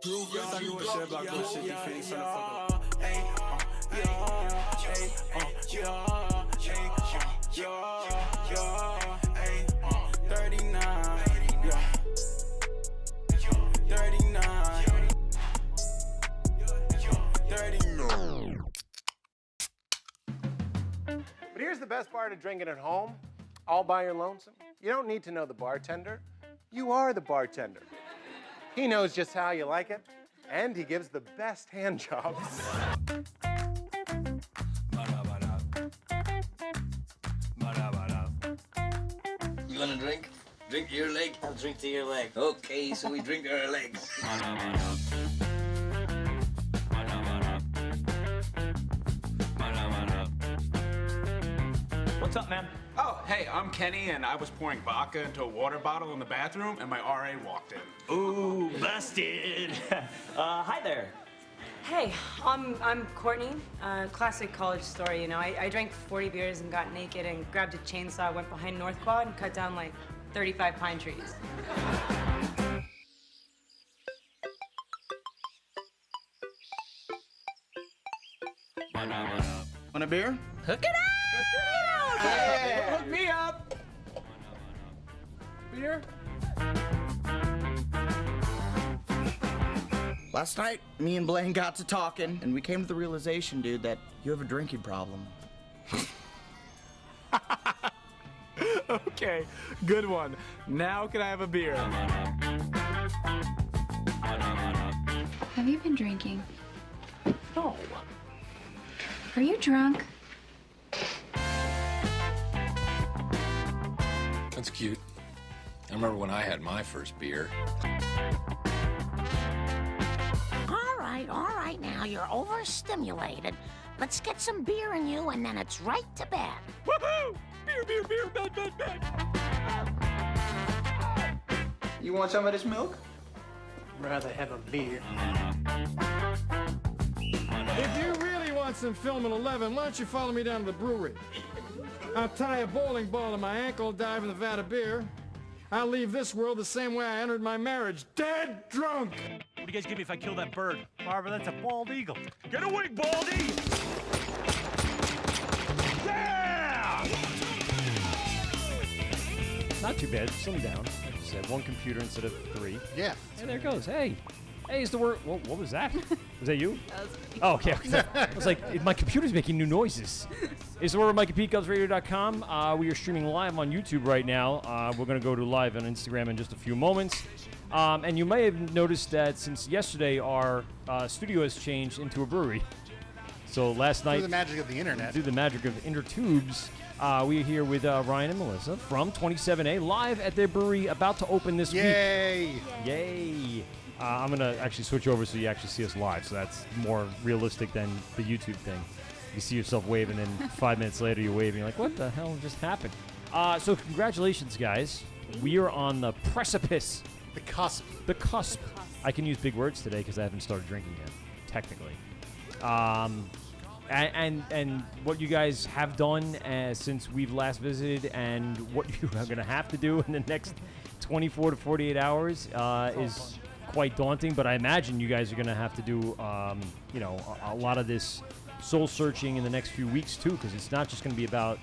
But here's the best bar to drink it at home, all by your lonesome. You don't need to know the bartender. You are the bartender. He knows just how you like it, and he gives the best hand jobs. You wanna drink? Drink to your leg? I'll drink to your leg. Okay, so we drink our legs. What's up, man? Oh, hey, I'm Kenny, and I was pouring vodka into a water bottle in the bathroom, and my RA walked in. Ooh, busted. Hi there. Hey, I'm Courtney. Classic college story, you know. I drank 40 beers and got naked and grabbed a chainsaw, went behind North Quad and cut down like 35 pine trees. Want a beer? Hook it up! Yeah. Hook me up! Beer? Last night, me and Blaine got to talking, and we came to the realization, dude, that you have a drinking problem. Okay, good one. Now can I have a beer? Have you been drinking? No. Are you drunk? That's cute. I remember when I had my first beer. All right, now you're overstimulated. Let's get some beer in you, and then it's right to bed. Woohoo! Beer, beer, beer, bed, bed, bed. You want some of this milk? Rather have a beer. If you really want some film in 11, why don't you follow me down to the brewery? I'll tie a bowling ball to my ankle, dive in the vat of beer. I'll leave this world the same way I entered my marriage, dead drunk! What do you guys give me if I kill that bird? Barbara, that's a bald eagle. Get away, Baldy! Yeah! Not too bad. Slim down. Like you said, one computer instead of three. Yeah. Hey, there it goes. Hey. Hey, is the word... Whoa, what was that? Was that you? That was me. Oh, okay. I was like, my computer's making new noises. It's the word Mike at PeteGubsRadio.com. We are streaming live on YouTube right now. We're going to go to live on Instagram in just a few moments. And you may have noticed that since yesterday, our studio has changed into a brewery. So last night... Through the magic of the internet. Through the magic of intertubes, we're here with Ryan and Melissa from 27A, live at their brewery, about to open this week. Yay! I'm going to actually switch over so you actually see us live, so that's more realistic than the YouTube thing. You see yourself waving, and 5 minutes later you're waving. You're like, what the hell just happened? So congratulations, guys. We are on the precipice. The cusp. The cusp. I can use big words today because I haven't started drinking yet, technically. And what you guys have done since we've last visited and what you are going to have to do in the next 24 to 48 hours is quite daunting. But I imagine you guys are going to have to do, a lot of this soul searching in the next few weeks too, because it's not just going to be about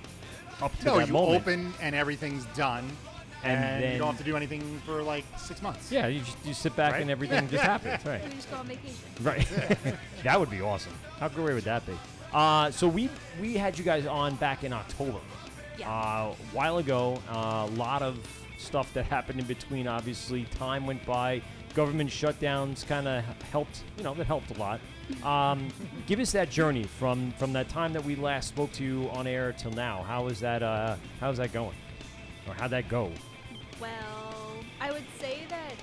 up to that moment. No, you open and everything's done. And then you don't have to do anything for like 6 months. Yeah, you sit back and everything just happens. Right. We just go on vacation. Right. That would be awesome. How great would that be? So we had you guys on back in October. Yeah. A while ago, a lot of stuff that happened in between. Obviously, time went by. Government shutdowns kind of helped. That helped a lot. Give us that journey from that time that we last spoke to you on air till now. How's that going? Or how'd that go? Well, I would say that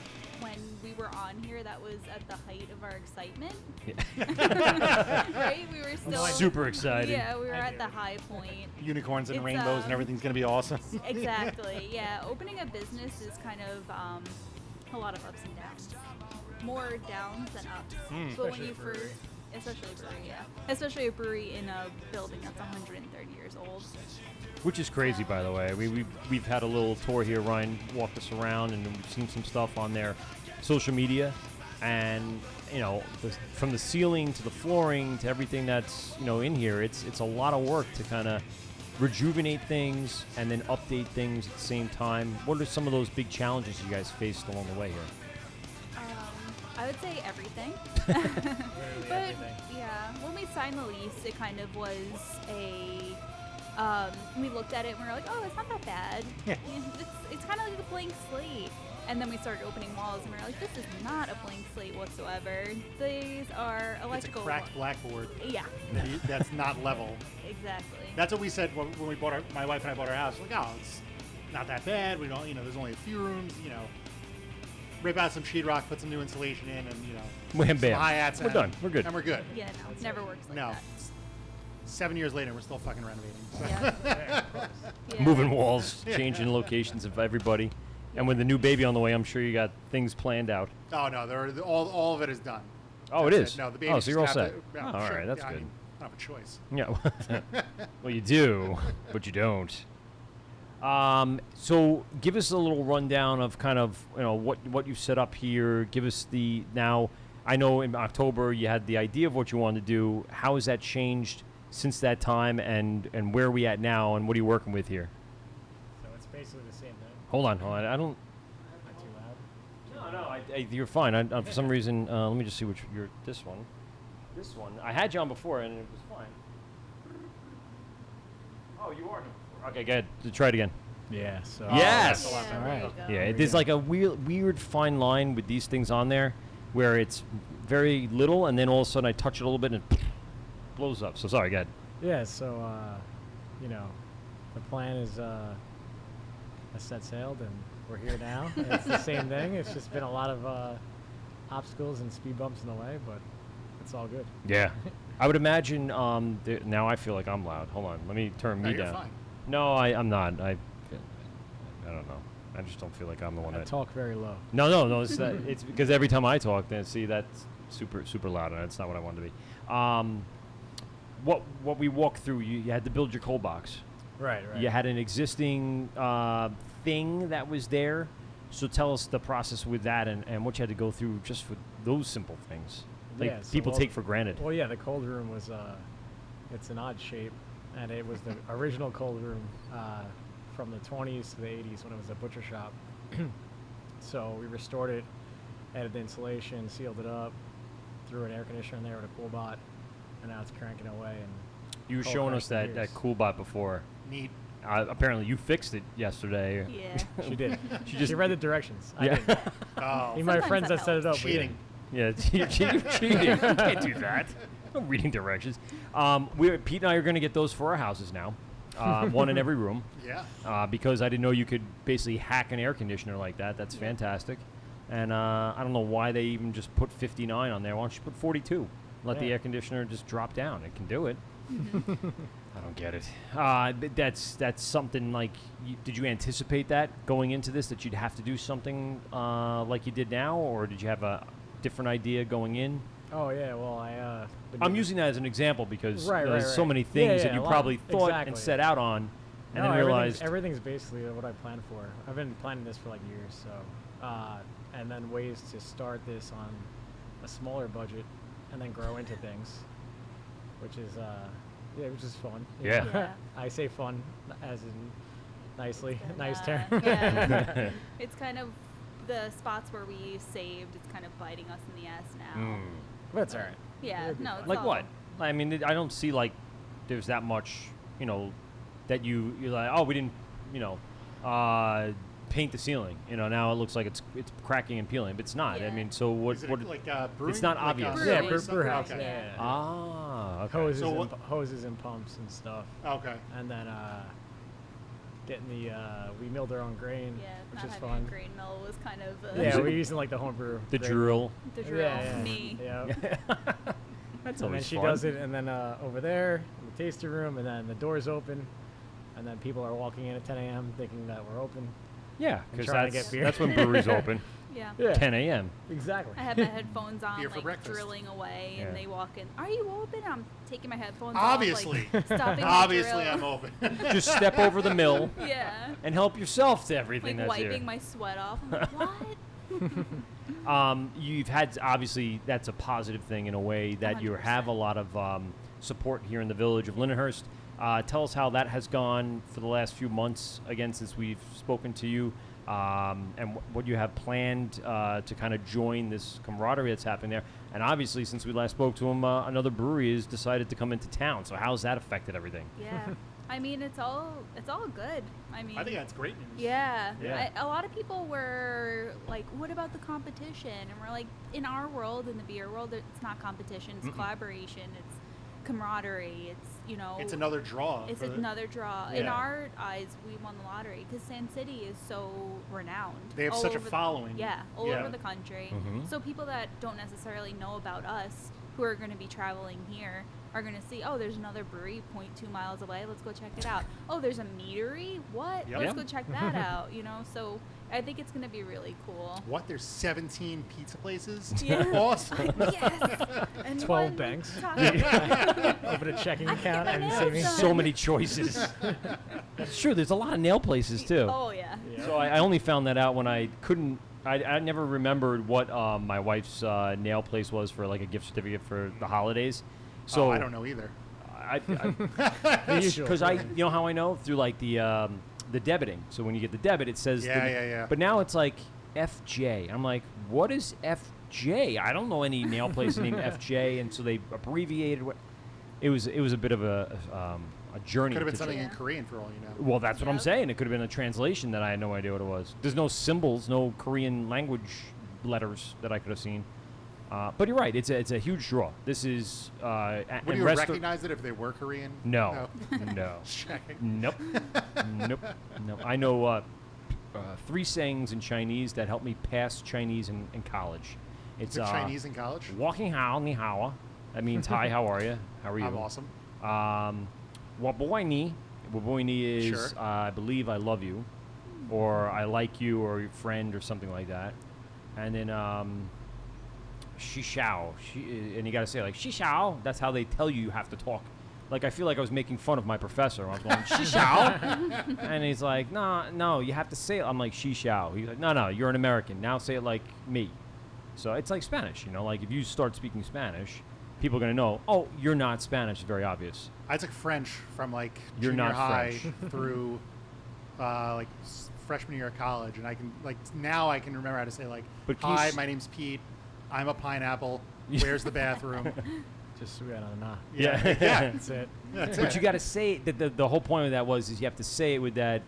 when we were on here, that was at the height of our excitement. Yeah. Right? We were still super excited. Yeah, we were at the high point. Unicorns and rainbows and everything's going to be awesome. Exactly. Yeah. Opening a business is kind of a lot of ups and downs. More downs than ups. But when you first... Especially a brewery, yeah. Especially a brewery in a building that's 130 years old. Which is crazy, by the way. We've had a little tour here. Ryan walked us around, and we've seen some stuff on their social media. and from the ceiling to the flooring to everything that's in here, it's a lot of work to kind of rejuvenate things and then update things at the same time. What are some of those big challenges you guys faced along the way here? I would say everything. But yeah, when we signed the lease, it kind of was we looked at it and we were like, oh, it's not that bad. Yeah. It's kind of like a blank slate. And then we started opening walls and we were like, this is not a blank slate whatsoever. These are electrical. It's a cracked blackboard. Yeah. That's not level. Exactly. That's what we said when we bought my wife and I bought our house. Like, oh, it's not that bad. We don't, there's only a few rooms, rip out some sheetrock, put some new insulation in, and, Wham, bam. some hi-hats. We're done. We're good. And we're good. Yeah, no, it never works like that. 7 years later, we're still fucking renovating. So. Yeah. Moving walls, changing locations of everybody. And with the new baby on the way, I'm sure you got things planned out. Oh, no, all of it is done. Oh, That's it is? No, the baby. Oh, so you're all set. Yeah, Oh, all sure. right, that's Yeah, good. I mean, I don't have a choice. Yeah. Well, you do, but you don't. So give us a little rundown of kind of, what you've set up here. Give us now, I know in October you had the idea of what you wanted to do. How has that changed since that time, and where are we at now, and what are you working with here? So it's basically the same thing. Hold on. I don't. Not too loud. No, you're fine. For some reason, let me just see which you're. This one. I had you on before, and it was fine. Oh, you are here before. Okay, go ahead. Try it again. Yeah. So. Yes. All right. Yeah, there's like a weird fine line with these things on there, where it's very little, and then all of a sudden I touch it a little bit and it blows up. So sorry, go ahead. Yeah. So, the plan is set sailed, and we're here now. It's the same thing. It's just been a lot of obstacles and speed bumps in the way, but it's all good. Yeah. I would imagine. Now I feel like I'm loud. Hold on. Let me turn me you're down. Fine. No, I'm not. I don't know. I just don't feel like I'm the one I that talk very low. No. It's because every time I talk, then see that's super loud, and that's not what I wanted to be. What we walked through, you had to build your cold box. Right. You had an existing thing that was there. So tell us the process with that and what you had to go through just for those simple things. Like Yeah, so people take for granted. Well, yeah, the cold room was it's an odd shape, and it was the original cold room from the 20s to the 80s when it was a butcher shop. So we restored it, added the insulation, sealed it up, threw an air conditioner in there with a cool bot, and now it's cranking away. And you were showing us that cool bot before. Neat. Apparently you fixed it yesterday. Yeah. She did. She read the directions. Yeah. I didn't. Oh. Me and my friends that set it up. Cheating. Yeah, you're cheating. You can't do that. No reading directions. Pete and I are going to get those for our houses now. One in every room. Yeah. Because I didn't know you could basically hack an air conditioner like that. That's fantastic. And I don't know why they even just put 59 on there. Why don't you put 42? Let the air conditioner just drop down. It can do it. I don't get it. That's something like. Did you anticipate that going into this, that you'd have to do something like you did now, or did you have a different idea going in? Oh yeah, well I'm using that as an example because Right, there's right, so right. many things Yeah, that you a lot. probably thought and Exactly. set out on, and No, then realized. everything's basically what I planned for. I've been planning this for like years, so and then ways to start this on a smaller budget and then grow into things, which is which is fun. Yeah. Yeah. I say fun as in nicely, And, nice term. yeah. It's kind of the spots where we saved. It's kind of biting us in the ass now. But it's all right. Yeah. No. It's Like all, what? I mean, I don't see like there's that much, that you're like, oh, we didn't, paint the ceiling. Now it looks like it's cracking and peeling, but it's not. I Yeah. mean, so what? Is it what? like Brewing? It's not Like, obvious. Brewing. Yeah, Brewing. brew house. Okay. Yeah. Ah, okay. Hoses, So and, what- hoses and pumps and stuff, Okay. and then getting we milled our own grain, Yeah. which Not is having fun. a grain mill was kind of Yeah, we're using like the homebrew. The grain drill. the mill. drill. Yeah. Me. Yeah. That's And then always she fun. does it, and then over there in the tasting room, and then the doors open, and then people are walking in at 10 a.m. thinking that we're open. Yeah, because trying to get beer. that's when breweries open. Yeah. Yeah. 10 a.m. Exactly. I have my headphones on, Beer for like breakfast. drilling away, Yeah. and they walk in. Are you open? I'm taking my headphones Obviously. off, like, stopping my Obviously, drill. I'm open. Just step over the mill Yeah. and help yourself to everything Like that's wiping here. my sweat off. I'm like, what? You've had, obviously, that's a positive thing in a way that you have a lot of support here in the village of Lindenhurst. Tell us how that has gone for the last few months, again, since we've spoken to you, and what you have planned to kind of join this camaraderie that's happening there. And obviously, since we last spoke to him, another brewery has decided to come into town. So how's that affected everything? Yeah. I mean, it's all good. I mean, I think that's great news. Yeah. Yeah. A lot of people were like, what about the competition? And we're like, in our world, in the beer world, it's not competition. It's collaboration. It's camaraderie. It's, you know. It's another draw. It's another draw. Yeah. In our eyes, we won the lottery because Sand City is so renowned. They have such a following. All over the country. So people that don't necessarily know about us, who are going to be traveling here, are going to see, oh, there's another brewery 0.2 miles away. Let's go check it out. Oh, there's a meadery? What? Yep. Let's go check that out, you know? So I think it's going to be really cool. What? There's 17 pizza places? Yeah. Awesome. Yes. And 12 banks. Open a checking account and saving. So many choices. That's true. There's a lot of nail places, too. Oh, yeah. So I only found that out when I couldn't. I never remembered what my wife's nail place was for like a gift certificate for the holidays. So I don't know either. Because you know how I know through like the debiting. So when you get the debit, it says yeah. But now it's like FJ. I'm like, what is FJ? I don't know any nail place named FJ, and so they abbreviated. It was a bit of a journey. Could have been something in Korean for all you know. Well, that's what I'm saying. It could have been a translation that I had no idea what it was. There's no symbols, no Korean language letters that I could have seen. But you're right. It's a huge draw. This is. Would you recognize it if they were Korean? No. No. Nope. Nope. I know 3 sayings in Chinese that helped me pass Chinese in college. It's Chinese in college. Walking hao ni hao. That means hi. How are you? How are you? I'm awesome. Waboy ni. Waboy ni is Sure. I believe I love you, or I like you, or your friend, or something like that. And then Shishao. And you got to say like Shishao. That's how they tell you have to talk. Like I feel like I was making fun of my professor. I was going Shishao, and he's like, no, you have to say it. I'm like Shishao. He's like, no, you're an American. Now say it like me. So it's like Spanish, you know. Like if you start speaking Spanish, people are gonna know. Oh, you're not Spanish. It's very obvious. I took French from like You're junior not high French. through like freshman year of college, and I can now I can remember how to say like, But can hi, you my name's Pete. I'm a pineapple. Where's the bathroom? Just nah. Yeah. That's it. But you got to say that the whole point of that is you have to say it with that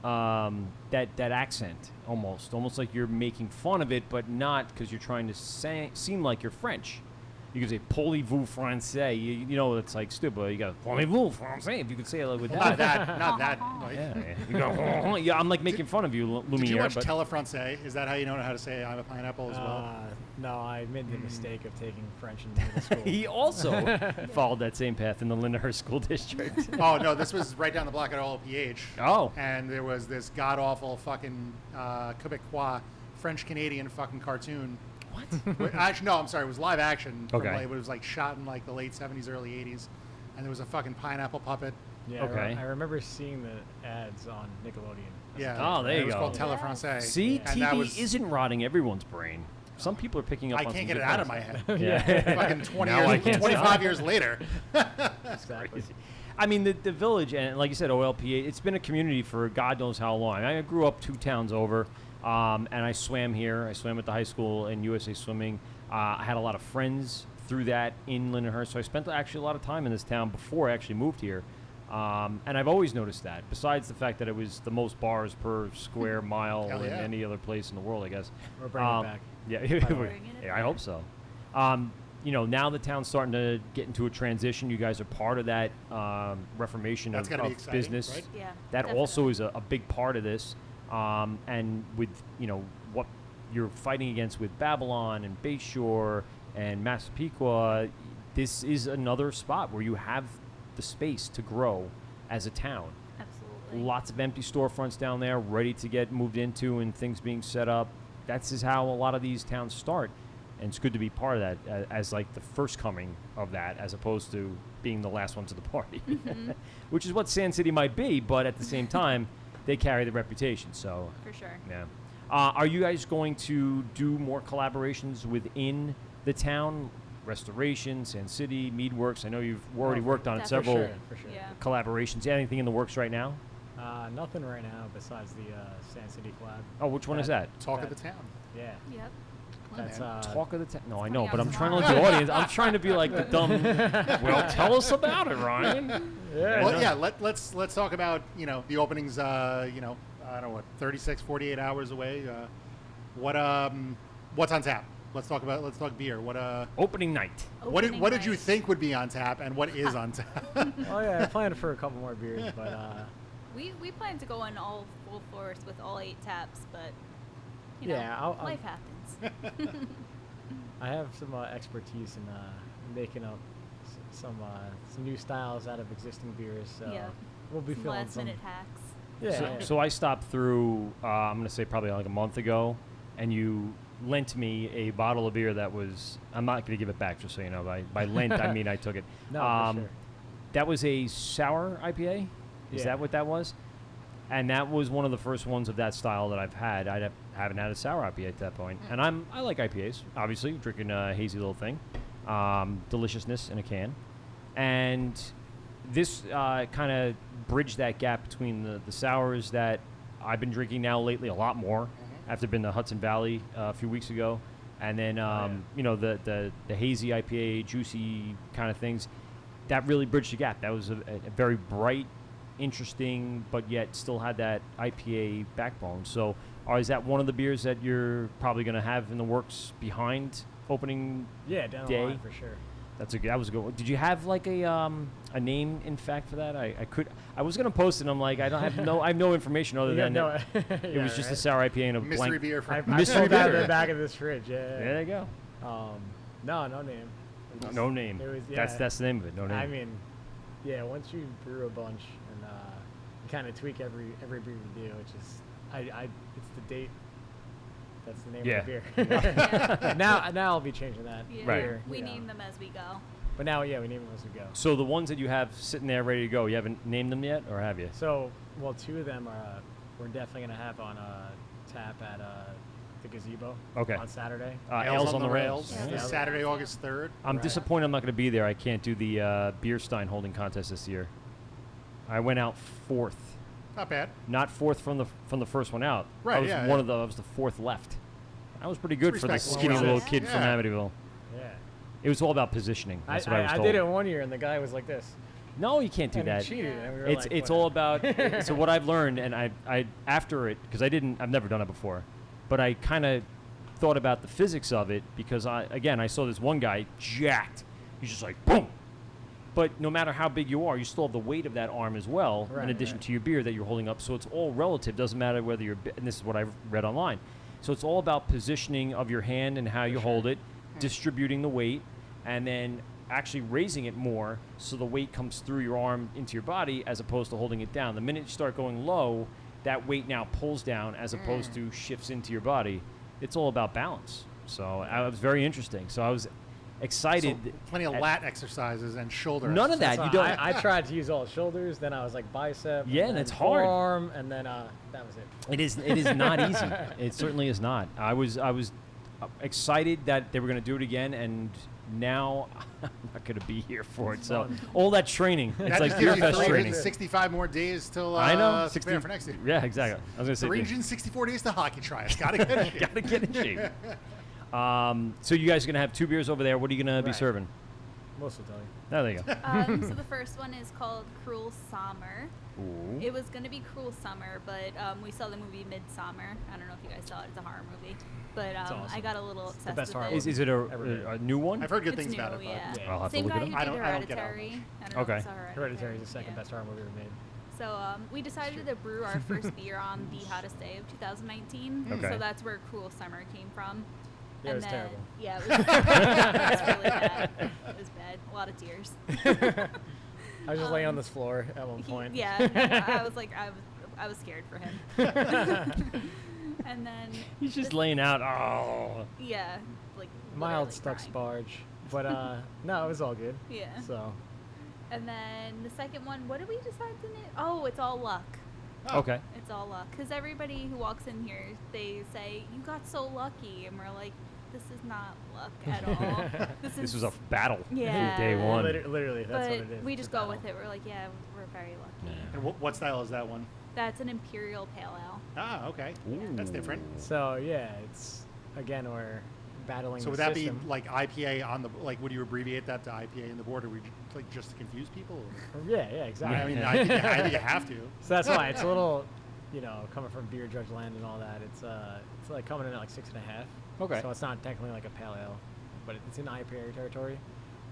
that accent almost like you're making fun of it, but not because you're trying to seem like you're French. You can say "Parlez-vous français"? You know it's like stupid. You go "Parlez-vous français" if you could say it like with Not that. not that. Like, Yeah. You go, yeah. I'm like making fun of you, Lumiere. Did you watch but Telefrancais? Is that how you know how to say I'm a pineapple as well? No, I made the mistake of taking French in middle school. he also followed that same path in the Lindenhurst School District. Oh no, this was right down the block at OLPH. Oh. And there was this god awful fucking Quebecois French Canadian fucking cartoon. What? Actually, no, I'm sorry. It was live action. Okay. It was like shot in like the late 70s, early 80s, and there was a fucking pineapple puppet. Yeah, Okay. I remember seeing the ads on Nickelodeon. Yeah. Oh, there you It was go. called Telefrancais. See, And that TV was- isn't rotting everyone's brain. Some people are picking up I on can't some get good it out of things. my head. Yeah. Fucking 20 Now I years, can't 25 stop. years later. Exactly. I mean, the village, and like you said, OLPA, it's been a community for God knows how long. I grew up 2 towns over, and I swam here. I swam at the high school in USA Swimming. I had a lot of friends through that in Lindenhurst, so I spent actually a lot of time in this town before I actually moved here. And I've always noticed that, besides the fact that it was the most bars per square mile Hell than yeah. any other place in the world, I guess. We're bringing it back. Yeah, Bringing it yeah, I hope so. You know, now the town's starting to get into a transition. You guys are part of that reformation That's of gotta be exciting, business. right? Yeah, That also is a big part of this. And with, you know, what you're fighting against with Babylon and Bayshore and Massapequa, this is another spot where you have the space to grow as a town. Absolutely. Lots of empty storefronts down there ready to get moved into and things being set up. That's just how a lot of these towns start. And it's good to be part of that as like the first coming of that, as opposed to being the last one to the party, which is what Sand City might be. But at the same time, they carry the reputation. So For sure. yeah. Are you guys going to do more collaborations within the town? Restoration, Sand City, Meadwerks. I know you've already worked on several for sure. Yeah. collaborations. Anything in the works right now? Nothing right now besides the Sand City collab. Oh, which one is that? Talk of the town. Yeah. Yep. That's Talk of the town. No, I know, but I'm trying to look at the audience. I'm trying to be like the dumb. Well, tell us about it, Ryan. Yeah. Well, yeah. Let's talk about the openings. I don't know what 36, 48 hours away. What's on tap? Let's talk beer. Opening night. What did you think would be on tap, and what is on tap? Oh yeah, I planned for a couple more beers, but we plan to go in all full force with all 8 taps, but life happens. I have some expertise in making up some new styles out of existing beers. So we'll be some feeling last some minute hacks. Yeah. So I stopped through. I'm gonna say probably like a month ago, and you lent me a bottle of beer that was. I'm not gonna give it back, just so you know. By lent, I mean I took it. No, for sure. That was a sour IPA. Is that what that was? And that was one of the first ones of that style that I've had. I haven't had a sour IPA at that point. And I like IPAs, obviously, drinking a hazy little thing. Deliciousness in a can. And this kind of bridged that gap between the sours that I've been drinking now lately, a lot more, after been to Hudson Valley a few weeks ago. And then, the hazy IPA, juicy kind of things. That really bridged the gap. That was a very bright, interesting, but yet still had that IPA backbone. So, is that one of the beers that you're probably going to have in the works behind opening down the day? line for sure. That was a good one. Did you have like a name, in fact, for that? I was going to post it, and I'm like, I have no information other than it was just a sour IPA and a mystery blank beer. Mystery beer in the back of this fridge. Yeah. There you go. No name. No name. It was, That's the name of it. No name. I mean, once you brew a bunch and you kind of tweak every beer you do, which is it's the date. That's the name of the beer. Now I'll be changing that. Yeah. Right. Beer, We name them as we go. But now, we name them as we go. So the ones that you have sitting there ready to go, you haven't named them yet, or have you? So, well, 2 of them we're definitely gonna have on tap at the gazebo. Okay. On Saturday. Ales on the Rails. Yeah. Saturday, August 3rd. I'm disappointed I'm not going to be there. I can't do the beer stein holding contest this year. I went out 4th. Not bad. Not 4th from the first one out. Right. I was I was the 4th left. That was pretty good for the respectable. skinny little kid from Amityville. Yeah. It was all about positioning. That's what I was told. I did it one year, and the guy was like this. No, you can't do and that. He cheated. And we were It's all about. So what I've learned, and I after it, because I've never done it before, but I kind of thought about the physics of it, because I saw this one guy jacked. He's just like boom. But no matter how big you are, you still have the weight of that arm as well, in addition to your beer that you're holding up. So it's all relative. Doesn't matter whether you're. And this is what I've read online. So it's all about positioning of your hand and how you hold it, distributing the weight, and then actually raising it more so the weight comes through your arm into your body as opposed to holding it down. The minute you start going low, that weight now pulls down as opposed to shifts into your body. It's all about balance. So it was very interesting. So I was excited. So plenty of lat exercises and shoulder. None of that. So You don't. I tried to use all shoulders. Then I was like bicep. Yeah, and it's hard. Forearm, and then that was it. It is not easy. It certainly is not. I was excited that they were going to do it again, and now I'm not going to be here for it. So all that training, it's like Beer Fest training. 65 more days till I know 60 for next year. Yeah, exactly. I was going to say 364 days to hockey tries. Gotta get in shape. Gotta get in shape. So you guys are going to have 2 beers over there. What are you going to be serving? Most will tell you. Oh, there you go. So the first one is called Cruel Summer. Ooh. It was going to be Cruel Summer, but we saw the movie Midsummer. I don't know if you guys saw it. It's a horror movie. But awesome. I got a little obsessed with best horror it. Is it a new one? I've heard good It's things new, about it. yeah. I'll have Same to look it guy up. who did I don't get out Hereditary. I don't know Okay. if you saw Hereditary is the second best horror movie ever made. So we decided to brew our first beer on the hottest day of 2019. Okay. So that's where Cruel Summer came from. Yeah, it was terrible. Yeah, it was, it was really bad. It was bad. A lot of tears. I was just laying on this floor at one point. I was like, I was scared for him. And then He's just laying out. Oh. yeah, like Mild literally stuck crying. sparge, but no, it was all good. Yeah. So And then the second one, what did we decide to name? Oh, it's All Luck. Okay. It's all luck. Because everybody who walks in here, they say, "You got so lucky," and we're like, "This is not luck at all. This was a battle. Yeah. Day one. Literally, that's what it is. We just go with it. We're like, yeah, we're very lucky. And what style is that one? That's an Imperial Pale Ale. Ah, okay. That's different. So yeah, it's again we're battling. So would the that system. be like IPA on the like? Would you abbreviate that to IPA in the board, or would you like just to confuse people? Yeah, exactly. I mean, I think you have to. So that's why it's a little, coming from beer judge land and all that. It's like coming in at like 6.5. Okay. So it's not technically like a pale ale, but it's in IPA territory.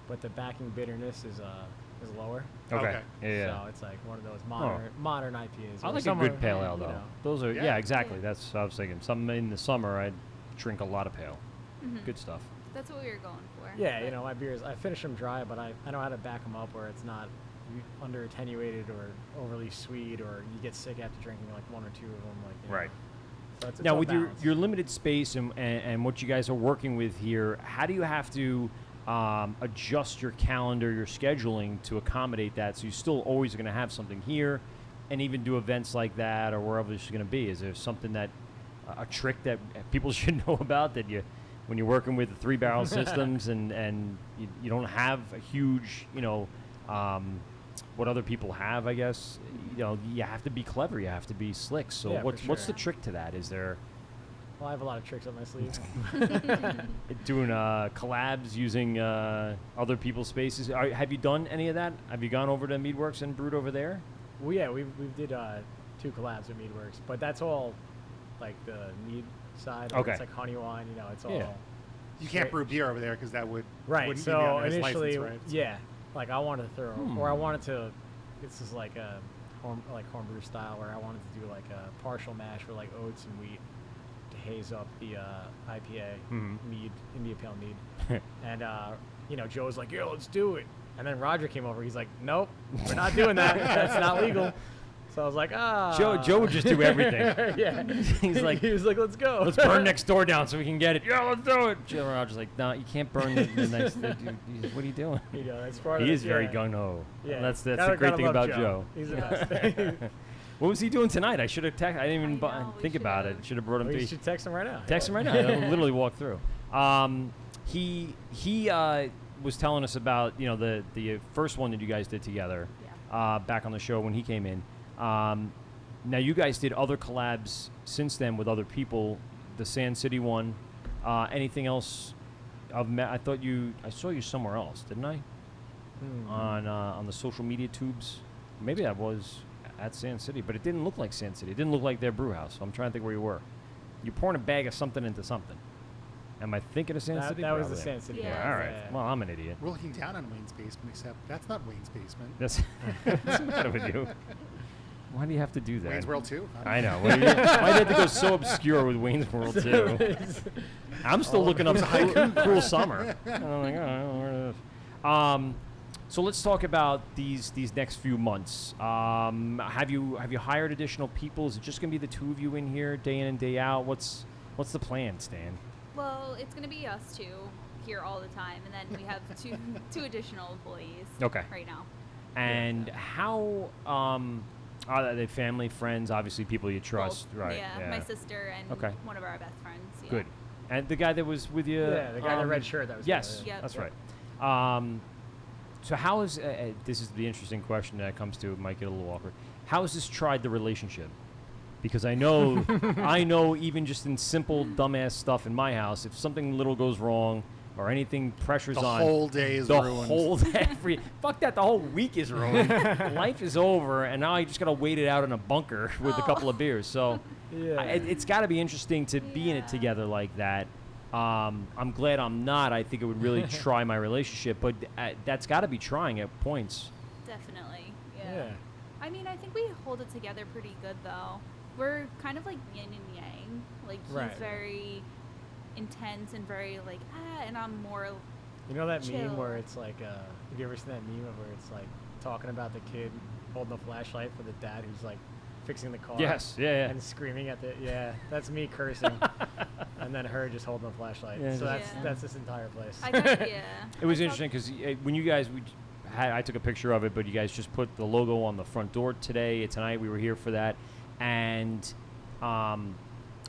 But the backing bitterness is lower. Okay. Yeah. So it's like one of those modern IPAs. I like a good pale ale though. Those are exactly. That's what I was thinking. Some in the summer I'd drink a lot of pale. Good stuff. That's what we were going for. Yeah, my beers, I finish them dry, but I know how to back them up where it's not under attenuated or overly sweet, or you get sick after drinking like one or two of them. Right. So it's Now, all with balanced. your limited space and what you guys are working with here, how do you have to adjust your calendar, your scheduling to accommodate that? So you're still always going to have something here, and even do events like that or wherever it's going to be. Is there something that a trick that people should know about that when you're working with the 3-barrel systems and you don't have a huge what other people have, I guess, you have to be clever, you have to be slick. So Yeah, what's the trick to that? Is there? Well, I have a lot of tricks up my sleeve. Doing collabs using other people's spaces. Have you done any of that? Have you gone over to Meadwerks and brewed over there? Well, yeah, we did 2 collabs with Meadwerks, but that's all like the mead side. Okay. It's like honey wine, it's all. Yeah. You can't brew beer over there because that would Right. wouldn't So be under his initially, license, right? yeah, like I wanted to throw, or I wanted to. This is like a homebrew style where I wanted to do like a partial mash with like oats and wheat to haze up the IPA mead, India Pale mead, and Joe was like, "Yeah, let's do it." And then Roger came over. He's like, "Nope, we're not doing that. That's not legal." So I was like, Joe would just do everything. Yeah. he was like, "Let's go. Let's burn next door down so we can get it." Yeah, let's do it. Joe Roger's like, "No, you can't burn the next. What are you doing?" That's part of He it, is very gung ho. Yeah, That's the gotta great thing love about Joe. He's the best. What was he doing tonight? I should have texted. I didn't even think about it. Should have brought him to. You should text him right now. Text him right now. I'll literally walk through. He was telling us about the first one that you guys did together back on the show when he came in. Now you guys did other collabs since then with other people. The Sand City one. Anything else? I saw you somewhere else, didn't I? On the social media tubes. Maybe that was at Sand City, but it didn't look like Sand City. It didn't look like their brew house. So I'm trying to think where you were. You're pouring a bag of something into something. Am I thinking of Sand City? That was the Probably. Sand City. Yeah. All right. Well, I'm an idiot. We're looking down on Wayne's basement, except that's not Wayne's basement. What's the matter with you? Why do you have to do that? Wayne's World 2? I know. Why do you have to go so obscure with Wayne's World 2? I'm still looking up Cruel Summer. I'm like, oh, where is this? So let's talk about these next few months. Have you hired additional people? Is it just going to be the two of you in here day in and day out? What's the plan, Stan? Well, it's going to be us two here all the time, and then we have two additional employees right now. And how are they family, friends, obviously people you trust, Both. right? Yeah, my sister and one of our best friends. Yeah. Good. And the guy that was with you? Yeah, the guy in the red shirt that was Yes, with you. Yep. that's right. So how is, this is the interesting question that comes to, it might get a little awkward. How has this tried the relationship? Because I know even just in simple dumbass stuff in my house, if something little goes wrong or anything pressures on. The whole day is ruined. ruined. The whole day. Fuck that, the whole week is ruined. Life is over, and now I just got to wait it out in a bunker with a couple of beers. So it's got to be interesting to be in it together like that. I'm glad I'm not. I think it would really try my relationship, but that's got to be trying at points. Definitely. Yeah. I mean, I think we hold it together pretty good, though. We're kind of like yin and yang. Like, he's very intense and very like, and I'm more You know that chill. meme where it's like, have you ever seen that meme where it's like talking about the kid holding a flashlight for the dad who's like fixing the car? Yes, yeah. And screaming at the, that's me cursing. And then her just holding a flashlight. Yeah, so that's this entire place. It was interesting because when you guys, I took a picture of it, but you guys just put the logo on the front door tonight. We were here for that. and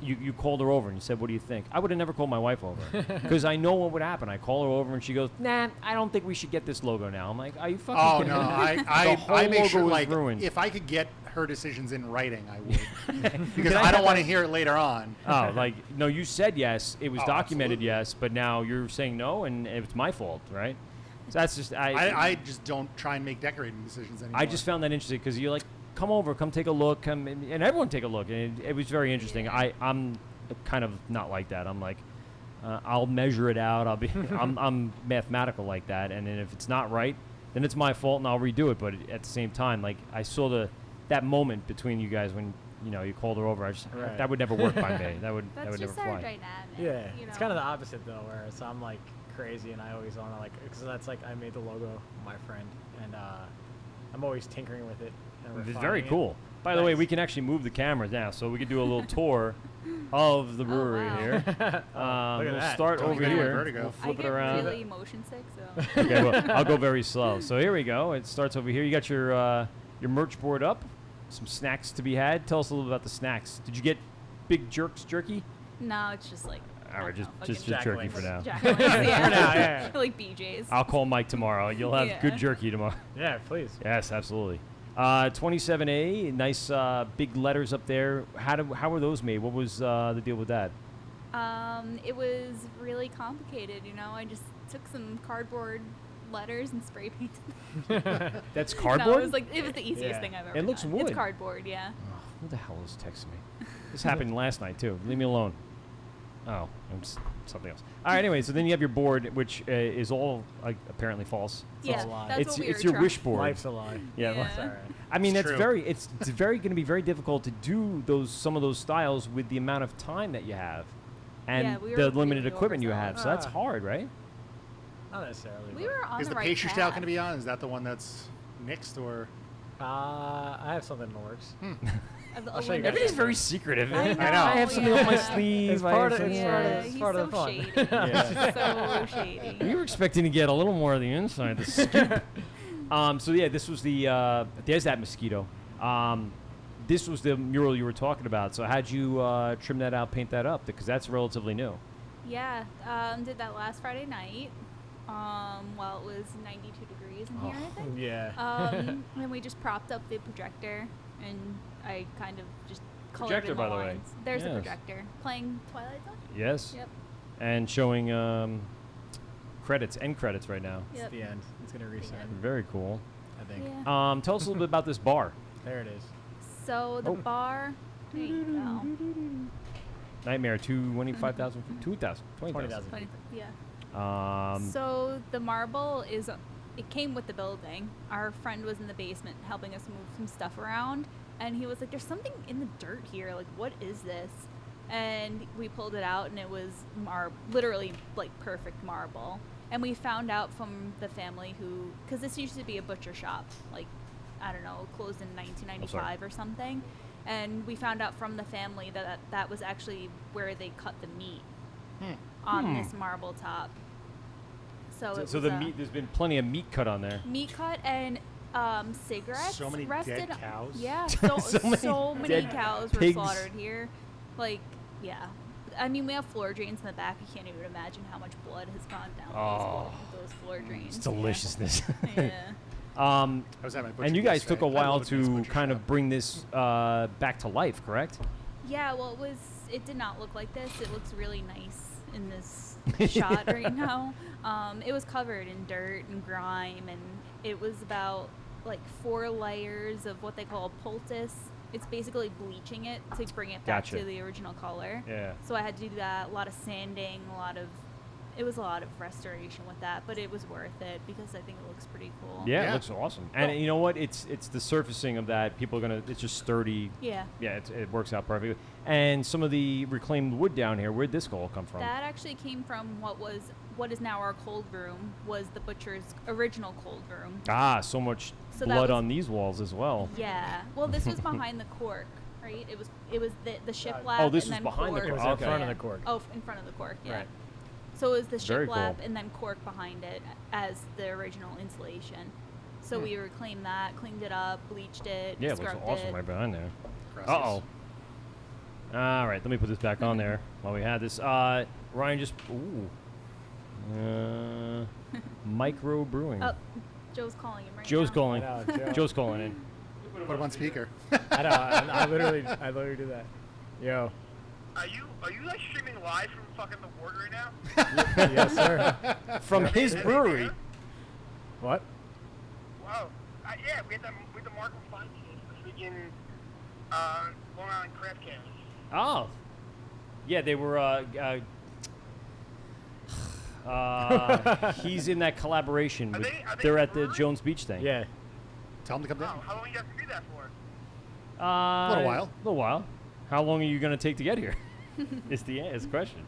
you called her over and you said, "What do you think?" I would have never called my wife over because I know what would happen. I call her over and she goes, "Nah, I don't think we should get this logo now." I'm like, "Are you fucking?" Oh kidding no, me?" I make sure was like ruined. if I could get her decisions in writing, I would because I don't want to hear it later on. Oh, like no, you said yes. It was Oh, documented absolutely. yes, but now you're saying no, and it's my fault, right? So that's just I just don't try and make decorating decisions anymore. I just found that interesting because you're like, come over, come take a look, come and everyone take a look, and it was very interesting. I'm kind of not like that. I'm like, I'll measure it out. I'm mathematical like that, and then if it's not right, then it's my fault and I'll redo it. But at the same time, like I saw that moment between you guys when you called her over. That would never work by me. That would never just fly. our dynamic. Yeah, you it's know? kind of the opposite though, where so I'm like crazy and I always want to like, because that's like I made the logo with my friend and I'm always tinkering with it. And It's very refining it. cool. By the way, Thanks. we can actually move the cameras now, so we can do a little tour of the brewery wow. here. Look at We'll that. start Don't over even have here. vertigo. We'll I flip it get around. really motion sick, so. Okay, well, I'll go very slow. So here we go. It starts over here. You got your merch board up. Some snacks to be had. Tell us a little about the snacks. Did you get Big Jerk's jerky? No, it's just like. All right, just Jack jerky Links. for now. Jack Links, yeah. For now, yeah. Like BJ's. I'll call Mike tomorrow. You'll have Yeah. good jerky tomorrow. Yeah, please. Yes, absolutely. 27A, nice big letters up there. How were those made? What was the deal with that? It was really complicated, I just took some cardboard letters and spray painted them. That's No, cardboard? it was the easiest Yeah. thing I've ever It looks done. wood. It's cardboard, yeah. Who the hell is texting me? This happened last night too. Leave me alone. Oh, something else. All right. Anyway, so then you have your board, which is all apparently false. Yeah, a lie. that's It's what we it's were your wish trying- board. Life's a lie. Yeah. Yeah. It's all right. I mean, It's it's true. it's very going to be very difficult to do some of those styles with the amount of time that you have, and Yeah, we were the really limited equipment you have. overzealous. So that's hard, right? Not necessarily. We but- were on Is the the right pastry path. stout going to be on? Is that the one that's mixed or? I have something in the works. I'll show you guys. Everything's very secretive. I know, I have something on my yeah. sleeve. It's I part have of- something- it's part of- Yeah, it's he's part so of the fun. shady. Yeah. So shady. We were expecting to get a little more of the inside, the scoop. So yeah, this was the there's that mosquito. This was the mural you were talking about. So how'd you trim that out, paint that up? Because that's relatively new. Yeah, did that last Friday night. While it was 92 degrees in here, I think. Yeah. And we just propped up the projector, and I kind of just colored Projector, in the by the way. lines. There's the Yes. projector playing Twilight Zone. Yes. Yep. And showing end credits right now. It's Yep. the end. It's gonna reset. Very cool. I think. Yeah. Tell us a little bit about this bar. There it is. So the Oh. bar. There you go. Nightmare 25,000 feet, 2,000, 20,000. 20,000. Yeah. So the marble it came with the building. Our friend was in the basement helping us move some stuff around, and he was like, "There's something in the dirt here. Like, what is this?" And we pulled it out, and it was literally like perfect marble. And we found out from the family because this used to be a butcher shop, like, I don't know, closed in 1995 or something. And we found out from the family that was actually where they cut the meat on this marble top. So it So was the meat, there's been plenty of meat cut on there. meat cut and cigarettes. So many rested. dead cows. Yeah, So so many many dead cows were pigs. slaughtered here. Like, yeah. I mean, we have floor drains in the back. You can't even imagine how much blood has gone down those floor drains. It's deliciousness. Yeah. I was at my butcher And you guys took a yesterday. I while love this to butcher kind shop. of bring this back to life, correct? Yeah, well, it did not look like this. It looks really nice in this shot right now. It was covered in dirt and grime, and it was about like 4 layers of what they call a poultice. It's basically bleaching it to bring it back Gotcha. to the original color. Yeah. So I had to do that, a lot of sanding, it was a lot of restoration with that, but it was worth it because I think it looks pretty cool. Yeah, it looks awesome. And you know what? It's the surfacing of that. People are gonna. It's just sturdy. Yeah. Yeah, it works out perfectly. And some of the reclaimed wood down here. Where'd this all come from? That actually came from what is now our cold room, was the butcher's original cold room. So much So that blood was- on these walls as well. Yeah. Well, this was behind the cork, right? It was the shiplap. Oh, this and was then behind the cork. cork. It was in Okay. front of the cork. Oh, in front of the cork. Yeah. Right. So it was the Very shiplap cool. and then cork behind it as the original insulation. So we reclaimed that, cleaned it up, bleached it, Yeah, it looks scrubbed awesome it. right behind there. Gracias. Uh-oh. All right, let me put this back on there while we had this. Ryan just... Ooh. Micro Brewing. Oh, Joe's calling him right Joe's now. calling. I know, Joe. Joe's calling in. Put him on speaker. I know. I literally do that. Yo. Are you like streaming live from fucking the Wort right now? Yes, sir. From his brewery. What? Wow. Yeah, we had the Marco Fine the freaking Long Island Craft Cast. Oh. Yeah, they were... he's in that collaboration. With, they're at the Jones Beach thing. Yeah. Tell him to come down. How long you have to be that for? A little while. A little while. How long are you going to take to get here? Is the question.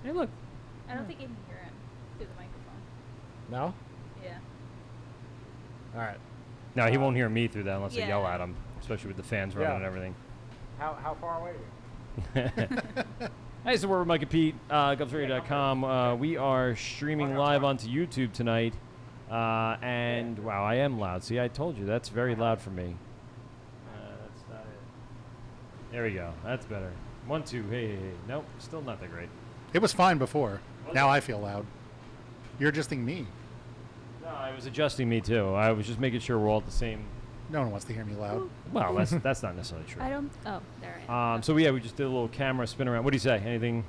Hey, look. I don't think you can hear him through the microphone. No? Yeah. All right. No, he won't hear me through that unless I yell Yeah. at him, especially with the fans running and everything. How far away are you? Hey, so we're Mike and Pete, GubsRadio.com. We are streaming live onto YouTube tonight. And, wow, I am loud. See, I told you, that's very loud for me. That's not it. There we go. That's better. 1, 2, hey. Nope, still not that great. It was fine before. Now I feel loud. You're adjusting me. No, I was adjusting me, too. I was just making sure we're all at the same... No one wants to hear me loud. Well, that's not necessarily true. I don't. Oh, there I am. So yeah, we just did a little camera spin around. What do you say? Anything?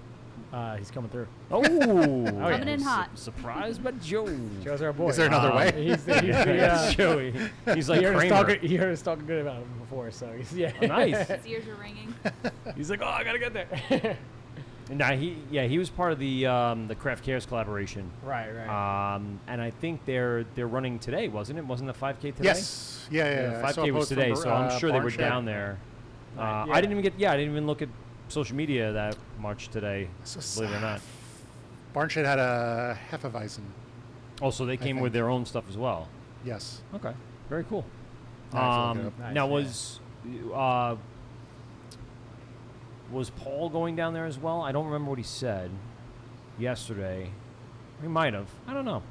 He's coming through. Oh, Coming in hot. Surprised by Joe. Joe's our boy. Is there another way? He's the Joey. He's like he Kramer. he heard us talking good about him before, so he's Oh, nice. His ears are ringing. He's like, oh, I gotta get there. Nah, he was part of the Craft Cares collaboration. Right. And I think they're running today, wasn't it? Wasn't the 5K today? Yes. Yeah. The 5K was today, so I'm sure they were Barnshed. down there. Right, I didn't even look at social media that much today, believe it or not. Barnshed had a Hefeweizen. Oh, so they came with their own stuff as well. Yes. Okay, very cool. Nice, look it up. Nice, Now yeah. was Paul going down there as well? I don't remember what he said yesterday. He might have. I don't know.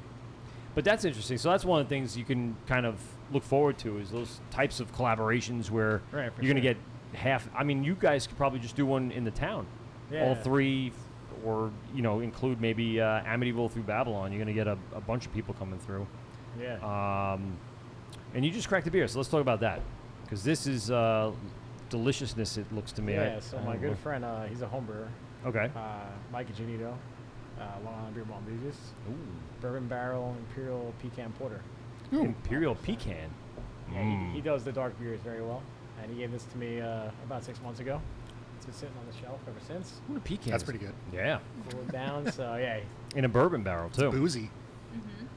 But that's interesting. So that's one of the things you can kind of look forward to is those types of collaborations where Right, for you're going to sure. get half. I mean, you guys could probably just do one in the town. Yeah. All three, or, include maybe Amityville through Babylon. You're going to get a bunch of people coming through. Yeah. And you just cracked the beer, so let's talk about that. Because this is deliciousness, it looks to me. Yeah, so my good friend, he's a home brewer. Okay. Mike Janito, Long Island Beer Malt Enthusiast. Ooh. Bourbon Barrel Imperial Pecan Porter. Imperial Pecan. Yeah, he does the dark beers very well. And he gave this to me about 6 months ago. It's been sitting on the shelf ever since. Ooh, pecans. That's pretty good. Yeah. Cooled down, so yeah. In a bourbon barrel, too. Boozy.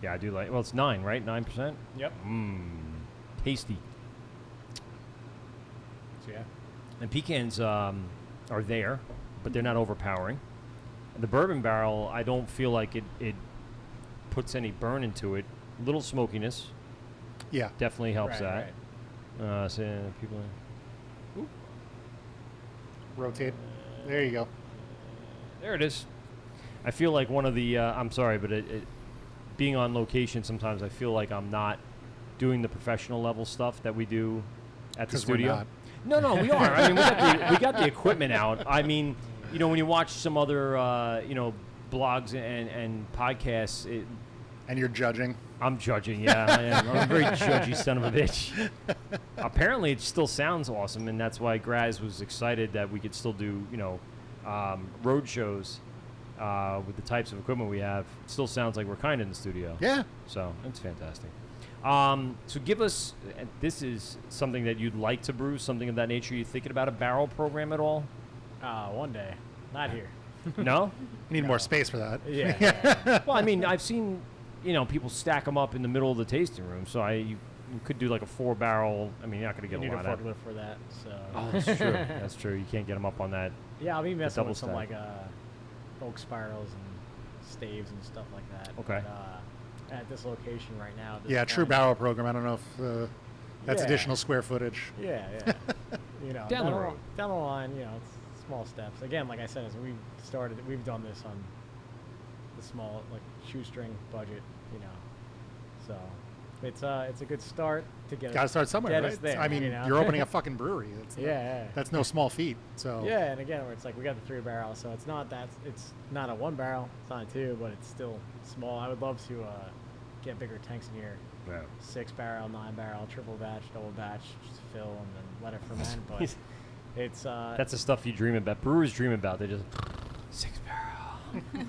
Yeah, I do like. Well, it's 9, right? 9%. Yep. Tasty. So yeah. And pecans are there, but they're not overpowering. And the bourbon barrel, I don't feel like it puts any burn into it. Little smokiness. Yeah. Definitely helps Right, that. So people. Ooh. Rotate. There you go. There it is. I feel like one of the. I'm sorry, but being on location, sometimes I feel like I'm not doing the professional level stuff that we do at the 'Cause we're studio. not. No, we are. I mean, we got the equipment out. I mean, when you watch some other, blogs and podcasts, and you're judging. I'm judging. Yeah, I am. I'm a very judgy son of a bitch. Apparently, it still sounds awesome, and that's why Graz was excited that we could still do, road shows with the types of equipment we have. It still sounds like we're kind of in the studio. Yeah. So it's fantastic. So give us, this is something that you'd like to brew, something of that nature. You thinking about a barrel program at all? One day. Not here. No? You need more space for that. Yeah. Well, I mean, I've seen, people stack them up in the middle of the tasting room. So you could do like a 4-barrel. I mean, you're not going to get You a need lot a of forklift for that. So. Oh, that's true. That's true. You can't get them up on that. Yeah, I'll be messing double with some stack. like oak spirals and staves and stuff like that. Okay. But, at this location right now. Yeah, true barrel program. I don't know if that's Yeah. additional square footage. Yeah. Down the road. Down the line, it's small steps. Again, like I said, as we've done this on the small, like shoestring budget, So it's a good start to get. Got to start somewhere, get right? us there, I mean, you know? you're opening a fucking brewery. Yeah. That's no small feat. So Yeah, and again, where it's like we got the 3 barrel, so it's not a 1 barrel, it's not a 2, but it's still small. I would love to get bigger tanks in here. Yeah. 6 barrel, 9 barrel, triple batch, double batch, just fill and then let it ferment. But it's that's the stuff you dream about. Brewers dream about. They just 6 barrel, 9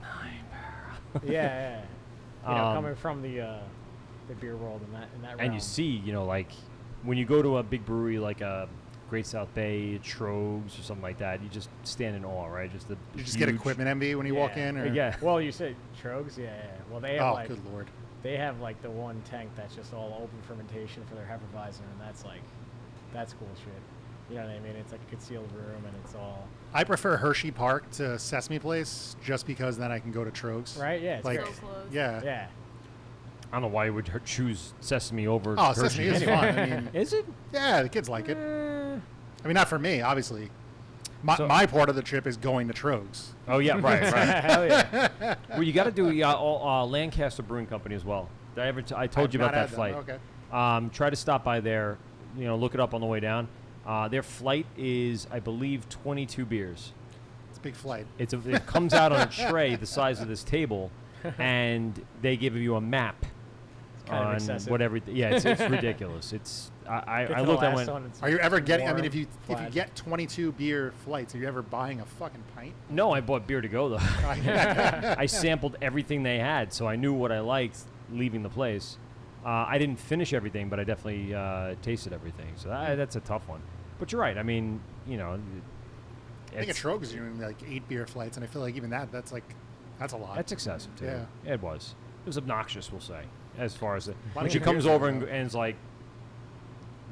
barrel. yeah. You know, coming from the beer world in that realm. And you see, like when you go to a big brewery like a Great South Bay, Trogs, or something like that, you just stand in awe, right? Just you just get equipment envy when you walk in, or yeah. Well, you say Trogs, yeah. Well, they have good lord. They have like the one tank that's just all open fermentation for their Hefeweizen, and that's cool shit. You know what I mean? It's like a concealed room, and it's all. I prefer Hershey Park to Sesame Place just because then I can go to Trogs. Right? Yeah. It's like, so close. Yeah. Yeah. I don't know why you would choose Sesame over Oh, Hershey. Sesame is fun. I mean, is it? Yeah, the kids like it. I mean, not for me, obviously. My part of the trip is going to Trogs. Oh yeah, right. Hell yeah. Well, you got to do Lancaster Brewing Company as well. Did I told you about that flight. Okay. Try to stop by there. Look it up on the way down. Their flight is, I believe, 22 beers. It's a big flight. It comes out on a tray the size of this table, and they give you a map kind of on excessive. whatever. Yeah, it's ridiculous. It's I looked at one. Are you ever getting? I mean, warm, if you flat. get 22 beer flights, are you ever buying a fucking pint? No, I bought beer to go though. I sampled everything they had, so I knew what I liked leaving the place. I didn't finish everything, but I definitely tasted everything. So that's a tough one. But you're right. I mean, I think at Trogs is doing like 8 beer flights, and I feel like even that's a lot. That's excessive too. Yeah. It was obnoxious, we'll say, as far as when don't she you comes hear over from and is like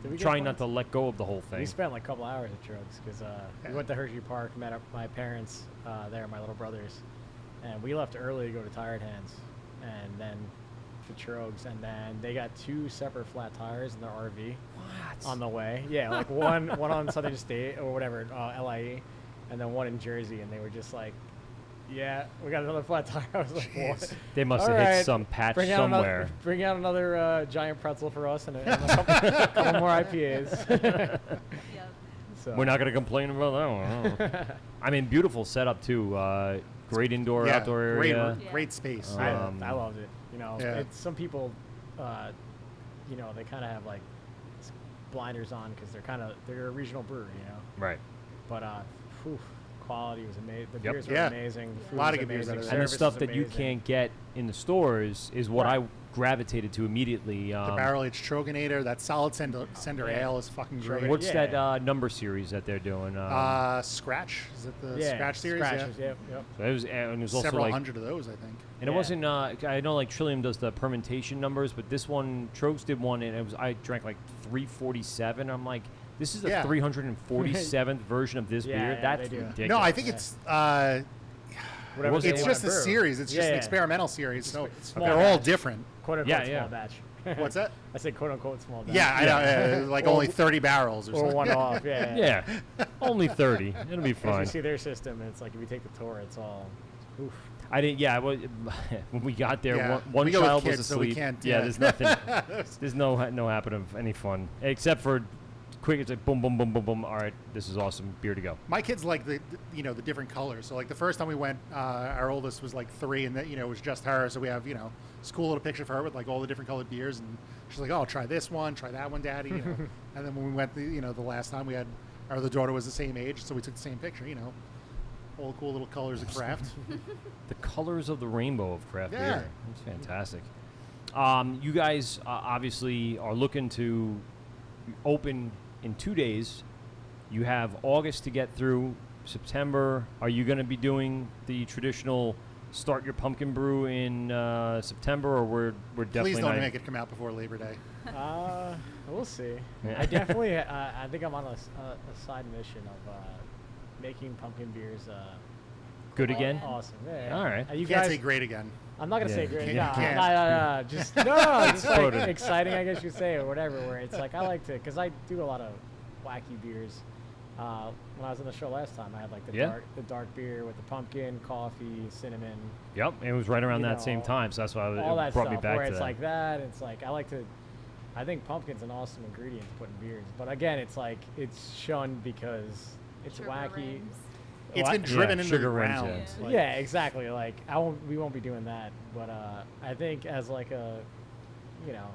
Did we get trying not points? to let go of the whole We thing. spent like a couple hours at Trogs because we went to Hershey Park, met up my parents there, my little brothers, and we left early to go to Tired Hands, and then to Trogs, and then they got 2 separate flat tires in their RV on the way. Yeah, like one on Southern State or whatever, LIE, and then one in Jersey, and they were just like, yeah, we got another flat tire. I was like, what? They must have hit some patch somewhere. Bring out another giant pretzel for us and a couple more IPAs. So. We're not going to complain about that one. I mean, beautiful setup too. Great indoor, outdoor area. Great space. I loved it. Yeah. Some people, they kind of have like blinders on because they're a regional brewery, Right. But quality was amazing. The Yep. beers were amazing. The food A lot was of good beers amazing. out of And the Service stuff was that you amazing. can't get in the stores is what I gravitated to immediately. The barrel aged Stroganator, that solid cinder ale is fucking great. What's that number series that they're doing? Scratch. Is it the Scratch series? Scratches, yep. So it was also several like, hundred of those, I think. And it wasn't. I know like Trillium does the permutation numbers, but this one, Trogs did one, and I drank like 347. I'm like, this is the 347th version of this beer. That's ridiculous. No, I think it's. It's just a series. It's just an experimental series, so they're all different. Quote unquote small batch. What's that? I said quote unquote small batch. Yeah, I know. Like only 30 barrels or something. Or one off. Yeah. Yeah, only 30. It'll be fun. You see their system, and it's like if you take the tour, it's all. Oof. I didn't. Yeah, when we got there, Yeah. one We go with child was kids, so we asleep. can't, There's nothing. There's no happen of any fun except for quick. It's like boom, boom, boom, boom, boom. All right, this is awesome. Beer to go. My kids like the different colors. So like the first time we went, our oldest was like 3, and that it was just her. So we have school little picture of her with like all the different colored beers, and she's like, oh, try this one, try that one, Daddy. And then when we went, the last time we had, our other daughter was the same age, so we took the same picture. All cool little colors of craft. The colors of the rainbow of craft Yeah. beer. It's fantastic. You guys obviously are looking to open in 2 days. You have August to get through. September. Are you going to be doing the traditional start your pumpkin brew in September, or we're definitely Please don't not? make it come out before Labor Day. We'll see. Yeah. I definitely. I think I'm on a side mission of making pumpkin beers. Good again? Awesome. Yeah. All right. You can't say great again. I'm not gonna say Yeah. great. You No, can't. no. Just just like Quoted. exciting, I guess you say, or whatever. Where it's like I like to, because I do a lot of wacky beers, When I was on the show last time, I had like the dark beer with the pumpkin, coffee, cinnamon. Yep, it was right around You that know, same time, so that's why all that it brought stuff, me back where to it's that. like that. It's like I think pumpkin's an awesome ingredient to put in beers, but again, it's like it's shunned because it's Sugar wacky. rims. It's been driven into the sugar rims, ground. yeah. Like, Yeah, exactly. Like we won't be doing that, but I think as like a, you know,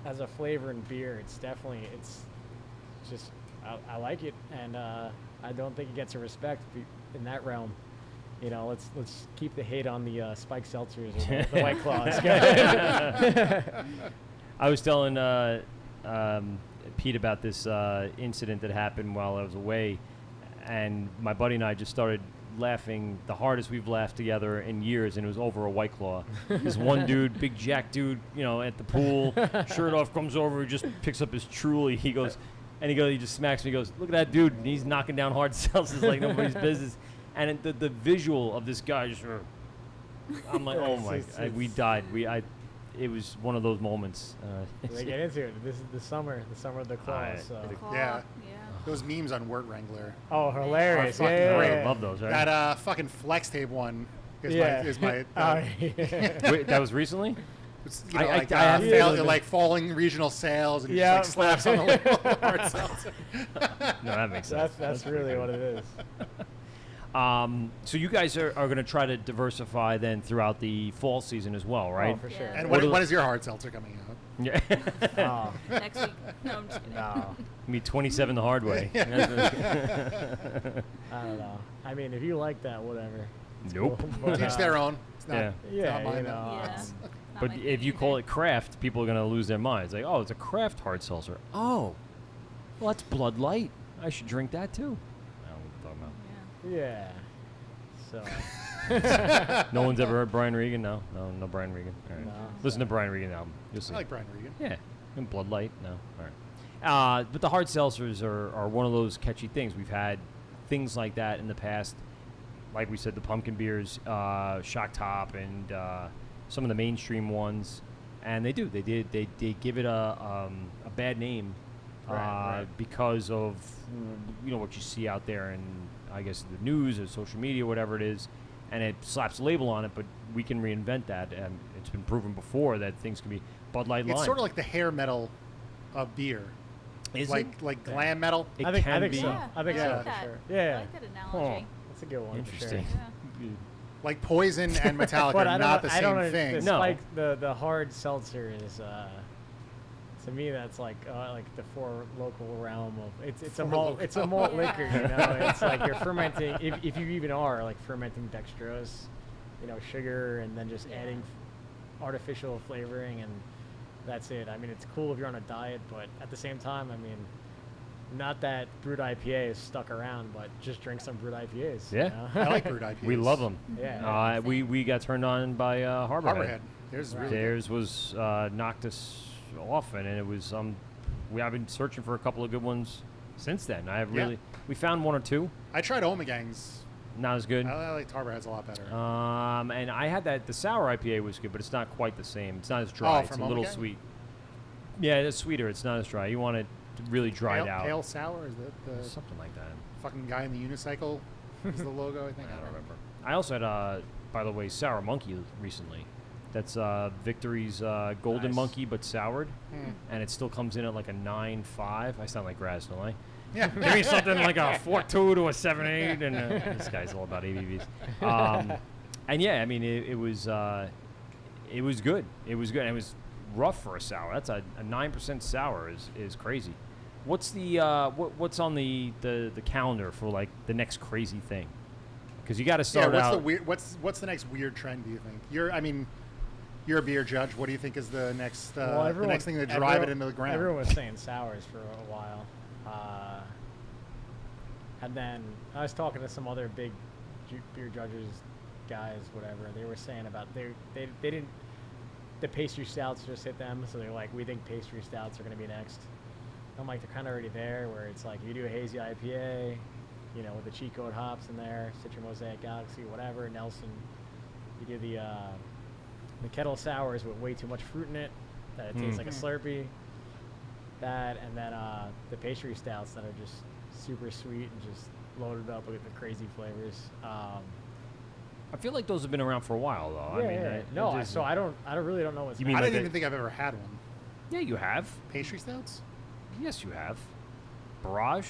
as a flavor in beer, it's just I like it, and I don't think it gets a respect in that realm. You know, let's keep the hate on the spiked seltzers or the White Claws. I was telling Pete about this incident that happened while I was away, and my buddy and I just started laughing the hardest we've laughed together in years, and it was over a White Claw. This one dude, big jack dude, you know, at the pool, shirt off, comes over, he just picks up his Truly. He goes, he just smacks me. He goes, "Look at that dude! And he's knocking down hard seltzers like nobody's business." And the visual of this guy just, I'm like, oh my! We died. It was one of those moments. They get into it. This is the summer of the claws. So. Yeah. Those memes on Wort Wrangler. Oh, hilarious! Are Yeah, great. I love those. Right? That fucking flex tape one is my. Wait, that was recently. You know, like falling regional sales, and he just like slaps on the label hard seltzer. No, that makes sense. That's really what it is. So you guys are going to try to diversify then throughout the fall season as well, right? Oh, for sure. And when is your hard seltzer coming out? Yeah. Next week. No, I'm just kidding. No. Me 27 the hard way. I don't know. I mean, if you like that, whatever. It's Nope. cool, but, Each their own. It's not, yeah, it's not mine. you know, But if you call it craft, people are going to lose their minds. Like, oh, it's a craft hard seltzer. Oh, well, that's Bud Light. I should drink that too. I don't know what you're talking Yeah. So. No one's ever heard Brian Regan? No, Brian Regan. All right. No. Listen to Brian Regan album. You'll see. I like Brian Regan. Yeah. And Bud Light? No. All right. But the hard seltzers are one of those catchy things. We've had things like that in the past. Like we said, the pumpkin beers, Shock Top, and some of the mainstream ones. And they give it a bad name because of what you see out there in, I guess, the news or social media, whatever it is, and it slaps a label on it. But we can reinvent that, and it's been proven before that things can be Bud Light Lime. It's sort of like the hair metal of beer. Is like it? like glam metal? I think be. so. Yeah, I think I so like for that. sure. I Yeah. like that analogy. That's a good one. Interesting. For sure. Yeah. Like Poison and Metallica But are not the same thing. The No. spike, the hard seltzer is to me that's like the four local realm of it's a malt liquor, you know. It's like you're fermenting if you even are like fermenting dextrose, sugar, and then just adding artificial flavoring, and that's it. I mean, it's cool if you're on a diet, but at the same time, I mean, not that brewed IPA is stuck around, but just drink some brewed IPAs. Yeah. You know? I like brewed IPAs. We love them. Yeah. We got turned on by Harborhead. Theirs was knocked us off, and it was I've been searching for a couple of good ones since then. We found one or two. I tried Omegang's. Not as good. I like Harborhead's a lot better. And I had the sour IPA was good, but it's not quite the same. It's not as dry. It's a little sweet. Yeah, it's sweeter. It's not as dry. You want it really dried out. Pale sour, is that the something like that? Fucking guy in the unicycle is the logo, I think. I don't remember. I also had, by the way, Sour Monkey recently. That's Victory's Golden Monkey, but soured, and it still comes in at like a 9.5. I sound like Graz, don't I? Yeah. Give me something like a 4.2 to a 7.8, and this guy's all about ABVs. And yeah, I mean, it was good. It was good. And it was rough for a sour. That's a 9% sour is crazy. What's the what's on the calendar for like the next crazy thing? Because you got to start out. What's the next weird trend? Do you think? You're a beer judge. What do you think is the next the next thing to drive it into the ground? Everyone was saying sours for a while, and then I was talking to some other big beer judges, guys, whatever. They were saying about they didn't. The pastry stouts just hit them, so they're like, we think pastry stouts are going to be next. I'm like, they're kind of already there, where it's like, you do a hazy IPA, with the cheat code hops in there, Citra Mosaic Galaxy, whatever, Nelson. You do the kettle sours with way too much fruit in it, that it tastes like a Slurpee. That, and then the pastry stouts that are just super sweet and just loaded up with the crazy flavors. I feel like those have been around for a while, though. So I really don't know what's. I didn't even think I've ever had one. Yeah, you have. Pastry stouts? Yes, you have. Barrage?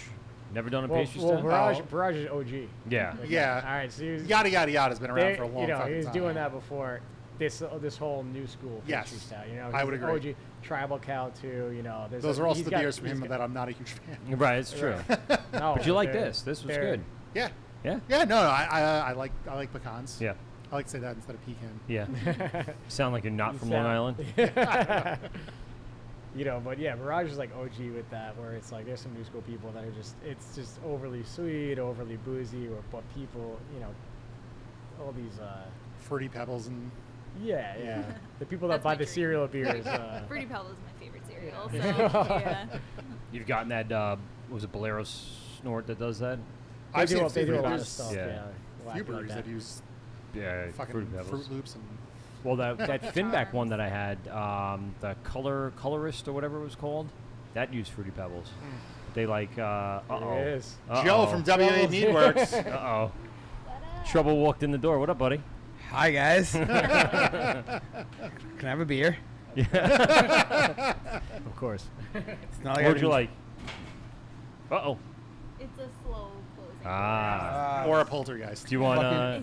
Never done a pastry stout? Barrage is OG. Yeah. Yeah. All right, so Yada Yada Yada has been around for a long time. He was doing that before this whole new school pastry stout. I would agree. OG, Tribal Cow too. Those are also the beers from him that I'm not a huge fan. Right, it's true. No, but you like this. This was good. Yeah. Yeah? Yeah, no, I like pecans. Yeah. I like to say that instead of pecan. Yeah. Sound like you're not from Long Island. But yeah, Barrage is like OG with that, where it's like there's some new school people that are it's just overly sweet, overly boozy, but people, all these Fruity Pebbles and yeah, the people that buy the cereal beers. Fruity Pebbles is my favorite cereal. So yeah. You've gotten that? Was it Bolero Snort that does that? They do a lot of stuff. Yeah. A few breweries that use fucking Fruity Pebbles. Fruit Loops and. Well, that Finback one that I had, the Colorist or whatever it was called, that used Fruity Pebbles. They like, uh-oh. It is. Joe from WA Meadwerks. Uh-oh. Trouble walked in the door. What up, buddy? Hi, guys. Can I have a beer? Yeah. Of course. It's not like what would you like? Uh-oh. It's a slow closing. Or a poltergeist. Do you want to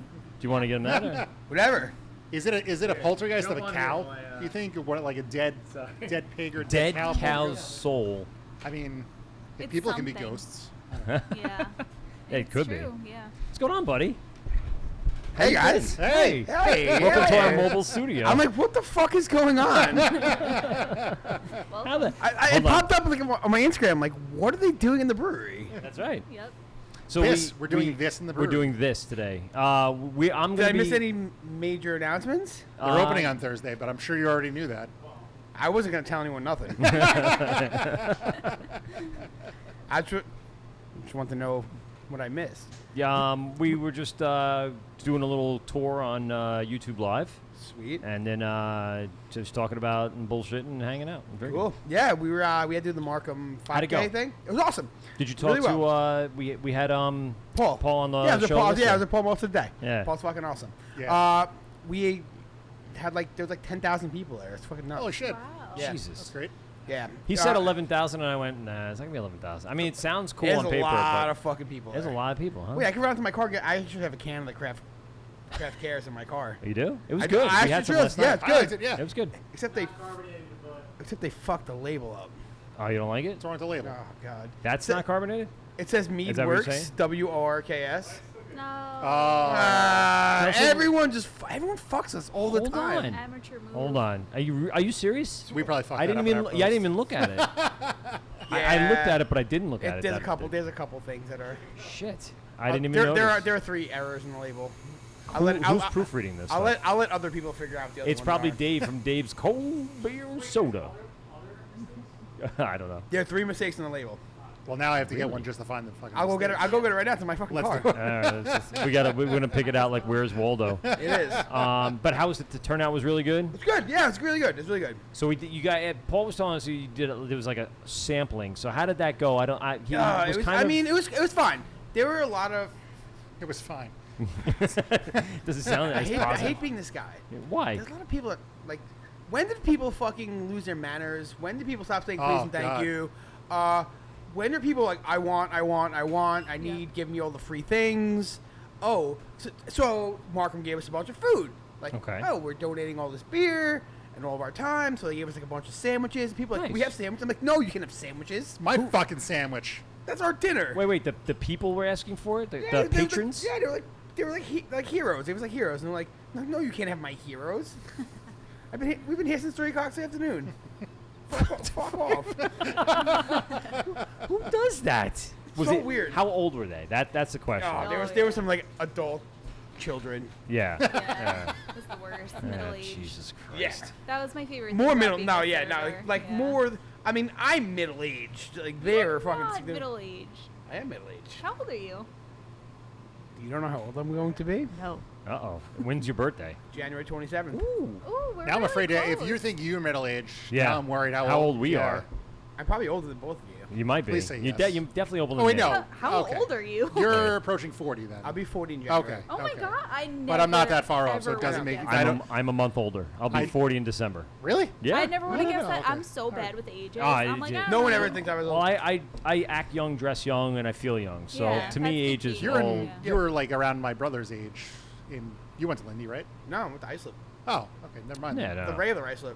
get him that? Or? Whatever. Is it a poltergeist of a cow? You think, or what, like a dead pig or dead cow? cow's soul? I mean, if It's people can be something. ghosts. Yeah. It could be. True, yeah. What's going on, buddy? Hey, guys. Hey. Hey. Welcome to our mobile studio. I'm like, what the fuck is going on? How the? It popped up like on my Instagram. I'm like, what are they doing in the brewery? That's right. Yep. So we're doing this in the brewery. We're doing this today. I'm gonna Did I miss any major announcements? They're opening on Thursday, but I'm sure you already knew that. I wasn't gonna tell anyone nothing. I just want to know what I missed. Yeah, we were just doing a little tour on YouTube Live. Sweet. And then just talking about and bullshitting and hanging out. And drinking. Cool. Yeah, we had to do the Markham 5K thing. It was awesome. Did you talk really to well. we had Paul on the yeah, it was show? Paul. Yeah, it was Paul most of the day. Yeah. Paul's fucking awesome. Yeah. We had there was 10,000 people there. It's fucking nuts. Holy shit. Wow. Yeah. Jesus. That's great. Yeah. He said 11,000, and I went, nah, it's not gonna be 11,000. I mean, it sounds cool There's on paper, a lot but of fucking people. there's a lot of people, huh? Wait, I can run out to my car. I should have a can of the craft cares in my car. You do? It was I good. I We had some actually last yeah, night. it's good. I liked it, yeah. It was good. Except they fucked the label up. Oh, you don't like it? What's wrong with the label? Oh god. That's not carbonated? It says Is that what you're Meadwerks, saying? WORKS. No. Everyone fucks us all the Hold time. on. Amateur move. Hold on. Are you serious? We probably fucked I didn't that even up in our I didn't post. even look at it. I looked at it, but I didn't look at it. There's a couple things that are. Shit. I didn't even notice. There are 3 errors in the label. Who's proofreading this? I'll let other people figure out the other It's ones probably are. Dave from Dave's Cold Beer and Soda. I don't know. There are 3 mistakes in the label. Well, now I have to get one just to find the fucking. I'll go get it. I'll go get it right now to my fucking car. do it. We're gonna pick it out like Where's Waldo. It is. But how was it? The turnout was really good. It's good. Yeah, it's really good. It's really good. So you got Paul was telling us you did. There was like a sampling. So how did that go? I don't. He was kind of. I mean, it was fine. There were a lot of. It was fine. Does it sound I nice? hate being this guy. Why? There's a lot of people that like. When did people fucking lose their manners? When did people stop saying please and thank you? When are people like I want, I need, give me all the free things? Oh, so Markham gave us a bunch of food. Like, oh, we're donating all this beer and all of our time, so they gave us like a bunch of sandwiches. People are like, we have sandwiches. I'm like, no, you can't have sandwiches. My fucking sandwich. That's our dinner. Wait, the people were asking for it? The patrons? They were like heroes. It was like heroes, and they're like, no, you can't have my heroes. We've been here since 3 o'clock this afternoon. Fuck off. Who does that? Was so it weird. How old were they? That's the question. Oh, there was some like adult children. Yeah. It was the worst. Middle age. Jesus Christ. Yeah. That was my favorite. More thing middle. about No, being a yeah, no, server. like more. I mean, I'm middle aged. Like they're fucking. Not middle age. I am middle aged. How old are you? You don't know how old I'm going to be? No. Uh-oh. When's your birthday? January 27th. Ooh, we're Now I'm really afraid close. if you think you're middle aged, Yeah. now I'm worried How old we yeah. are. I'm probably older than both of you. You might be. Please say You yes. you're definitely older Oh, than wait, me. no. How Okay. old are you? You're approaching 40 then. I'll be 40 in January. Okay. Oh my okay. god, I never. But I'm not that far off, so ever it doesn't would've make. guessed I that. don't. I'm a month older. I'll be 40 in December. Really? Yeah. I never would have No, guessed no, that. okay. I'm so bad with ages. Ah, I'm like, I No don't one know. ever thinks I was Well, old. I act young, dress young, and I feel young. So Yeah, to me, that's age the is key. You're old. in. You were like around my brother's age. You went to Lindy, right? No, I'm with the Islip. Oh, okay. Never mind. Yeah, no. The regular Islip.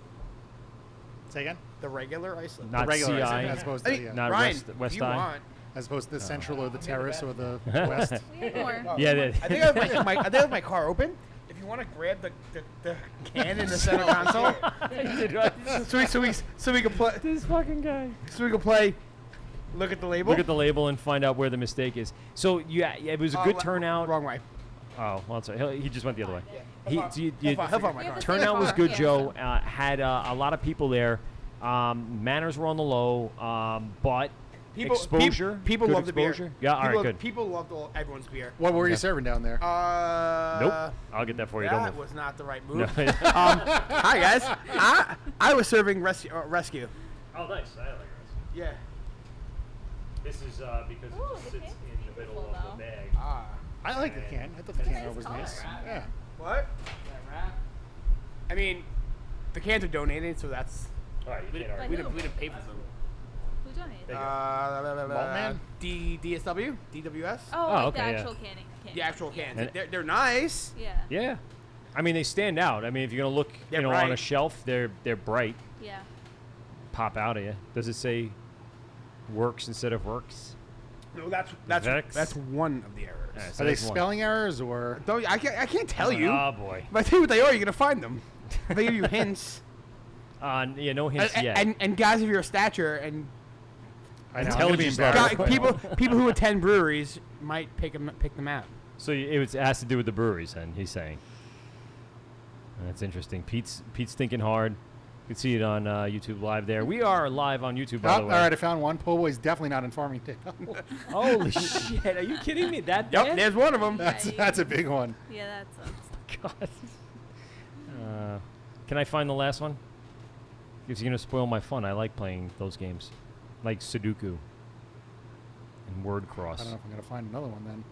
Say again. The regular Islip. Not the regular CI. Islip, as opposed to yeah. Not Ryan, West if you Eye. want. as opposed to the central or the terrace or the west. More. Yeah, I think I have my car open. If you want to grab the can in the center console, so we can play. This fucking guy. So we can play. Look at the label. Look at the label and find out where the mistake is. So yeah, it was a good turnout. Wrong way. Oh, well, sorry. He just went the other way. He'll find my car. Turnout was good, Joe. Had a lot of people there. Manners were on the low, but exposure. People good love the beer. exposure. Yeah, all right, good. People loved everyone's beer. What were you serving down there? Nope. I'll get that for you. Don't That worry. was not the right No. move. Hi guys. I was serving rescue. Oh, nice. I like rescue. Yeah. This is because it just sits in the middle of the bag. I like the can. I thought the can was nice. Yeah. What? I mean, the cans are donated, so that's. All right, we didn't pay for them. Who donated? Maltman? DSW? DWS? Oh, like okay, the yeah. actual canning. The actual cans. And- They're nice. Yeah. Yeah. I mean, they stand out. I mean, if you're gonna look, They're on a bright. shelf, they're bright. Yeah. Pop out of you. Does it say works instead of works? No, that's Vex? one of the errors. Alright, so Are they that's one. spelling errors or? I can't tell you. Oh boy. If I tell you what they are, you're gonna find them. If I give you hints. Yeah, no hints yet. And guys of your stature and I know. Intelligence I'm gonna be level. embarrassed. people who attend breweries might pick them out. So it has to do with the breweries, then he's saying. That's interesting. Pete's thinking hard. You can see it on YouTube Live there. We are live on YouTube, by the way. All right, I found one. Po' Boy's definitely not in Farmingdale. Holy shit! Are you kidding me? That Yep, bad? there's one of them. That's a big one. Yeah, that sucks. God. Can I find the last one? Because you're gonna spoil my fun. I like playing those games, like Sudoku and Word I Cross. don't know if I'm gonna find another one then.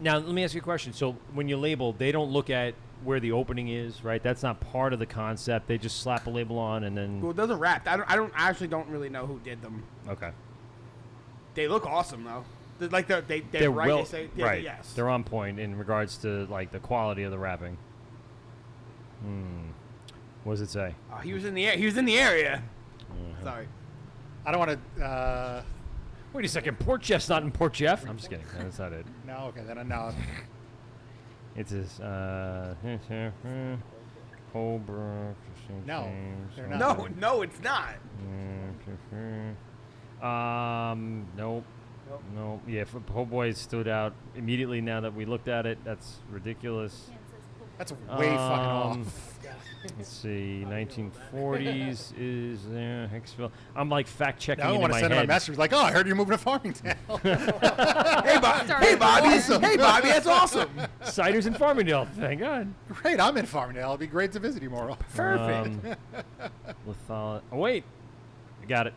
Now, let me ask you a question. So, when you label, they don't look at where the opening is, right? That's not part of the concept. They just slap a label on and then. Well, those are wrapped. I actually don't really know who did them. Okay. They look awesome though. They're They're right. well, They say right. Yes. They're on point in regards to like the quality of the wrapping. What does it say? He was in the air. He was in the area. Mm-hmm. Sorry. I don't want to. Wait a second. Port Jeff's not in Port Jeff. I'm just kidding. That's not it. No, okay, then no. It says Holbrook. No, they're not. No, it's not. Nope. Nope. Yeah, Po' Boy stood out immediately now that we looked at it. That's ridiculous. That's way fucking off. Let's see. 1940s is there. Hicksville. I'm like fact checking. Now I in want to my send him a head. message like, "Oh, I heard you're moving to Farmingdale." Hey, Bobby. Awesome. Hey, Bobby. That's awesome. Cider's in Farmingdale. Thank God. Great, I'm in Farmingdale. It'll be great to visit you more often. Perfect. Oh wait, I got it.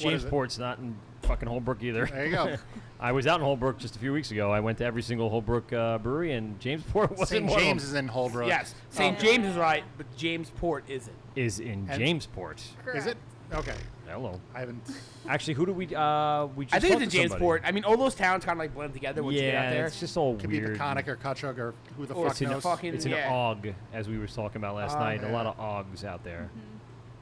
What is it? Jamesport's not in fucking Holbrook either. There you go. I was out in Holbrook just a few weeks ago. I went to every single Holbrook brewery, and Jamesport wasn't St. one of James them. is in Holbrook. Yes. St. James is right, but Jamesport isn't. Is in And- Jamesport. Is it? Okay. Hello. I haven't. Actually, who do we? We just I think talked it's to in somebody. Jamesport. I mean, all those towns kind of like blend together once you get out Yeah, there. it's just all Could weird. be Peconic or Cutchogue or who the Or fuck It's an, knows. fucking- it's an yeah. OG, as we were talking about last night. A lot of OGs out there.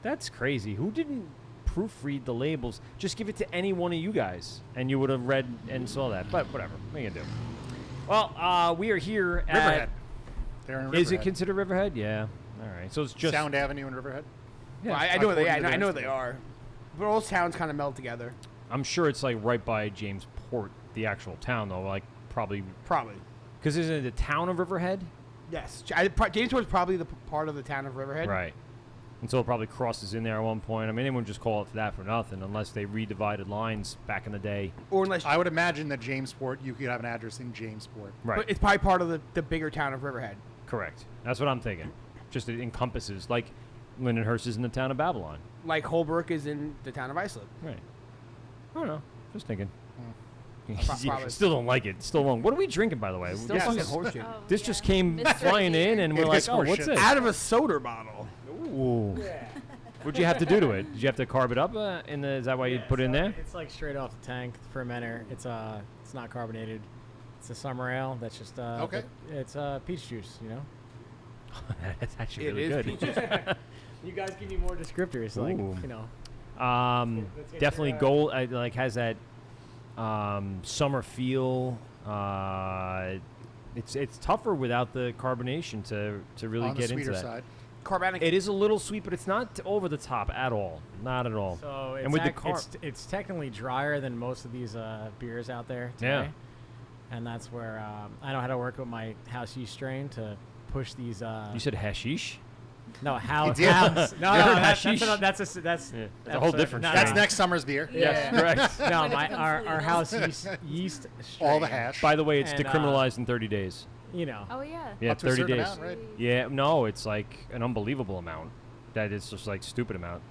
That's crazy. Who didn't proofread the labels? Just give it to any one of you guys, and you would have read and saw that. But whatever. What are you gonna do? Well, we are here Riverhead. at. They're in Is it Riverhead. considered Riverhead? Yeah. All right. So it's just Sound Avenue in Riverhead? Yeah, Well, I know they. according to I know their they are. But all those towns kind of meld together. I'm sure it's like right by Jamesport, the actual town, though. Like probably Probably. because isn't it the town of Riverhead? Yes. Jamesport is probably the part of the town of Riverhead. Right. And so it probably crosses in there at one point. I mean, they wouldn't just call it that for nothing unless they redivided lines back in the day. Or unless. I would imagine that Jamesport, you could have an address in Jamesport. Right. But it's probably part of the bigger town of Riverhead. Correct. That's what I'm thinking. Just it encompasses. Like, Lindenhurst is in the town of Babylon. Like Holbrook is in the town of Iceland. Right. I don't know. Just thinking. Probably. Still don't like it. Still wrong. What are we drinking, by the way? Still fucking horseshit. This just came flying in, and we're It like, is oh, what's horseshit. this? Out of a soda bottle. Ooh. What'd you have to do to it? Did you have to carb it up? Is that why you put it in there? It's like straight off the tank, fermenter. It's not carbonated. It's a summer ale. That's just Okay. It's peach juice, you know. That's actually It really is good. peach juice. You guys give me more descriptors, like Ooh. you know. Let's get Definitely your, gold. Like has that summer feel. It's tougher without the carbonation to really On the get into sweeter that. side. Carbonic. It is a little sweet, but it's not over the top at all. Not at all. So it's and with the carb, it's technically drier than most of these beers out there today. Yeah. And that's where I know how to work with my house yeast strain to push these. you said hashish. No, house. did. House. No, You heard that's hashish? that's Yeah. That's a whole different no, strain. That's next summer's beer. Yes, correct. No, When it my becomes our legal. house yeast strain. All the hash. By the way, it's And, decriminalized in 30 days. You know. Oh yeah. Yeah, Up to a 30 certain days. amount, right? Yeah, no, it's like an unbelievable amount. That is just like stupid amount.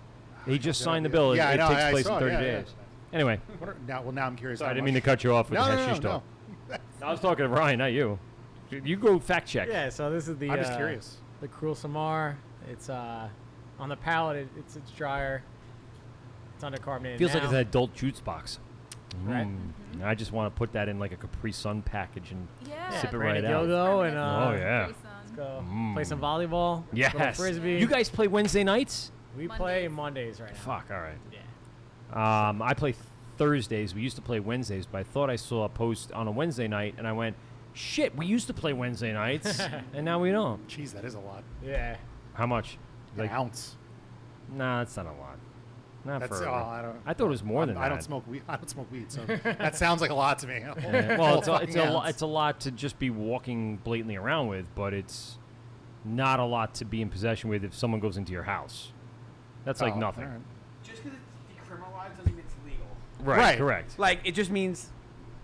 He just no signed the idea. bill. Yeah, I it know, takes I place saw in it, 30 yeah, days. Anyway, Now I'm curious. sorry, I how didn't mean to much. cut you off with No, the no, hashish no, talk. no. I was talking to Ryan, not you. You go fact check. Yeah. So this is the. I'm just curious. The Cruel Samar. It's on the palate. It's drier. It's undercarbonated. Feels like now. it's an adult juice box. Right. Mm. I just want to put that in like a Capri Sun package and Yeah. sip it Brandon right out. Yogo and Oh yeah. let's go play some volleyball. Yes. Little frisbee. You guys play Wednesday nights? We play Mondays right now. Fuck. All right. Yeah. I play Thursdays. We used to play Wednesdays, but I thought I saw a post on a Wednesday night, and I went, "Shit, we used to play Wednesday nights, and now we don't." Jeez, that is a lot. Yeah. How much? An ounce. Nah, that's not a lot. Not That's for. I thought it was more than that. I don't smoke weed. I don't smoke weed, so that sounds like a lot to me. Yeah, well, Whole it's a lot to just be walking blatantly around with, but it's not a lot to be in possession with if someone goes into your house. That's like nothing. all right. Just because it's decriminalized doesn't mean it's legal. Right. Correct. Like it just means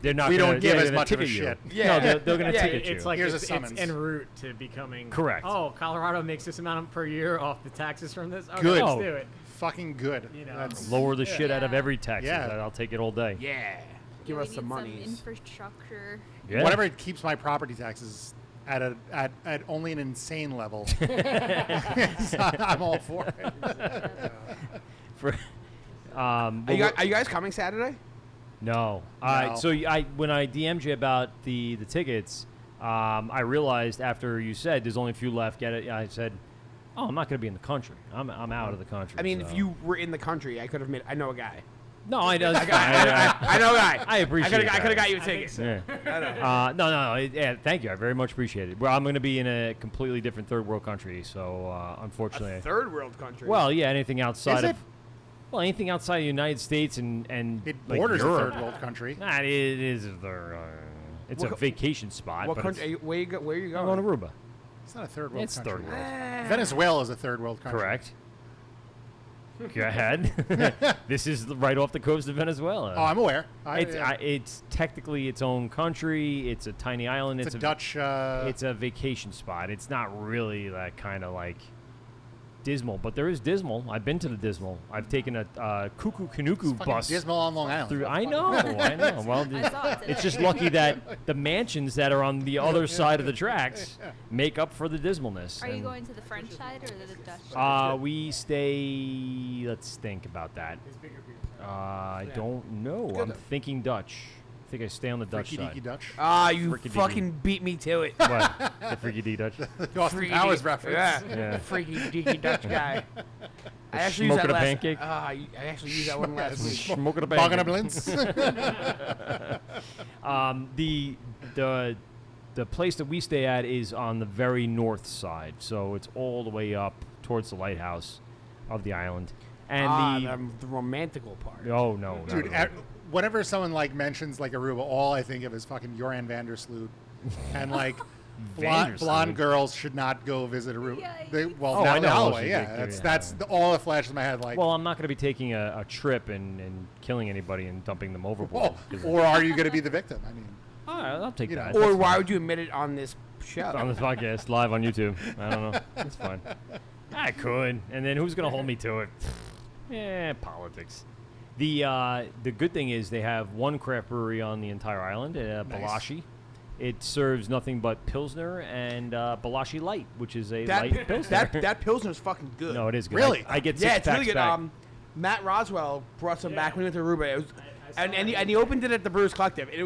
They're not. We gonna, don't give yeah, as they're gonna much of a ticket you. shit. Yeah. No, they're going to Yeah, ticket you. It's like Here's a it's summons. en route to becoming Correct. Oh, Colorado makes this amount per year off the taxes from this. Okay, Good. let's do it. Fucking good. You know. That's Lower the shit out of Yeah. every tax. Yeah. I'll take it all day. yeah. Give We us need some some money. infrastructure. Yeah. whatever it keeps my property taxes at only an insane level. I'm all for it. For, Are you guys coming Saturday? No. No. So when I DM'd you about the tickets, I realized after you said there's only a few left. Get it? I said, "Oh, I'm not going to be in the country. I'm out of the country." I mean, so. if you were in the country, I could have made. I know a guy. No, I know. I know a guy. I appreciate I could have that. got you a ticket. Yeah. No. Yeah, thank you. I very much appreciate it. Well, I'm going to be in a completely different third world country, so unfortunately. A third world country. Well, yeah, anything outside Is of. it? Well, anything outside the United States and It like borders a Europe. third world country. Nah, it is it's What a vacation spot. what but country? it's- Where are you I'm going? going to Aruba. It's not a third world It's country. third world. Venezuela is a third world country. Correct. Go ahead. This is right off the coast of Venezuela. Oh, I'm aware. It's technically its own country. It's a tiny island. It's a Dutch. It's a vacation spot. It's not really that kind of like dismal, but there is dismal. I've been to the dismal. I've taken a Cuckoo Canucoo fucking bus. dismal on Long Island. Through, I know. Well, I saw it it's today. just lucky that the mansions that are on the other side of the tracks make up for the dismalness. Are you And, going to the French side or the Dutch side? we stay. Let's think about that. I don't know. I'm thinking Dutch. I think I stay on the Dutch Freaky side. deaky Dutch. Ah, you Freaky deaky. fucking beat me to it. What? The freaky D Dutch. The Austin Powers reference. Yeah. Freaky deaky Dutch guy. I actually used smoking that a last. pancake? I actually used that one last week. Smoking a Bogging a pancake. blintz. The place that we stay at is on the very north side, so it's all the way up towards the lighthouse of the island. And the romantical part. oh no, Dude, no. whenever someone like mentions like Aruba, all I think of is fucking Joran Vandersloot, and like blonde Vandersloot. girls should not go visit Aruba. Yikes. Oh, I Natalie know. Holloway, She yeah, did, that's all that flashes in my head. Like, Well, I'm not going to be taking a trip and killing anybody and dumping them overboard. or are you going to be the victim? I mean, I'll take you know, that. Or That's why fine. would you admit it on this show? on this podcast live on YouTube? I don't know. It's fine. I could, and then who's gonna hold me to it? Politics. The good thing is they have one craft brewery on the entire island, Balashi. It serves nothing but Pilsner and Balashi Light, which is a light Pilsner. That Pilsner's fucking good. No, it is good. Really? I get 6 yeah, it's really packs good. back. Matt Roswell brought some back when he went to Aruba. It was, and he opened it at the Brewers Collective, and it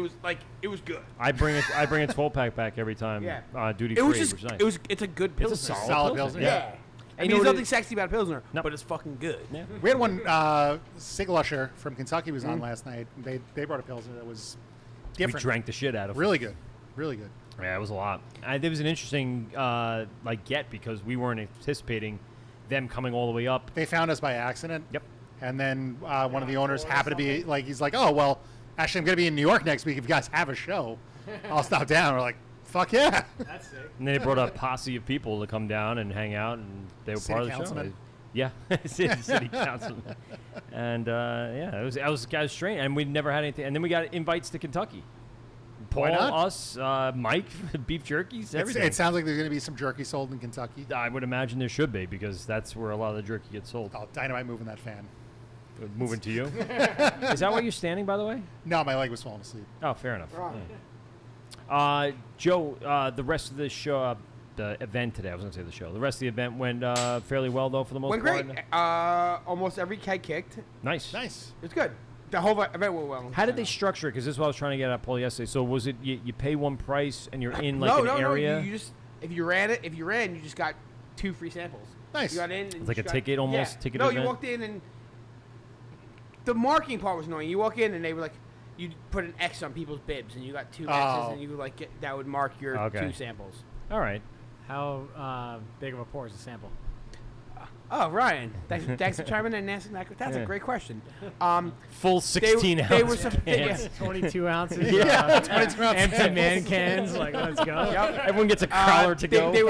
was good. I bring a 12-pack back every time. Yeah. Duty It free, was just which is nice. it's a good Pilsner. It's a solid Pilsner. Yeah. And there's nothing sexy about Pilsner, but it's fucking good. Yeah. We had one, Siglusher from Kentucky was on last night. They brought a Pilsner that was different. We drank the shit out of it. Really good. Really good. Yeah, it was a lot. There was an interesting get because we weren't anticipating them coming all the way up. They found us by accident. Yep. And then one of the owners happened to be like, he's like, oh, well, actually, I'm going to be in New York next week. If you guys have a show, I'll stop down. We're like, fuck yeah. That's sick. And then they brought a posse of people to come down and hang out, and they were part of the councilman. show. Yeah, city councilman. And yeah, it was strange. And we never had anything. And then we got invites to Kentucky. Why Paul, not? us, Mike, beef jerkies, everything. It sounds like there's going to be some jerky sold in Kentucky. I would imagine there should be because that's where a lot of the jerky gets sold. Oh, Dynamite moving that fan. Moving to you? Is that why you're standing, by the way? No, my leg was falling asleep. Oh, fair enough. Yeah. Joe, the rest of the show, the event today, I was going to say the show. The rest of the event went fairly well, though, for the most Went part. great. Almost every keg kicked. Nice. Nice. It's good. The whole event went well. How did they structure it? Because this is what I was trying to get at Paul yesterday. So was it you pay one price and you're in like an area? No. You just if you ran, you just got 2 free samples. Nice. You got in. And It's like you a got- ticket almost, yeah. ticket No, event? you walked in and the marking part was annoying. You walk in and they were like, you put an X on people's bibs and you got 2 X's and you would like that would mark your Okay. 2 samples. All right. How big of a pour is a sample? Oh, Ryan, thanks for chiming in and answering that. That's a great question. Full 16 they were ounce some, cans. 22 ounces. Yeah, 22 ounce empty samples. man cans. Like, let's go. Yep. Everyone gets a crowler to go. They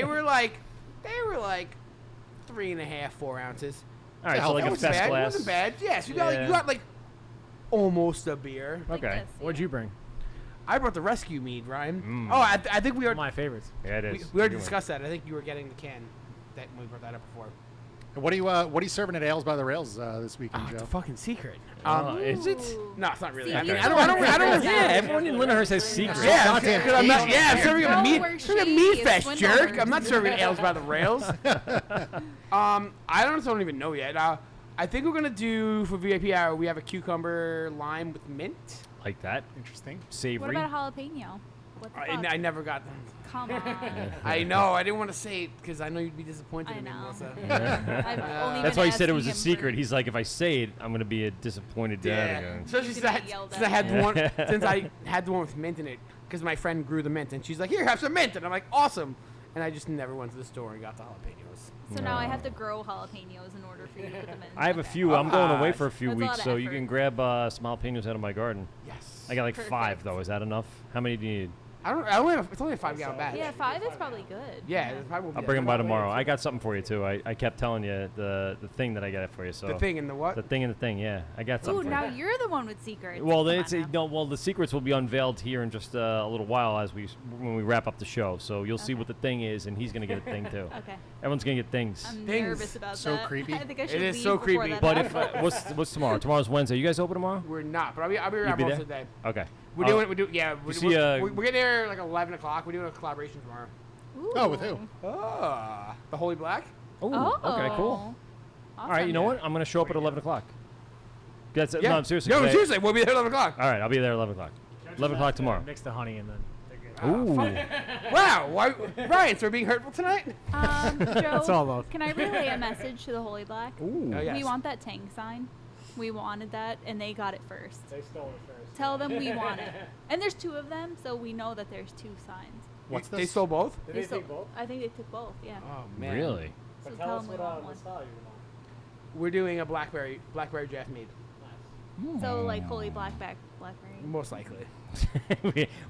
were like 3.5, 4 ounces. All right, so like That a wasn't fest bad. glass. It wasn't bad. Yes, you got like almost a beer. Okay. What'd you bring? I brought the rescue mead, Ryan. Mm. Oh, I think we are. My favorites. Yeah, it We, is. we already Good one. discussed that. I think you were getting the can that we brought that up before. And what are you serving at Ales by the Rails this weekend, Oh, Joe? it's a fucking secret. Is it? No, it's not really. See, I mean, these I don't. Yeah, everyone in Lindenhurst has secrets. Yeah, Goddamn because I'm not. Yeah, I'm serving a Girl meat. works Serving a cheap, meat fest, swindle jerk. her. I'm not serving ales by the rails. I don't even know yet. I think we're gonna do for VIP hour. We have a cucumber lime with mint. Like that. Interesting. What Savory. about jalapeno? What the fuck? I never got. Come on. I know. I didn't want to say it because I know you'd be disappointed I in me, know. Melissa. I've only That's been why he said it asking was a him secret. for- He's like, if I say it, I'm gonna be a disappointed dad Yeah, again. especially She's since gonna get yelled I at. had the one since I had the one with mint in it because my friend grew the mint and she's like, "Here, have some mint," and I'm like, "Awesome," and I just never went to the store and got the jalapenos. So now I have to grow jalapenos in order for you to put them in. I have a Okay. few. I'm going away for a few That's a lot weeks, of so you effort. can grab some jalapenos out of my garden. Yes. I got like 5 Perfect. though. Is that enough? How many do you need? It's only a 5-gallon bag. Yeah, 5 is probably good. Yeah, it probably will be I'll that. bring them by tomorrow. I got something for you too. I kept telling you the thing that I got for you. So The thing and the what? The thing and the thing. Yeah, I got Ooh, something. for now you. you're the one with secrets. Well, Come it's on now. no. Well, the secrets will be unveiled here in just a little while when we wrap up the show. So you'll see what the thing is, and he's gonna get a thing too. Okay. Everyone's gonna get things. I'm Things. nervous about So that. creepy. I think I should It is leave so before creepy. that But if happens. what's tomorrow? Tomorrow's Wednesday. You guys open tomorrow? We're not, but I'll be You around be most there? of the day. Okay. We're see, getting there like 11 o'clock. We're doing a collaboration tomorrow. Oh, with who? The Holy Black. Oh, Oh. okay, cool. All right, you know what? I'm gonna show up at 11 o'clock. That's Yeah. no, I'm seriously. No, 'cause seriously, we'll be there at 11 o'clock. All right, I'll be there at 11 o'clock. 11 o'clock tomorrow. Mix the honey and then. Ooh. Wow, why, Ryan? So we're being hurtful tonight? Joe, That's all love. can I relay a message to the Holy Black? Ooh. Oh, yes. We want that Tang sign. We wanted that, and they got it first. They stole it first. Tell them we want it. And there's 2 of them, so we know that there's 2 signs. What's They this? stole both? Did they stole- take both? I think they took both, yeah. Oh, man. Really? So But tell tell us them we what want one. style you We're doing a blackberry draft mead. want. So like Holy Blackberry. Most likely.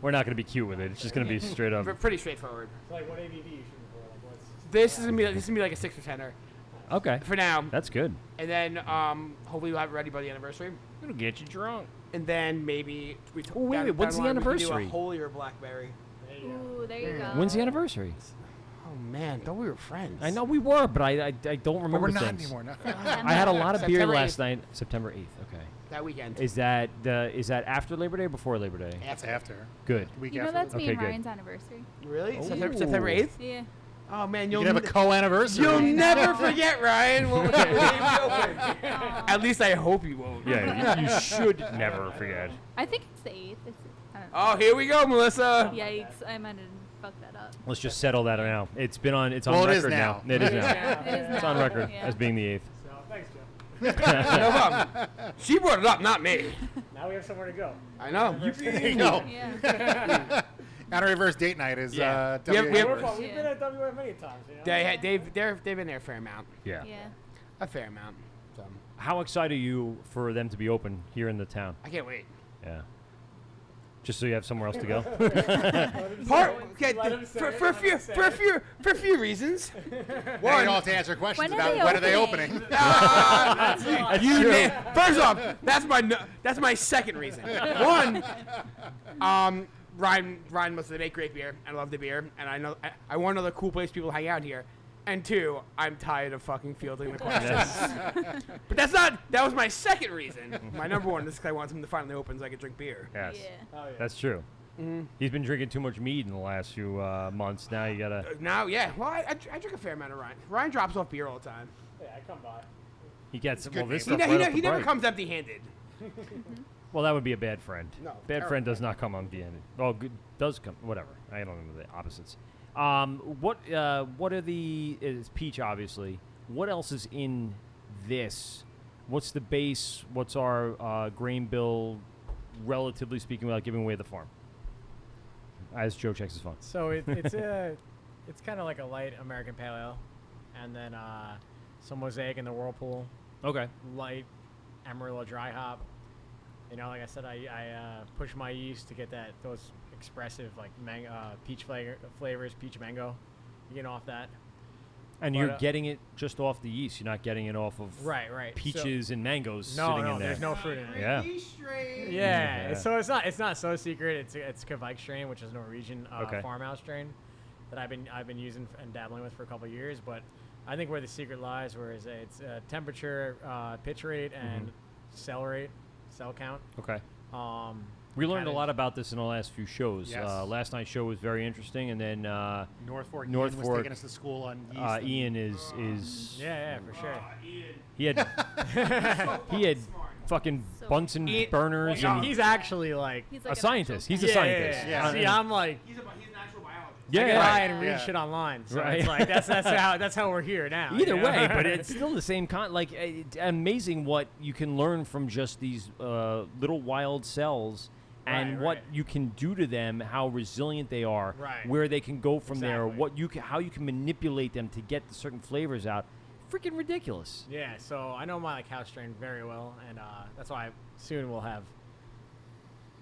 We're not gonna be cute with it. It's just gonna be straight up. Pretty straightforward. So like what ABV you shooting for? Like what's? This is gonna be like a 6 or 10er Okay. for now. That's good. And then hopefully we'll have it ready by the anniversary. It'll get you drunk. And then maybe we Oh, wait, wait, what's the line, we could anniversary? do a holy or blackberry. Ooh, there you go. When's the anniversary? Oh man, thought we were friends. I know we were, but I don't remember we're not things. anymore. No. I had a lot of beer September last 8th. night. September 8th. Okay. That weekend. Is that after Labor Day or before Labor Day? That's after. Good. Week You know after. that's me Okay, and good. Ryan's anniversary. Really? Ooh. September 8th? Yeah. Oh man, You you'll can have a co-anniversary. You'll never forget, Ryan. When we open. At least I hope you won't. Yeah, you should never forget. I think it's the 8th. I don't know. Oh, here we go, Melissa. Yikes! I might have fucked that up. Let's just settle that now. It's on Well, it record is now. It is now. Yeah, it is It's now. on record Yeah. as being the 8th. So thanks, Joe. No problem. She brought it up, not me. Now we have somewhere to go. I know. There you go. Yeah. On a reverse date night is Yeah. WA We have- Meadwerks. We've been at WA many times. You know? They've been there a fair amount. Yeah. Yeah. A fair amount. So How excited are you for them to be open here in the town? I can't wait. Yeah. Just so you have somewhere else to go. For a few reasons. Now One, you don't have to answer questions When are about they when are they opening? opening. First off, that's my second reason. One, Ryan must make great beer, and I love the beer, and I know I want another cool place people hang out here. And two, I'm tired of fucking fielding the questions. But that was my second reason. My number one is because I want them to finally open so I can drink beer. Yes. Yeah. Oh, yeah. That's true. He's been drinking too much mead in the last few months. Now you gotta. Now, yeah. Well, I drink a fair amount of Ryan. Ryan drops off beer all the time. Yeah, I come by. He gets good well. This neighbor. stuff right off He the never break. comes empty-handed. Well, that would be a bad friend. No, Bad terrible. friend does not come on the end. Well, good does come. Whatever. I don't know the opposites. What are the? It's peach, obviously. What else is in this? What's the base? What's our grain bill, relatively speaking, without giving away the farm? As Joe checks his phone. So it's kind of like a light American Pale Ale, and then some Mosaic in the Whirlpool. Okay. Light Amarillo dry hop. You know, like I said, I push my yeast to get those expressive like peach flavors, peach mango. You get off that. And But, you're getting it just off the yeast. You're not getting it off of right. peaches and mangoes No, sitting in there. there's no fruit in it. Yeah. Yeah. So it's not so secret. It's Kvike strain, which is a Norwegian Okay. farmhouse strain that I've been using and dabbling with for a couple of years. But I think where the secret lies, it's temperature, pitch rate, and cell count. Okay. We learned a lot about this in the last few shows. Yes. Last night's show was very interesting, and then North Fork North Ian was Fork, taking us to school on yeast. Ian is Yeah, for sure. he had fucking Bunsen burners. Well, and he's actually like He's a like an scientist. He's a Yeah, scientist. yeah. See, I'm like He's an actual biologist. Yeah, I get yeah. high and read Yeah. shit online. So Right. it's like that's how we're here now. Either you know? way, but it's still the same like it's amazing what you can learn from just these little wild cells. And Right, what right. you can do to them, how resilient they are, Right. where they can go from there, Exactly. how you can manipulate them to get the certain flavors out, freaking ridiculous. Yeah, so I know my house strain very well, and that's why soon we'll have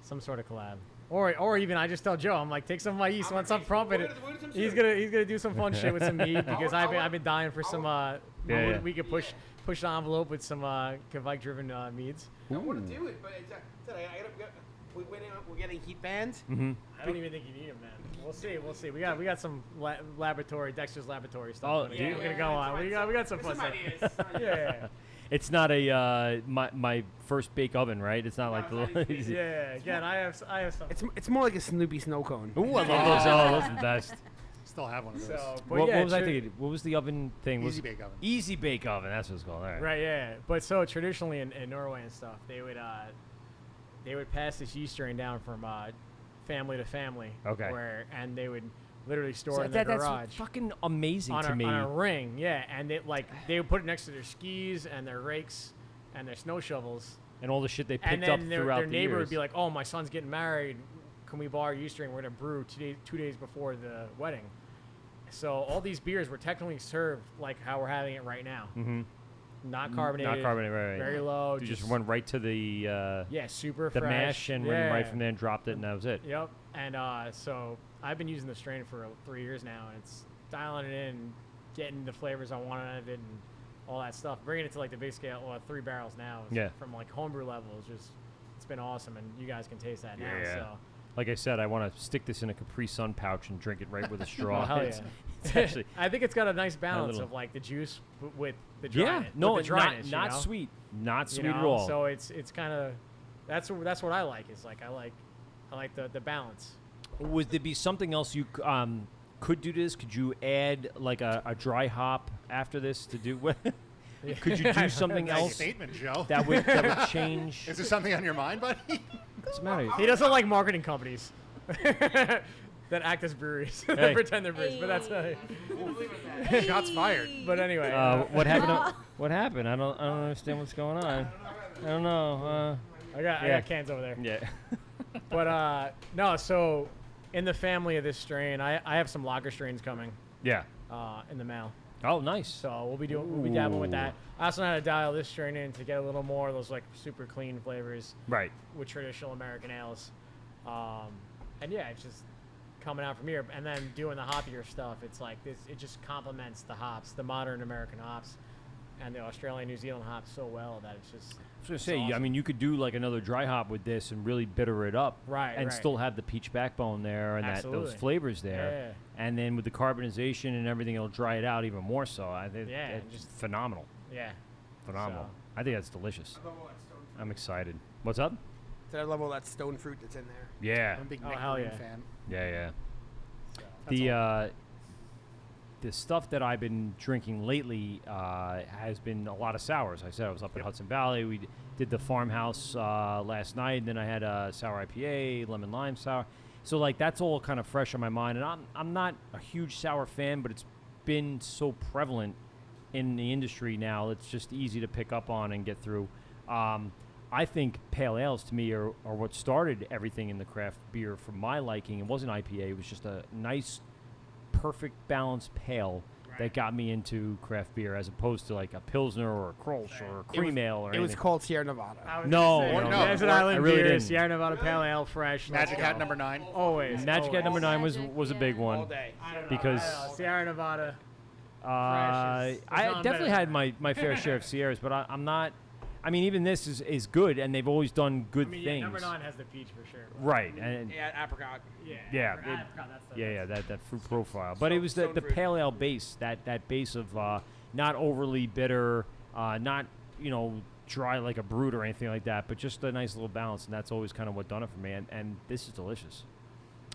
some sort of collab. Or even I just tell Joe, I'm like, take some of my yeast once I'm pumping it. He's gonna do some fun shit with some mead because I've been dying for some. yeah. We could push the envelope with some Kvike driven meads. I want to do it, but we're getting heat bands. Mm-hmm. I don't even think you need them, man. We'll see. We got some Dexter's laboratory stuff. Oh, we're do you? gonna go on. We got some fun stuff. Yeah. It's not a my first bake oven, right? It's not like the Yeah. Again, I have some. It's more like a Snoopy snow cone. Ooh, I love those. Oh, those are the best. Still have one of those. So, but What, yeah, what was I thinking? What was the oven thing? Easy bake oven. Easy bake oven. That's what it's called. All right. Right, yeah. But so traditionally in Norway and stuff, they would pass this yeast strain down from family to family. Okay. And they would literally store it in That's their garage. fucking amazing to me. On a ring, yeah. And they would put it next to their skis and their rakes and their snow shovels. And all the shit they And picked up then throughout their the neighbor years. would be like, "Oh, my son's getting married. Can we borrow yeast strain? We're gonna brew 2 days before the wedding." So all these beers were technically served like how we're having it right now. Mm-hmm. Not carbonated. Not carbonated, right. Very low. You just went right to the super the fresh. mash and went right from there and dropped it, and that was it. Yep. And so I've been using the strain for 3 years now, and it's dialing it in, getting the flavors I want out of it, and all that stuff. Bringing it to like the big scale, 3 barrels now. Yeah. From like homebrew level is just, it's been awesome, and you guys can taste that now. Yeah. So like I said, I want to stick this in a Capri Sun pouch and drink it right with a straw. Oh, hell It's- yeah. it's actually, I think it's got a nice balance little- of like the juice with the dryness. no, with the dryness, not you know? sweet, not You sweet at know? all. So it's kind of that's what I like. Is like I like the balance. Would there be something else you could do this? Could you add like a dry hop after this to do? Could you do something Nice else? statement, Joe. That would change. Is there something on your mind, buddy? What's the matter? He doesn't like marketing companies that act as breweries. Hey. They pretend they're breweries, but that's shots fired. But anyway, what happened? What happened? I don't understand what's going on. I don't know. I got cans over there. Yeah. But no, so in the family of this strain, I have some lager strains coming. Yeah. In the mail. Oh, nice. So we'll be dabbling with that. I also know how to dial this strain in to get a little more of those like super clean flavors. Right. With traditional American ales. And yeah, it's just coming out from here, and then doing the hoppier stuff. It's like this. It just complements the hops, the modern American hops, and the Australian, New Zealand hops so well that it's just. I was gonna say, awesome. I mean, you could do like another dry hop with this and really bitter it up, Right, and right. still have the peach backbone there and those Absolutely. flavors there. Yeah. And then with the carbonization and everything, it'll dry it out even more. So I think Yeah, it's and just phenomenal. Yeah. Phenomenal. So- I think that's delicious. I love all that stone fruit. I'm excited. What's up? I love all that stone fruit that's in there. Yeah. I'm a big Oh, nectarine hell yeah. fan. Yeah. That's The stuff that I've been drinking lately has been a lot of sours. I said I was up in Hudson Valley. We did the farmhouse last night, and then I had a sour IPA, lemon lime sour. So like that's all kind of fresh on my mind. And I'm not a huge sour fan, but it's been so prevalent in the industry now. It's just easy to pick up on and get through. I think pale ales to me are what started everything in the craft beer for my liking. It wasn't IPA. It was just a nice, perfect balanced pale that got me into craft beer, as opposed to like a Pilsner or a Kolsch or a cream ale or It was anything. called Sierra Nevada. No, Desert I Island really beer, didn't. Sierra Nevada Pale Ale, fresh. Magic let's Hat go. number 9. Always. Magic Hat number 9 was Magic, a big one. All day. Because Sierra Nevada. I definitely had my fair share of Sierras, but I'm not. I mean, even this is good, and they've always done good things. Number 9 has the peach for sure. Right, and Yeah, apricot. yeah, Apricot, that's the that fruit profile. But it was the pale ale base, that base of not overly bitter, not dry like a brut or anything like that, but just a nice little balance, and that's always kind of what done it for me. And this is delicious.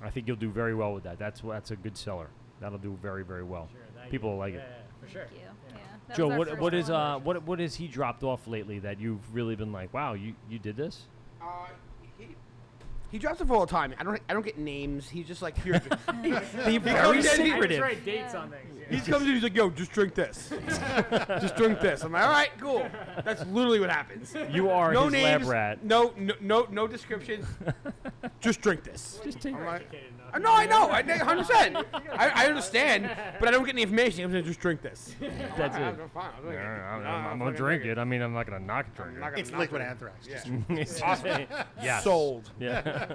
I think you'll do very well with that. That's a good seller. That'll do very, very well. Sure, thank People you. will like it. Yeah, for sure. Thank you. Yeah. That Joe, was our what first is one. what has he dropped off lately that you've really been like, wow, you did this? He drops it all the time. I don't get names. He's just like, here. he Very comes in, secretive. I just write dates on things. He comes in, he's like, yo, just drink this. Just drink this. I'm like, all right, cool. That's literally what happens. You are no his names, lab rat. No descriptions. Just drink this. Just take I'm it. like, no, I know. 100%. I understand, but I don't get any information. He comes in, just drink this. That's All right, it. I'm fine. I'll drink it. I'm gonna drink it. I mean, I'm not gonna not drink it. It's liquid anthrax. Yeah. Just Awesome. Yes. Sold. Yeah.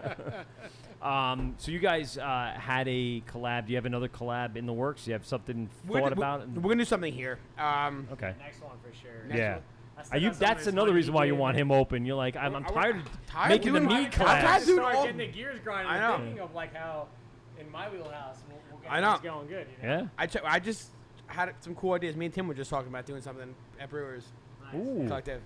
So you guys had a collab. Do you have another collab in the works? Do you have something thought about? We're gonna do something here. Okay. Next one for sure. Yeah. I Are still you? got some of That's this another one reason why you did. want him open. You're like, I'm tired of making the doing meat I'm collabs. tired of doing Start all. getting the gears grinding. I and know. Thinking of like how in my wheelhouse we'll get I know. things going good. You know? Yeah. I just had some cool ideas. Me and Tim were just talking about doing something at Brewers Ooh. Collective.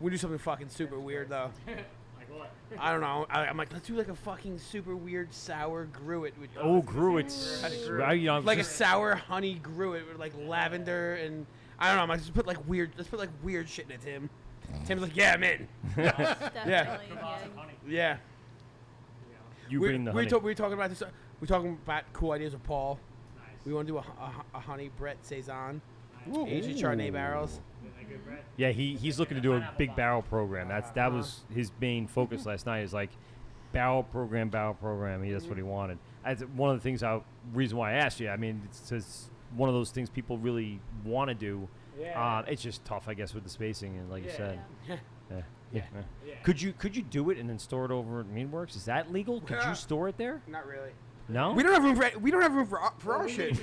We do something fucking super weird though. Like what? I don't know. I'm like, let's do like a fucking super weird sour gruit. With, Oh, Gruit's. Right, you know, like a just- sour honey gruit with like lavender and I don't know. I'm like, let's put like weird shit in it, Tim. Tim's like, yeah, I'm in. Definitely. Yeah. Yeah. You bring the honey. We're talking about this. We're talking about cool ideas with Paul. Nice. We want to do a honey Brett Saison, aged in Chardonnay barrels. Yeah, he's looking to do a big barrel program. That was his main focus last night. Is like barrel program. That's what he wanted. That's one of the things. Reason why I asked you. I mean, it's one of those things people really want to do. Yeah. It's just tough, I guess, with the spacing and like you said. Yeah. Yeah. Could you do it and then store it over at Meadwerks? Is that legal? Could you store it there? Not really. No. We don't have room for our shit.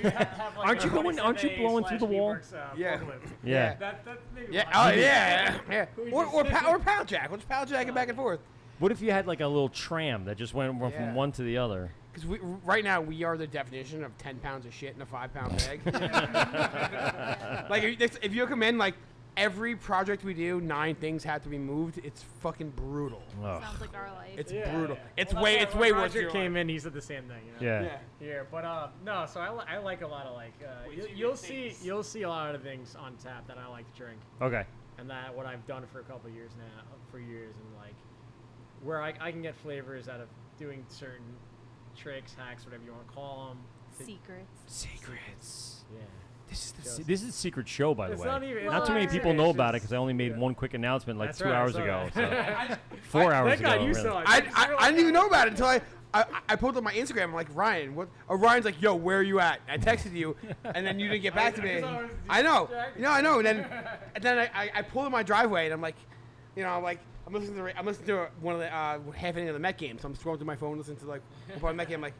Aren't you blowing through the wall? Yeah. Yeah. That maybe Yeah. Oh yeah. Yeah. Or Pal Jack. Let's Pal Jack it back and forth. What if you had like a little tram that just went from one to the other? Because right now we are the definition of 10 pounds of shit in a 5-pound bag. Like if you come in, like every project we do, 9 things have to be moved. It's fucking brutal. Sounds like our life. It's brutal. It's Well, way that's why worse. Roger came in. He said the same thing. You know? Yeah. Here, but no. So I like a lot of like you'll see a lot of things on tap that I like to drink. Okay. And that what I've done for a couple of years now, and like where I can get flavors out of doing certain tricks, hacks, whatever you want to call them. Secrets. Yeah. This is a secret show, by the It's way. not even- Not too many people know about it because I only made one quick announcement like 2 hours ago. So 4 hours ago. Really. I didn't even know about it until I pulled up my Instagram. I'm like, Ryan, what? Oh, Ryan's like, yo, where are you at? I texted you, and then you didn't get back to me. I know. I know. And then I pulled in my driveway, and I'm like, I'm listening to one of the half inning of the Met game. So I'm scrolling through my phone, listening to like part of the Met game. I'm like,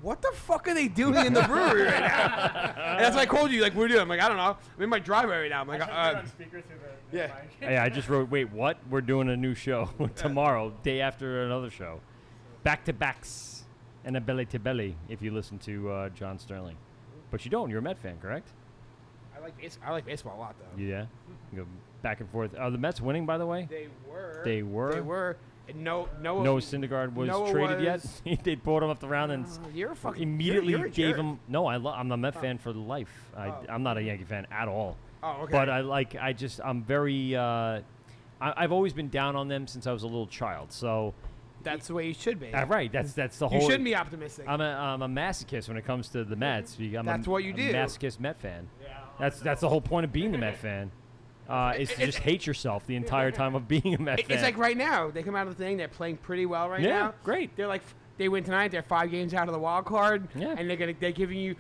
what the fuck are they doing in the brewery right now? And that's why I called you. Like, what are you doing? I'm like, I don't know. I'm in my driveway right now. I'm like, yeah. Hey, I just wrote. Wait, what? We're doing a new show tomorrow, day after another show, back to backs and a belly to belly. If you listen to John Sterling, but you don't. You're a Met fan, correct? I like baseball a lot though. Yeah. You go back and forth. Are the Mets winning, by the way? They were. And Noah Syndergaard was traded yet. They brought him up the round and immediately you're a gave jerk. him. No, I'm a Met fan for life. I'm not a Yankee fan at all. Oh, okay. But I'm very. I've always been down on them since I was a little child. So. That's the way you should be. Right. That's the whole. You shouldn't be optimistic. I'm a masochist when it comes to the Mets. That's what you do. I'm a masochist Met fan. Yeah, that's the whole point of being a Met fan. Is to just hate yourself the entire time of being a Met fan. It's like right now. They come out of the thing. They're playing pretty well right now. Yeah, great. They're like, they win tonight. They're 5 games out of the wild card. Yeah. And they're giving you.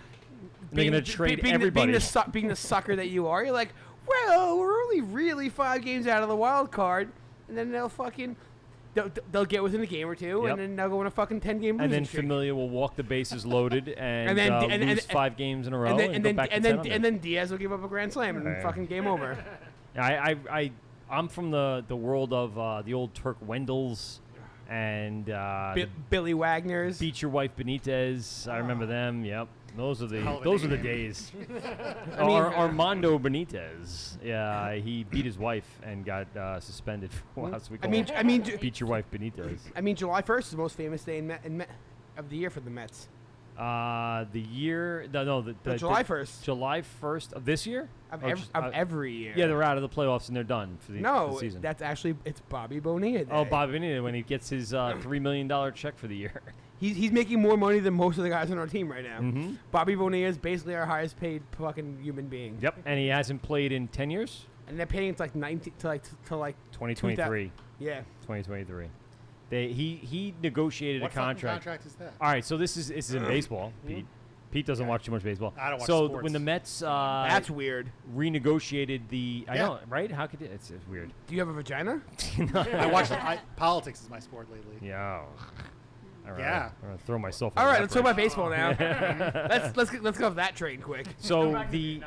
They're going to trade everybody. Being the sucker that you are. You're like, well, we're only really 5 games out of the wild card. And then they'll fucking. They'll get within a game or two, and then they'll go on a fucking 10-game losing and then streak. Familia will walk the bases loaded and lose 5 games in a row and then then Diaz will give up a grand slam and fucking game over. I'm from the world of the old Turk Wendells and Billy Wagner's. Beat Your Wife Benitez. I remember them. Yep. Those are the days. Armando Benitez. Yeah, he beat his wife and got suspended for a while. So Beat Your Wife Benitez. I mean, July 1st is the most famous day of the year for the Mets. The July 1st. July 1st of this year? Of every year. Yeah, they're out of the playoffs and they're done for the season. That's actually, it's Bobby Bonilla Day. Oh, Bobby Bonilla when he gets his $3 million check for the year. He's making more money than most of the guys on our team right now. Mm-hmm. Bobby Bonilla is basically our highest paid fucking human being. Yep, and he hasn't played in 10 years? And they're paying to 2023. Yeah. 2023. He negotiated a contract. What contract is that? All right, so this is in baseball, Pete. Pete doesn't watch too much baseball. I don't watch sports. sports. When the Mets that's weird. Renegotiated I know, right? How could it's weird. Do you have a vagina? I watch politics is my sport lately. Yeah. All right, yeah. I'm gonna throw myself. All right, let's talk about baseball now. let's go off that train quick. So the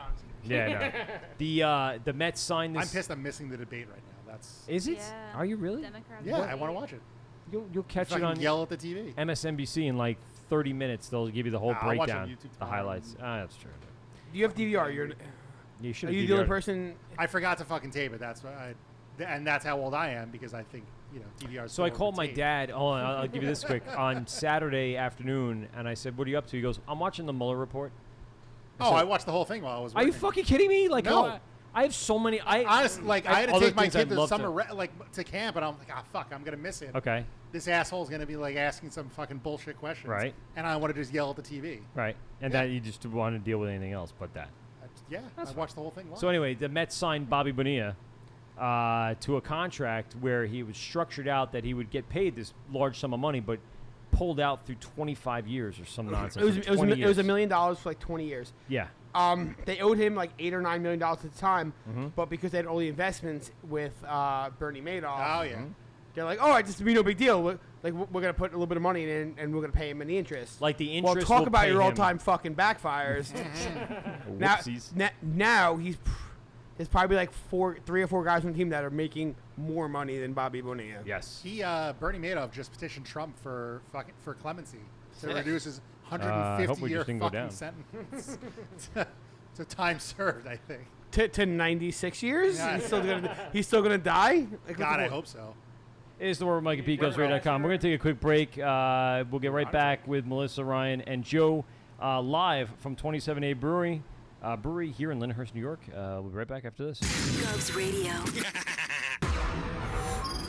Mets signed this. I'm pissed. I'm missing the debate right now. Is it? Yeah. Are you really? Yeah, I want to watch it. You'll catch it on yell at the TV. MSNBC in like 30 minutes. They'll give you the whole I'll watch breakdown, on YouTube the highlights. That's true. Do you have DVR? You should. Are you the only person? I forgot to fucking tape it. That's why. And that's how old I am because I think DVR. So I called my dad. Oh, I'll give you this quick. On Saturday afternoon, and I said, "What are you up to?" He goes, "I'm watching the Mueller report." I watched the whole thing while I was. Are you fucking kidding me? Like, no. I have so many. Honestly, I had to take my kid to summer to camp, and I'm like, fuck, I'm gonna miss it. Okay. This asshole's gonna be like asking some fucking bullshit questions. Right. And I want to just yell at the TV. Right. And that you just want to deal with anything else but that. I watched the whole thing. So anyway, the Mets signed Bobby Bonilla to a contract where he was structured out that he would get paid this large sum of money, but pulled out through 25 years or some nonsense. It was $1 million for like 20 years. Yeah. They owed him like $8 or $9 million at the time, Mm-hmm. but because they had all the investments with Bernie Madoff. Oh yeah. They're like, all right, just to be no big deal. We're gonna put a little bit of money in, and we're gonna pay him in the interest. Like the interest. Well, talk will about pay your him. all-time fucking backfires. Whoopsies. Now there's probably like 3 or 4 guys on the team that are making more money than Bobby Bonilla. Yes. Bernie Madoff just petitioned Trump for clemency to Sick. reduce his I hope 150 we year just didn't go fucking down. sentence to time served. I think. To 96 years? Yeah. He's still gonna die? Like, God, I hope so. It is the Word Mike at PeteGovsRadio.com. We're going to take a quick break. We'll get right back with Melissa, Ryan, and Joe live from 27A Brewery. Brewery here in Lindenhurst, New York. We'll be right back after this. Govs Radio.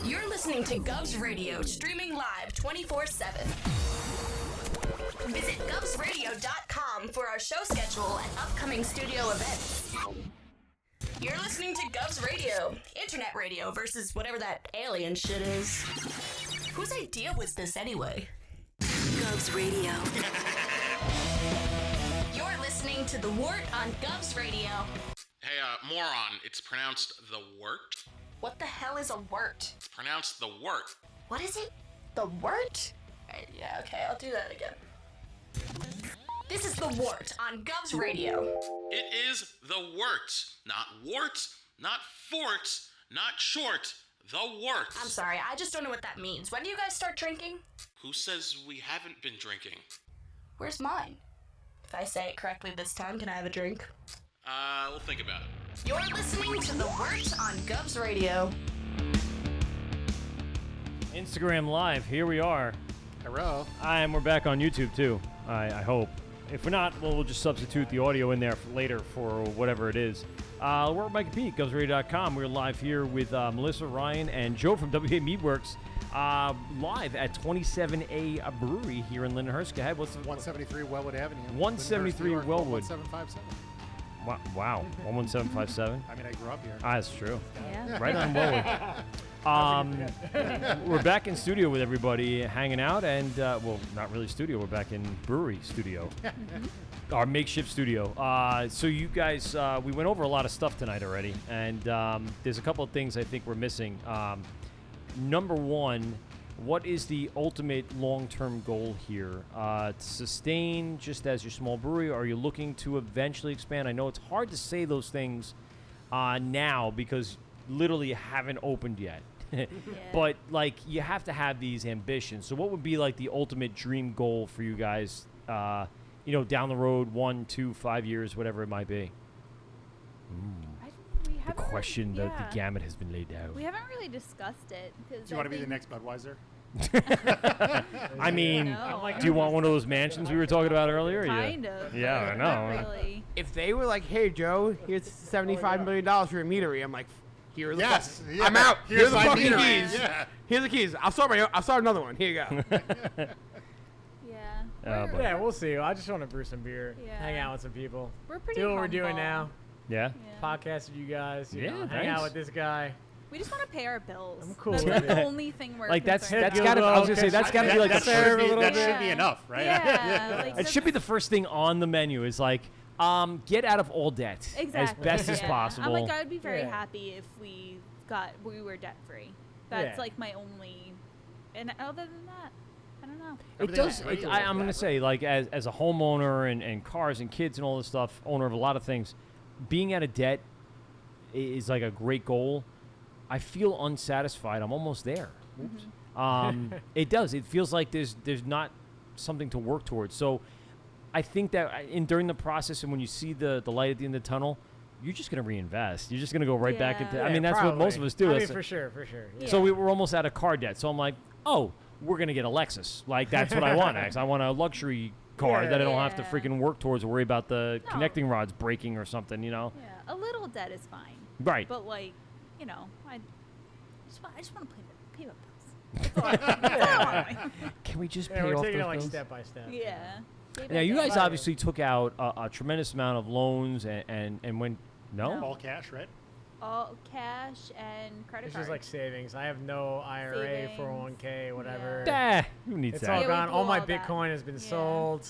You're listening to Govs Radio, streaming live 24/7. Visit govsradio.com for our show schedule and upcoming studio events. You're listening to Govs Radio, internet radio versus whatever that alien shit is. Whose idea was this anyway? Govs Radio. You're listening to the Wort on Govs Radio. Hey, moron, it's pronounced the Wort. What the hell is a wort? It's pronounced the Wort. What is it? The wort? Right, yeah, okay, I'll do that again. This is the Wort on Govs Radio. It is the Wort. Not warts, not forts, not short. The Wort. I'm sorry, I just don't know what that means. When do you guys start drinking? Who says we haven't been drinking? Where's mine? If I say it correctly this time, can I have a drink? We'll think about it. You're listening to the Wort on Govs Radio. Instagram Live, here we are. Hello. And we're back on YouTube, too, I hope. If we're not, well, we'll just substitute the audio in there later for whatever it is. We're Mike and Pete, GovsRadio.com. We're live here with Melissa, Ryan, and Joe from WA Meadwerks, live at 27A Brewery here in Lindenhurst. Go ahead. What's the 173 Wellwood Avenue. 173 Lindenhurst, New York, Wellwood. 11757. Wow. 11757. I mean, I grew up here. That's true. Yeah. Right on Wellwood. We're back in studio with everybody hanging out, and well, not really studio. We're back in brewery studio, our makeshift studio. So you guys, we went over a lot of stuff tonight already, and there's a couple of things I think we're missing. Number one, what is the ultimate long-term goal here? To sustain just as your small brewery, or are you looking to eventually expand? I know it's hard to say those things now because literally you haven't opened yet. But like you have to have these ambitions. So what would be like the ultimate dream goal for you guys, down the road, 1, 2, 5 years, whatever it might be? The question, the gamut has been laid out. We haven't really discussed it. Do you want to be the next Budweiser? I mean, do you want one of those mansions we were talking about earlier? Kind of. Yeah, I know. Really. If they were like, "Hey Joe, here's $75 million for your meatery," I'm like, "Here are the Yes, fucking, yeah. I'm out. Here's Here's the my fucking metery." keys. Yeah. Here's the keys. I'll start another one. Here you go." Yeah, we'll see. I just want to brew some beer, Yeah. hang out with some people, We're pretty do what we're doing humble. now. Yeah. Podcast with you guys. You Yeah, know, hang out thanks. with this guy. We just want to pay our bills. I'm cool That's with like the it. only thing we're Like that's concerned gotta. about. I was gonna say that's gotta be like that the should first. be, that should be enough, right? Yeah, like It should be the first thing on the menu. Is like, get out of all debt exactly. as best as Yeah. possible. I'm like, I would be very Yeah. happy if we were debt free. That's Yeah. like my only. And other than that, I don't know. It does. I'm going to say, like, as a homeowner and cars and kids and all this stuff, owner of a lot of things, being out of debt is like a great goal. I feel unsatisfied. I'm almost there. It does. It feels like there's not something to work towards. So I think that during the process and when you see the light at the end of the tunnel, you're just going to reinvest. You're just going to go right back into. I mean, that's what most of us do. I mean, for sure. Yeah. So we were almost out of car debt. So I'm like, oh, we're going to get a Lexus. Like, that's what I want next. I want a luxury car that I don't have to freaking work towards or worry about the connecting rods breaking or something, Yeah, a little debt is fine. Right. But like, I just want to pay my bills. That's all I want. Can we just Yeah, pay we're off taking those it like bills? step by step. Yeah. Now, you guys obviously took out a tremendous amount of loans and went, no? All cash, right? All cash and credit It's card. just like savings. I have no IRA, Savings. 401k, whatever. Who needs it's that? all Yeah, we gone. do All my all that. Bitcoin has been Yeah. sold.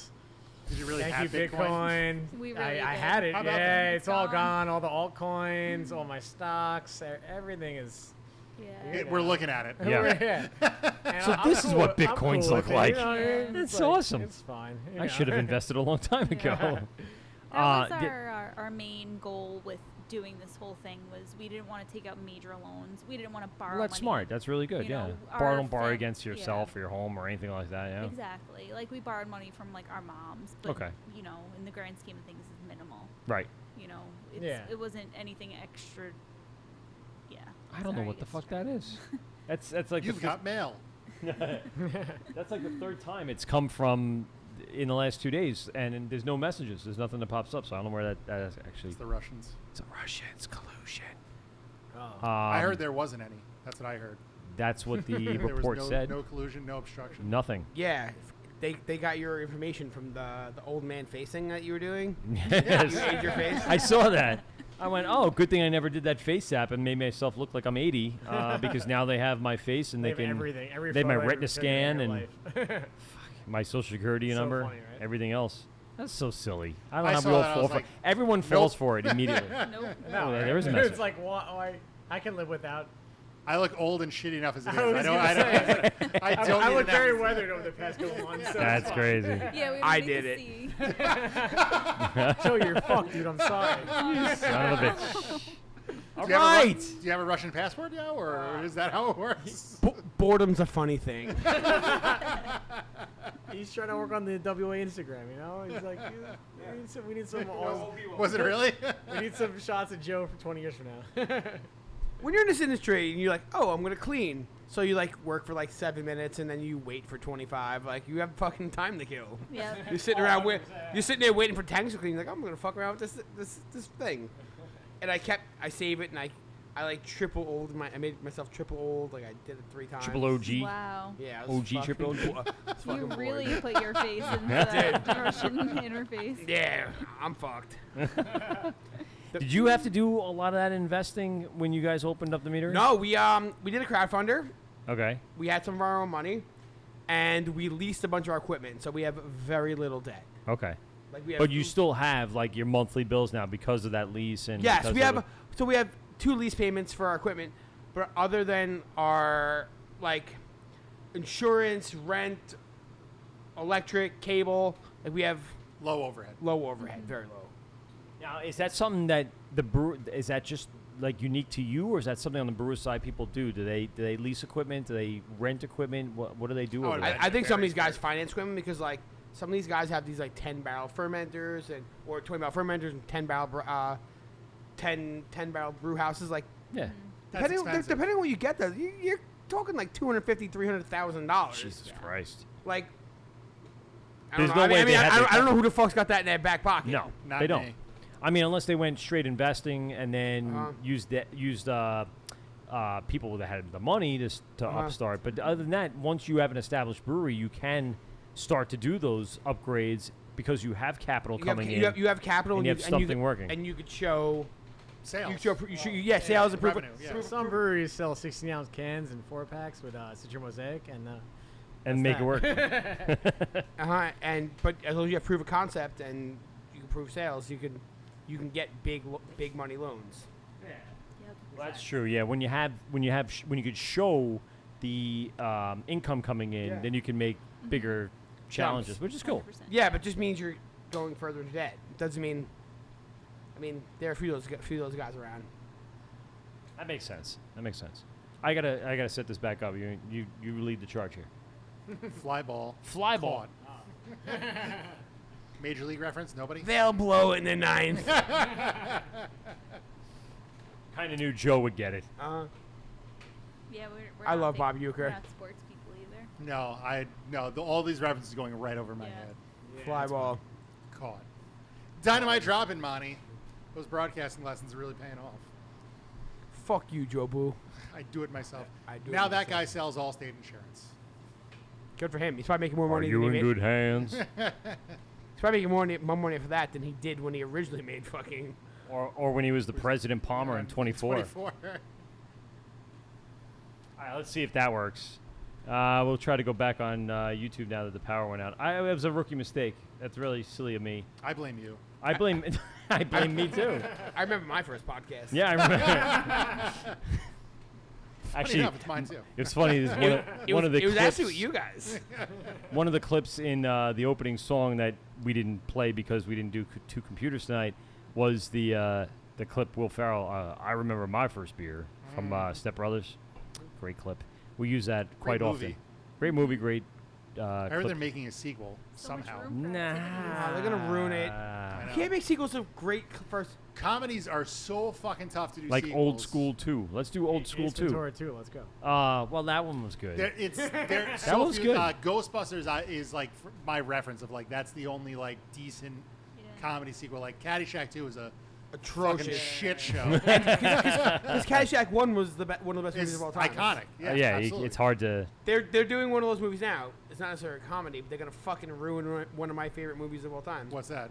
Did you really Thank have you, Bitcoin. We really I did. had it. How about Yeah, that? it's all Gone. gone. All the altcoins, all my stocks, everything is. Yeah. We're looking at it. Yeah. And So I'm this is cool what with- I'm Bitcoins cool look with it, like. you know what I mean? That's It's like, awesome. It's fine. I should have invested a long time ago. That was di- our main goal with doing this whole thing was we didn't want to take out major loans. We didn't want to borrow Well, that's money. smart. That's really good. You Yeah. know, Don't borrow against yourself or your home or anything like that. Yeah. Exactly. Like we borrowed money from like our moms, but Okay. you know, in the grand scheme of things, it's minimal. Right. You know, Yeah. it wasn't anything extra. Yeah. I don't know what the fuck that is. That's like You've got mail. That's like the third time it's come from in the last 2 days, and there's no messages. There's nothing that pops up, so I don't know where that is actually. It's the Russians. It's the Russians collusion. I heard there wasn't any. That's what I heard. That's what the There was report no, said. No collusion, no obstruction. Nothing. Yeah, they got your information from the old man facing that you were doing. Yes. You ate your face. I saw that. I went, oh, good thing I never did that face app and made myself look like I'm 80 because now they have my face and They they have can. everything, every they have my photo, retina every scan picture and of your life. my social security So number, funny, right? everything else. That's so silly. I don't I know how saw we all that, I fall was for like, Everyone falls for it immediately. Nope. No, there is a message. It's like, I can live without. I look old and shitty enough as it is. I was I don't. gonna I don't. say, I don't. I need look an very app. weathered over the past couple months. So That's it's fine. crazy. Yeah, we I need did to it. see. Joe, you're fucked, dude. I'm sorry. Son of a bitch. All Do you have a right. Do you have a Russian passport now, or is that how it works? Boredom's a funny thing. He's trying to work on the WA Instagram, you know? He's like, we need some. Was it really? We need some shots of Joe for 20 years from now. When you're in this industry and you're like, oh, I'm gonna clean, so you like work for like 7 minutes and then you wait for 25. Like you have fucking time to kill. Yeah. You're sitting around you're sitting there waiting for tanks to clean. You're like, I'm gonna fuck around with this thing, and I save it and I like triple old I made myself triple old. Like I did it 3 times. Triple OG. Wow. Yeah. I was OG triple fucking OG. You really put your face in the Russian interface. Yeah, I'm fucked. Did you have to do a lot of that investing when you guys opened up the meter? No, we did a crowdfunder. Okay. We had some of our own money, and we leased a bunch of our equipment, so we have very little debt. Okay. Like we have But you still have like your monthly bills now because of that lease and yes, because we of have. the- So we have 2 lease payments for our equipment, but other than our like insurance, rent, electric, cable, like we have Low overhead. low overhead, very low. Now, is that something that is that just like unique to you, or is that something on the brewer side people do? Do they lease equipment? Do they rent equipment? What do they do? over there? I think some of these guys finance equipment because like some of these guys have these like 10-barrel fermenters or 20-barrel fermenters and 10-barrel 10 barrel brew houses. Like yeah, depending on what you get, though, you're talking like $250,000-$300,000. Jesus Christ. Like I There's don't know. no way they have I the don't know who the fuck's got that in their back pocket. No, Not they don't. me. I mean, unless they went straight investing and then Uh-huh. used people that had the money to Uh-huh. upstart. But other than that, once you have an established brewery, you can start to do those upgrades because you have capital coming in. You have capital and you have something working. and you could show Sales. Sales and revenue. Yeah. Some breweries sell 16-ounce cans and 4-packs with Citra Mosaic, and make that. it work. But as long as you have proof of concept and you can prove sales, you can get big money loans. Well, that's true. Yeah, when you could show the income coming in, Yeah. then you can make bigger challenges, Jumps. which is cool. Yeah, but just means you're going further into debt. It doesn't mean. I mean, there are a few of those guys around. That makes sense. I gotta set this back up. You lead the charge here. Fly ball. Fly-ball. Caught. Major League reference? Nobody? They'll blow it in the 9th. Kind of knew Joe would get it. Yeah, we're I not love big- Bob Uecker. We're not sports people either. No, all these references going right over my head. Fly ball. Caught. Dynamite dropping, Monty. Those broadcasting lessons are really paying off. Fuck you, Joe Boo. I do it myself. I do it now that myself. guy sells Allstate insurance. Good for him. He's probably making more Are money you than he in made. good hands? He's probably making more money for that than he did when he originally made fucking. or when he was the President Palmer in 24. 24. All right, let's see if that works. We'll try to go back on YouTube now that the power went out. It was a rookie mistake. That's really silly of me. I blame you. I blame me too. I remember my first podcast. Yeah, I remember. Actually, enough, it's mine too. It's funny. One of the it was clips, actually with you guys. One of the clips in the opening song that we didn't play because we didn't do 2 computers tonight was the the clip Will Ferrell. I remember my first beer from Step Brothers. Great clip. We use that quite often. Great movie. Great. I heard clip. they're making a sequel somehow. Nah, they're gonna ruin it. You can't make sequels of great first. Comedies are so fucking tough to do. Like sequels. Old School 2. Let's do Old School Ace 2. Ventura 2, let's go. Well, that one was good. That so was good. Ghostbusters is like my reference of like that's the only like decent comedy sequel. Like Caddyshack 2 is a atrocious fucking shit show. Because Caddyshack 1 was one of the best movies of all time. Iconic. Yeah, it's hard to. They're doing one of those movies now. It's not necessarily a comedy, but they're gonna fucking ruin one of my favorite movies of all time. What's that?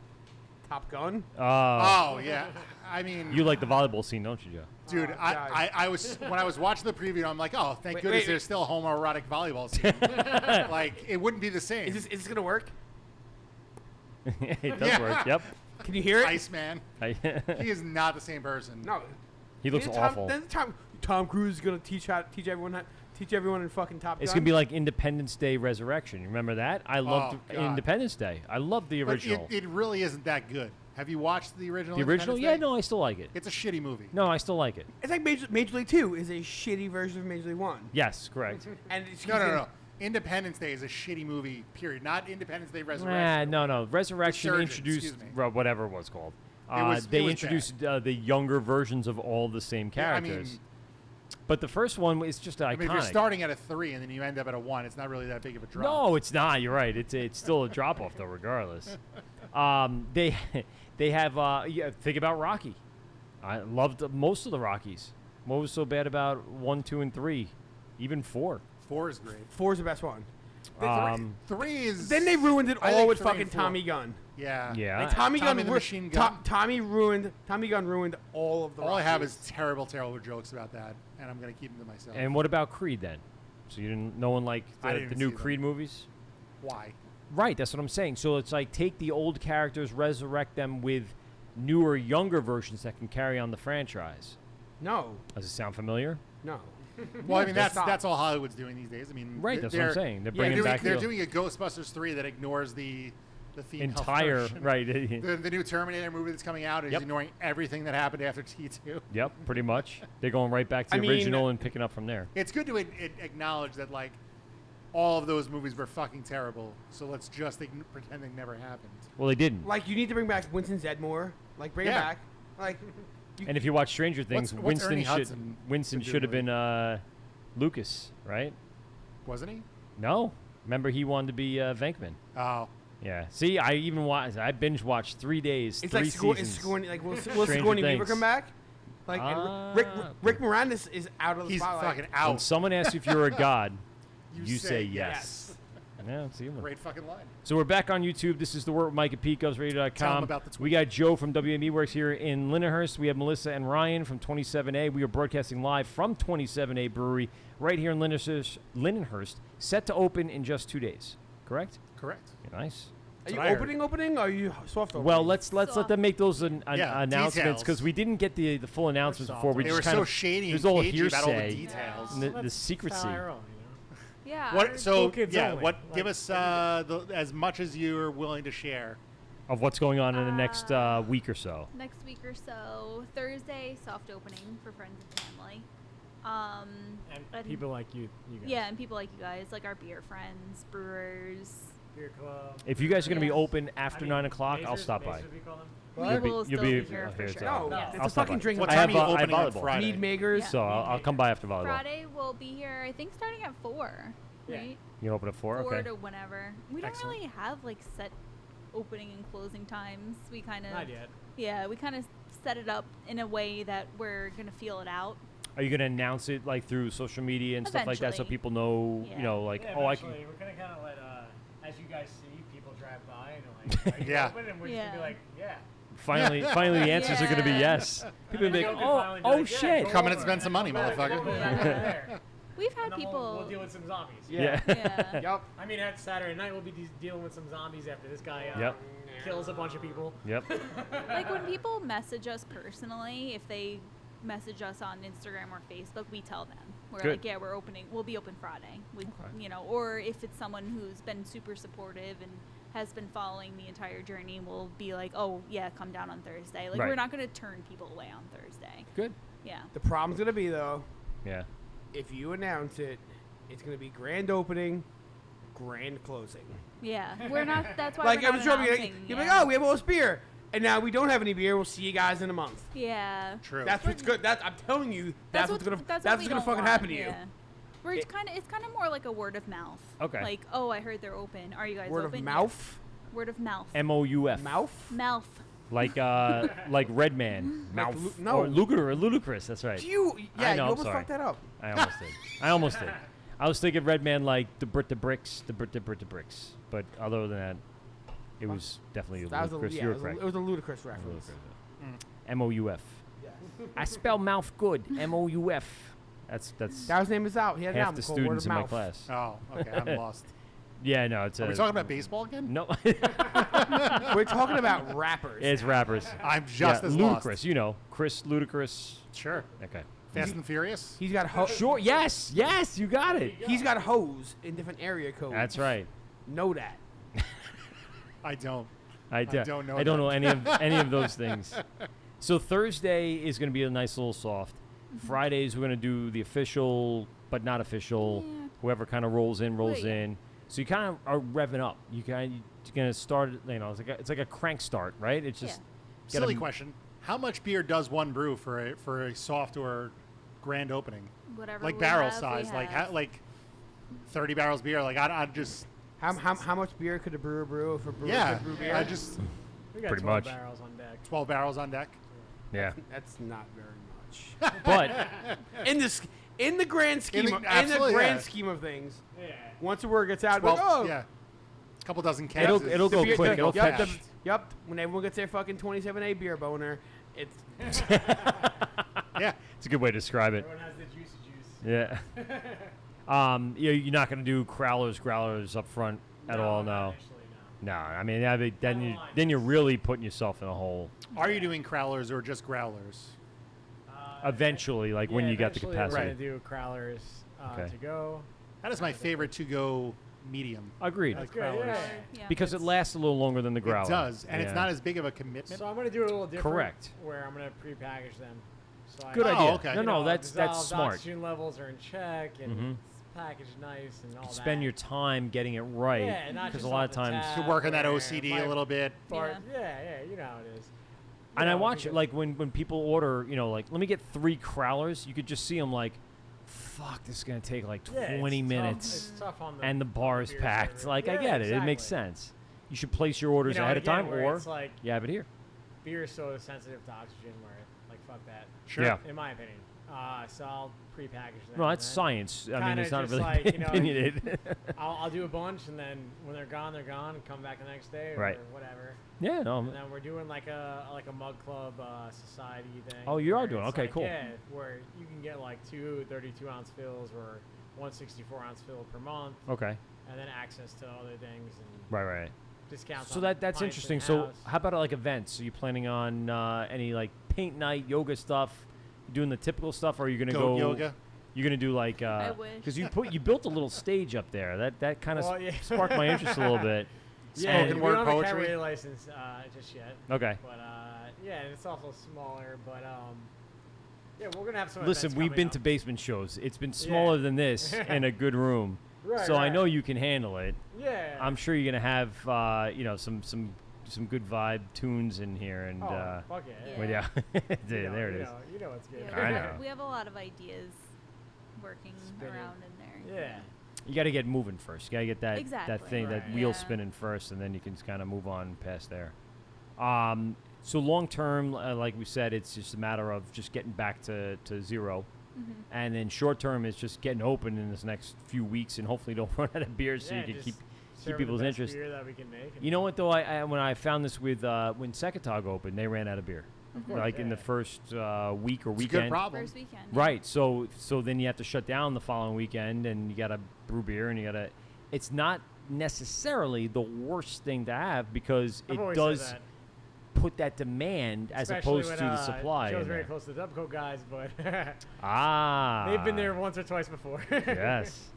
Top Gun. Oh yeah, I mean, You like the volleyball scene, don't you, Joe? dude, I was when I was watching the preview, I'm like, oh, thank goodness there's still a homoerotic volleyball scene. Like it wouldn't be the same. Is this gonna work? It does work. Yep. Can you hear it? Iceman. He is not the same person. No. He looks awful. Then Tom Cruise is gonna teach everyone in fucking Top Gun. It's gonna be like Independence Day Resurrection. You remember that? I loved God. Independence Day. I loved the original. But it really isn't that good. Have you watched the original? The original? Independence Yeah, Day? no, I still like it. It's a shitty movie. No, I still like it. It's like Major League 2 is a shitty version of Major League 1. Yes, correct. And it's No. Independence Day is a shitty movie. Period. Not Independence Day Resurrection. No. Resurrection Resurgence, introduced excuse me. whatever it was called. it They was introduced the younger versions of all the same Yeah, I characters. mean, but the first one is just iconic. I mean, if you're starting at a 3 and then you end up at a 1, it's not really that big of a drop. No, it's not. You're right. It's still a drop off though, regardless. They have think about Rocky. I loved most of the Rockies. What was so bad about 1, 2, and 3? Even 4. 4 is great. 4 is the best one. 3 is. Then they ruined it I all think with 3 and fucking 4. Tommy Gunn. Yeah. Yeah. Like Tommy Gunn, the Machine Gun. Tommy Gunn ruined all of the. All I have Rockies. is terrible jokes about that, and I'm gonna keep them to myself. And what about Creed then? So no one liked I the didn't new see them. Creed movies? Why? Right, that's what I'm saying. So it's like take the old characters, resurrect them with newer, younger versions that can carry on the franchise. No. Does it sound familiar? No. Well, I mean that's all Hollywood's doing these days. I mean, Right, that's what I'm saying. They're bringing back They're the- doing a Ghostbusters 3 that ignores the female Entire- version. right. The new Terminator movie that's coming out is Yep. ignoring everything that happened after T2. Yep, pretty much. They're going right back to the original and picking up from there. It's good to acknowledge that like all of those movies were fucking terrible. So let's just pretend they never happened. Well, they didn't. Like you need to bring back Winston Zedmore. Like bring him Yeah. back. Like. And if you watch Stranger Things, what's Ernie Winston Hudson should have been Lucas, right? Wasn't he? No. Remember, he wanted to be Venkman. Oh. Yeah. See, I binge watched 3 days, It's 3 like seasons. Sigourney, like will Stranger Sigourney Weaver Things. come back? Like and Rick Moranis is out of the He's spotlight. fucking out. When someone asks you if you're a god, You you say say yes. Yeah, it's human. Great fucking line. So we're back on YouTube. This is the Wort with Mike at Tell 'em PeteGovsRadio.com. about the tweet. We got Joe from WA Meadwerks here in Lindenhurst. We have Melissa and Ryan from 27A. We are broadcasting live from 27A Brewery right here in Lindenhurst, set to open in just 2 days. Correct? Correct. Yeah, nice. Are you opening? Or are you soft opening? Well, let's let them make those announcements details. because we didn't get the full announcements before. We They just were kind so of shady there's and all cagey about all the hearsay details. and the secrecy. Yeah. What? So kids yeah. only. What? Give us as much as you are willing to share. Of what's going on in the next week or so. Next week or so, Thursday, soft opening for friends and family. And people like you guys. Yeah, and people like you guys, like our beer friends, brewers. Beer club. If you guys are going to be Yeah. open after 9 o'clock, I'll stop by. Mazers, we call them? We will still be here for sure. No, Yeah. it's I'll a stop fucking by. drink. What I time have, are you I have opening on volleyball. Friday? Mead makers. Yeah. So I'll come by after volleyball. Friday we'll be here, I think, starting at 4. Yeah. Right? You open at 4? 4 Okay. to whenever. We Excellent. don't really have like set opening and closing times. We kind of. Not yet. Yeah, we kind of set it up in a way that we're gonna feel it out. Are you going to announce it like through social media and stuff like that so Eventually. people know, Yeah. you know, like, Yeah, oh, I can. eventually, we're gonna kind of let, as you guys see, people drive by and they're like, "Are you Yeah. open?" And we're just gonna be Yeah. like, "Yeah." Finally, the answers are going to be Yeah. yes. People are going to be Joe like, could finally be oh like, "Yeah, shit. go Come in and over spend some money, go back, motherfucker. go over there." We've had And then people. We'll deal with some zombies. Yeah. Yeah. Yup. I mean, at Saturday night, we'll be dealing with some zombies after this guy Yep. kills a bunch of people. Yep. Like when people message us personally, if they message us on Instagram or Facebook, we tell them. We're Good. like, yeah, we'll be open Friday. We, you know, or if it's someone who's been super supportive and has been following the entire journey will be like, oh yeah, come down on Thursday. Like Right. we're not going to turn people away on Thursday. Good. Yeah. The problem's gonna be though, Yeah. if you announce it, it's gonna be grand opening, grand closing. Yeah. We're not. That's why Like we're not I'm sure announcing. you're like, oh, we have all this beer, and now we don't have any beer. We'll see you guys in a month. Yeah. True. That's what's good. I'm telling you, that's what's gonna fucking happen to you. We're it's kind of more like a word of mouth. Okay. Like, oh, I heard they're open. Are you guys Word open? of Yeah. mouth. Word of mouth. MOUF. Mouth. Mouth. Like Redman. Like Mouth. no. Or Ludicrous. That's right. You, yeah, I know, you I'm almost sorry. fucked that up. I almost did. I was thinking Redman like the Bricks, the Bricks. But other than that, it was definitely That Ludicrous. was You're correct. it was a ludicrous reference. MOUF. I spell mouth good. MOUF. That's That was his name is out. He had an half album the called Word students of in my Mouth. class. Oh, okay. I'm lost. Yeah, no, it's. Are we talking about baseball again? No. We're talking about rappers. It's rappers. I'm just as Ludicrous. lost. You know, Chris Ludicrous. Sure. Okay. Fast and Furious. He's got Sure. Yes. You got it. He's got hoes in different area codes. That's right. Know that. I don't. I don't know. I don't know that. any of those things. So Thursday is going to be a nice little soft. Fridays we're going to do the official, but not official. Whoever kind of rolls in. So you kind of are revving up. You're going to start. You know, it's like a crank start, right? It's just Silly question. How much beer does one brew for a soft or grand opening? Whatever. Like we barrel have, size, we like have. like 30 barrels beer. Like I just. How much beer could a brewer brew if a brewer Yeah, could brew beer? I just. We got Pretty 12 much. barrels on deck. 12 barrels on deck. Yeah. That's not very much. But in the grand scheme of things, once the word gets out, 12, like, oh yeah, a couple dozen cans. It'll go quick. It'll fast. Yep. When everyone gets their fucking 27A beer boner, it's yeah. It's a good way to describe it. Everyone has the juicy juice. Yeah. You're not going to do growlers up front at all, no. No, I mean, then you're really putting yourself in a hole. Are you doing crowlers or just growlers? Eventually, like when you got the We're capacity. going to do crowlers Okay. to go. That is my favorite to-go medium. Agreed. Like good, crowlers. Yeah. Because it lasts a little longer than the growler. It does, and it's Yeah. not as big of a commitment. So I'm going to do it a little different. Correct. Where I'm going to pre-package them. So Good I, idea. okay. No, you no, know, that's dissolved smart. Oxygen levels are in check and Mhm. it's packaged nice and all that. Spend your time getting it right. Yeah, not Because just a lot off of the times. tap. To work on that where OCD my a little bit. bar- yeah, you know how it is. And You I know, watch it because- like when people order, like, let me get 3 crowlers. You could just see them like, fuck, this is going to take like Yeah, 20 it's minutes. Tough, it's tough on the And the bar is beer packed. server. Like, I Yeah, get it. It makes exactly. sense. You should place your orders You know, ahead and of time, again, where or it's like you have it here. beer is so sensitive to oxygen where, like, fuck that. Sure. Yeah. In my opinion. So I'll pre-package them. No, that's and then science. I mean, kinda it's not just really like, you know, opinionated. I'll do a bunch, and then when they're gone, and come back the next day or Right. whatever. Yeah, no. And then we're doing like a mug club society thing. Oh, you are where doing- it's okay, like, cool. Yeah, where you can get like 2 32-ounce fills or 1 64-ounce fill per month. Okay. And then access to other things and Right. discounts. So on that's pints interesting. in So house. how about like events? Are you planning on any like paint night, yoga stuff? Doing the typical stuff, or are you gonna Goat go yoga? You're gonna do like I wish. because you built a little stage up there. That kind of Well, yeah. sparked my interest a little bit. Yeah, Spoken we word don't have a poetry? cabaret license just yet. Okay. But yeah, and it's also smaller. But yeah, we're gonna have some. Listen, events we've coming been up. to basement shows. It's been smaller than this in a good room. Right, so I right. know you can handle it. Yeah. I'm sure you're gonna have some good vibe tunes in here and fuck yeah. well, yeah. there it is. You know what's good. Yeah, I know. we have a lot of ideas working around in there. Yeah. You got to get moving first. You got to get that Exactly. thing, that Right. wheel Yeah. spinning first, and then you can kind of move on past there. So long term, like we said, it's just a matter of just getting back to 0. Mm-hmm. And then short term is just getting open in this next few weeks, and hopefully don't run out of beer, so Yeah, you can just keep serving people's the best interest. beer that we can make. You know what though? I when I found this with when Secatog opened, they ran out of beer, course, like in the yeah. first week or It's a weekend. good problem. First weekend. Right. So then you have to shut down the following weekend, and you got to brew beer, and you got to. It's not necessarily the worst thing to have because I've it always does said that. put that demand as Especially opposed when, to the supply. Joe's in very there. close to the Dubco guys, but Ah. they've been there once or twice before. Yes.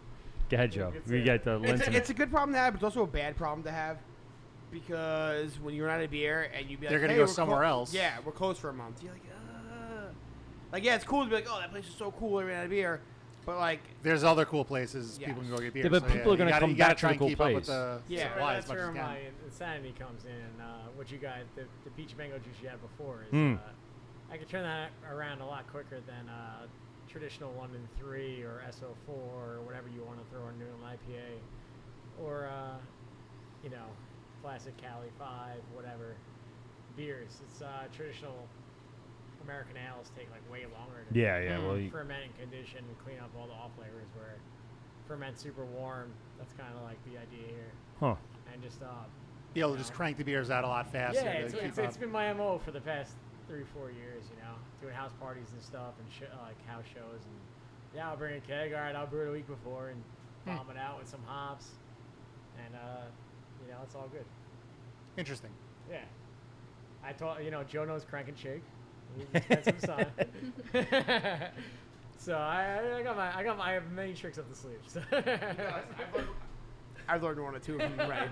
Go ahead, Joe. We got the It's a good problem to have, but it's also a bad problem to have. because when you run out of beer and you be like, They're gonna hey, go we're somewhere else. Yeah, we're closed for a month. You're like, yeah, it's cool to be like, oh, that place is so cool. I ran out of beer, but like, there's other cool places Yeah. people can go get beer. Yeah, but so, people are gonna you gotta- come you gotta back to try the and cool keep up with place. the Yeah, supply that's as much where as you my can. insanity comes in. What you got, the peach mango juice you had before is, Mm. I could turn that around a lot quicker than traditional London 3 or SO4 or whatever you want to throw in New England IPA, or classic Cali 5, whatever beers. It's traditional American ales take like way longer to Well, ferment and condition and clean up all the off flavors. Where ferment super warm, that's kind of like the idea here. Huh. And just Be able to just crank the beers out a lot faster. yeah, to keep it's up. been my MO for the past 3-4 years. Doing house parties and stuff and like house shows and I'll bring a keg. All right, I'll brew it a week before and bomb it out with some hops, and it's all good. Interesting. Yeah, I told Joe knows crank and shake. He's spent some time. So I have many tricks up the sleeve. So. I've learned one or two of them. Right.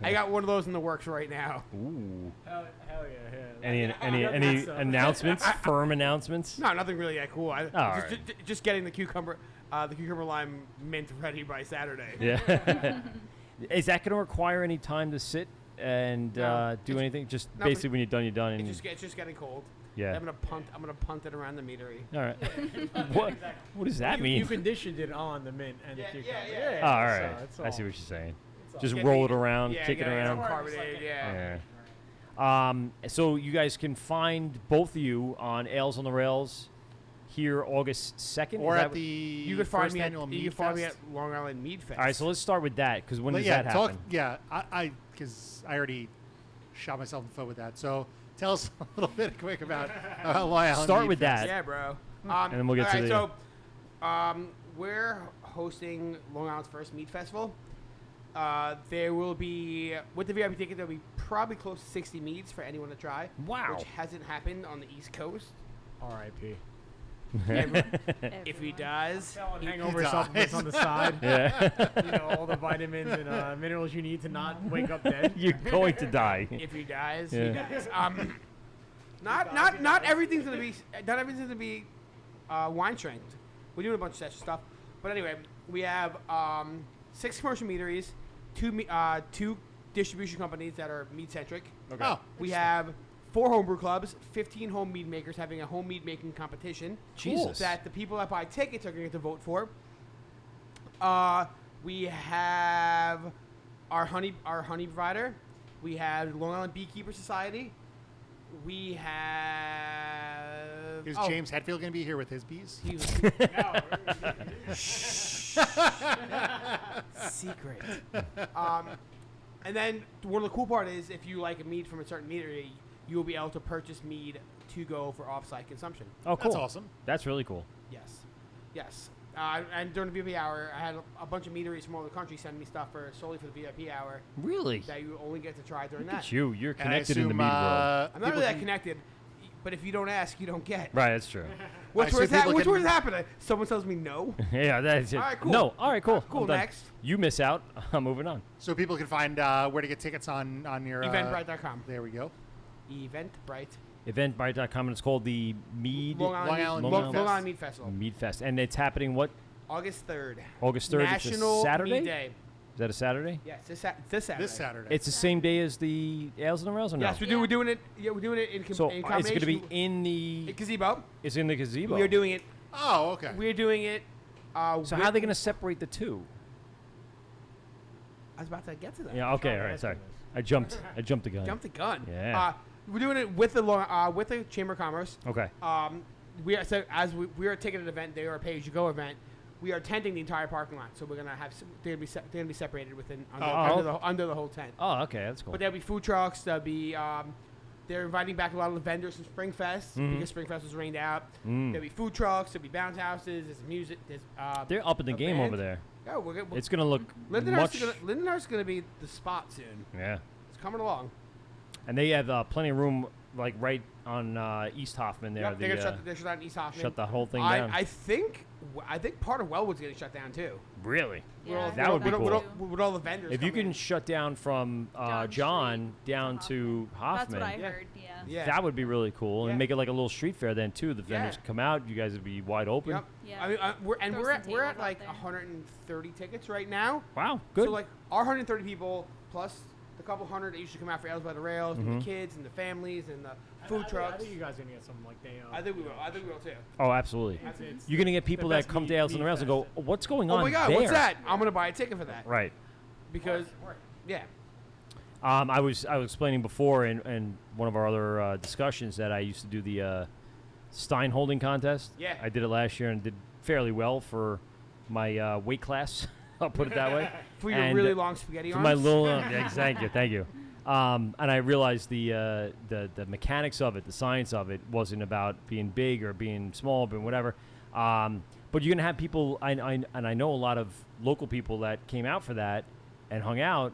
I got one of those in the works right now. Ooh. Hell yeah. Any announcements? Firm announcements? No, nothing really that cool. Right. Just getting the cucumber lime mint ready by Saturday. Yeah. Is that going to require any time to sit and do anything? Just basically when you're done, you're done. And It's just getting cold. Yeah. I'm gonna punt it around the meadery. All right. What does that mean? You conditioned it on the mint and the cucumber. Yeah. Oh, all right. So I see what you're saying. all Just good. roll it around, Yeah, kick it yeah, around. carbonated, yeah. So you guys can find both of you on Ales on the Rails here August 2nd. Or Is at that the You can find first me annual at Mead you can find me Fest. at Long Island Mead Fest. All right, so let's start with that because when does that happen? I because I already shot myself in the foot with that. So tell us a little bit quick about Long Island Start Mead with Fest. that. Yeah, bro. And then we'll get all to right, the. So, we're hosting Long Island's first mead festival. There will be, with the VIP ticket, there'll be probably close to 60 meads for anyone to try. Wow. Which hasn't happened on the East Coast. R.I.P. If he does, Selling hangover supplements on the side. Yeah. All the vitamins and minerals you need to not wake up dead. You're going to die. If he dies, Yeah. he dies. Not everything's gonna be wine strength. We're doing a bunch of such stuff, but anyway, we have 6 commercial meaderies, 2 distribution companies that are mead centric. Okay. Oh, we have 4 homebrew clubs, 15 home mead makers having a home mead making competition. Jesus. That the people that buy tickets are going to get to vote for. We have our honey provider. We have Long Island Beekeeper Society. We have. Is James Hetfield going to be here with his bees? He was, secret. And then one of the cool part is if you like a mead from a certain meadery, you will be able to purchase mead to go for off-site consumption. Oh, cool. That's awesome. That's really cool. Yes. And during the VIP hour, I had a bunch of meaderies from all over the country send me stuff solely for the VIP hour. Really? That you only get to try during Look that. at you. You're And I connected in the assume, mead world. I'm not really that connected, but if you don't ask, you don't get. Right, that's true. Which Alright, so people was can- happening? Someone tells me no. Yeah, that's it. All right, cool. No, all right, cool. Cool, I'm done. next. You miss out. I'm moving on. So people can find where to get tickets on your Eventbrite.com. There we go. Eventbrite. Eventbrite.com, and it's called the Mead Long Island Mead Festival. Mead Fest. And it's happening what? August 3rd. August 3rd. National it's a Saturday? Mead Day. Is that a Saturday? Yes, this Saturday. This Saturday. It's the same day as the Ales on the Rails, or no? Yes, we're doing it. Yeah, we're doing it in, So in it's combination. going to be in the gazebo. It's in the gazebo. We are doing it. Oh, okay. We're doing it. So how are they going to separate the two? I was about to get to that. Yeah. Okay. All right. Sorry. I jumped the gun. Jumped the gun. Yeah. We're doing it with the Chamber of Commerce. Okay. We are a ticketed event. They are a pay-as-you-go event. We are tenting the entire parking lot, so we're gonna have they're gonna be separated within under the whole tent. Oh, okay, that's cool. But there'll be food trucks. There'll be they're inviting back a lot of the vendors from Springfest because Springfest was rained out. There'll be food trucks. There'll be bounce houses. There's music. There's They're up in the game band. over there. Yeah, it's gonna look Lindenhurst is gonna be the spot soon. Yeah. It's coming along. And they have plenty of room, like right on East Hoffman there. Yep, they're gonna shut East Hoffman. Shut the whole thing I down. think I think part of Wellwood's getting shut down too. Really? Yeah, that would be cool. With all the vendors. If you coming can shut down from John down to Hoffman, That's what I heard. Yeah. that would be really cool, Yeah. and make it like a little street fair then too. The vendors Yeah. come out, you guys would be wide open. Yep. Yeah. I mean, we're at tables out like there. 130 tickets right now. Wow, good. So like our 130 people plus the couple hundred that usually come out for Ales by the Rails, and Mhm. the kids and the families and the food I trucks. think you guys are gonna get some like day off. I think we will. I think we will too. Oh, absolutely. It's You're gonna get people the that best come to meat- Ales on the meat Rails and go, "What's going Oh on my God, there?" what's that? I'm gonna buy a ticket for that. Right. Because, yeah. I was explaining before in one of our other discussions that I used to do the Stein holding contest. Yeah. I did it last year and did fairly well for my weight class. I'll put it that way. For your And, really long spaghetti for my arms? little, yeah, thank you. And I realized the mechanics of it, the science of it, wasn't about being big or being small, but whatever. But you're gonna have people, and I know a lot of local people that came out for that and hung out.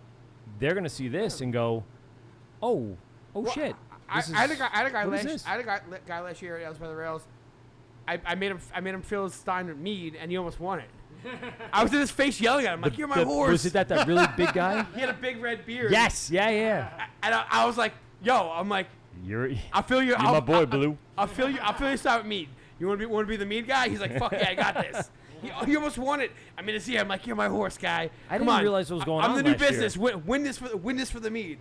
They're gonna see this and go, "Oh shit!" I had a guy what is last. this? I had a guy last year at Ales by the Rails. I made him fill his Stein with mead, and he almost won it. I was in his face yelling at him like, "You're my horse." Was it that really big guy? He had a big red beard. Yes, yeah. And I was like, "Yo," I'm like, I feel you. You're my boy, Blue. I'll fill you Stein with mead. You want to be the mead guy? He's like, "Fuck yeah, I got this." He almost won it. I mean, see, I'm like, "You're my horse, guy." I Come didn't on. realize what was going I'm on the new last year. business. Win this for the mead.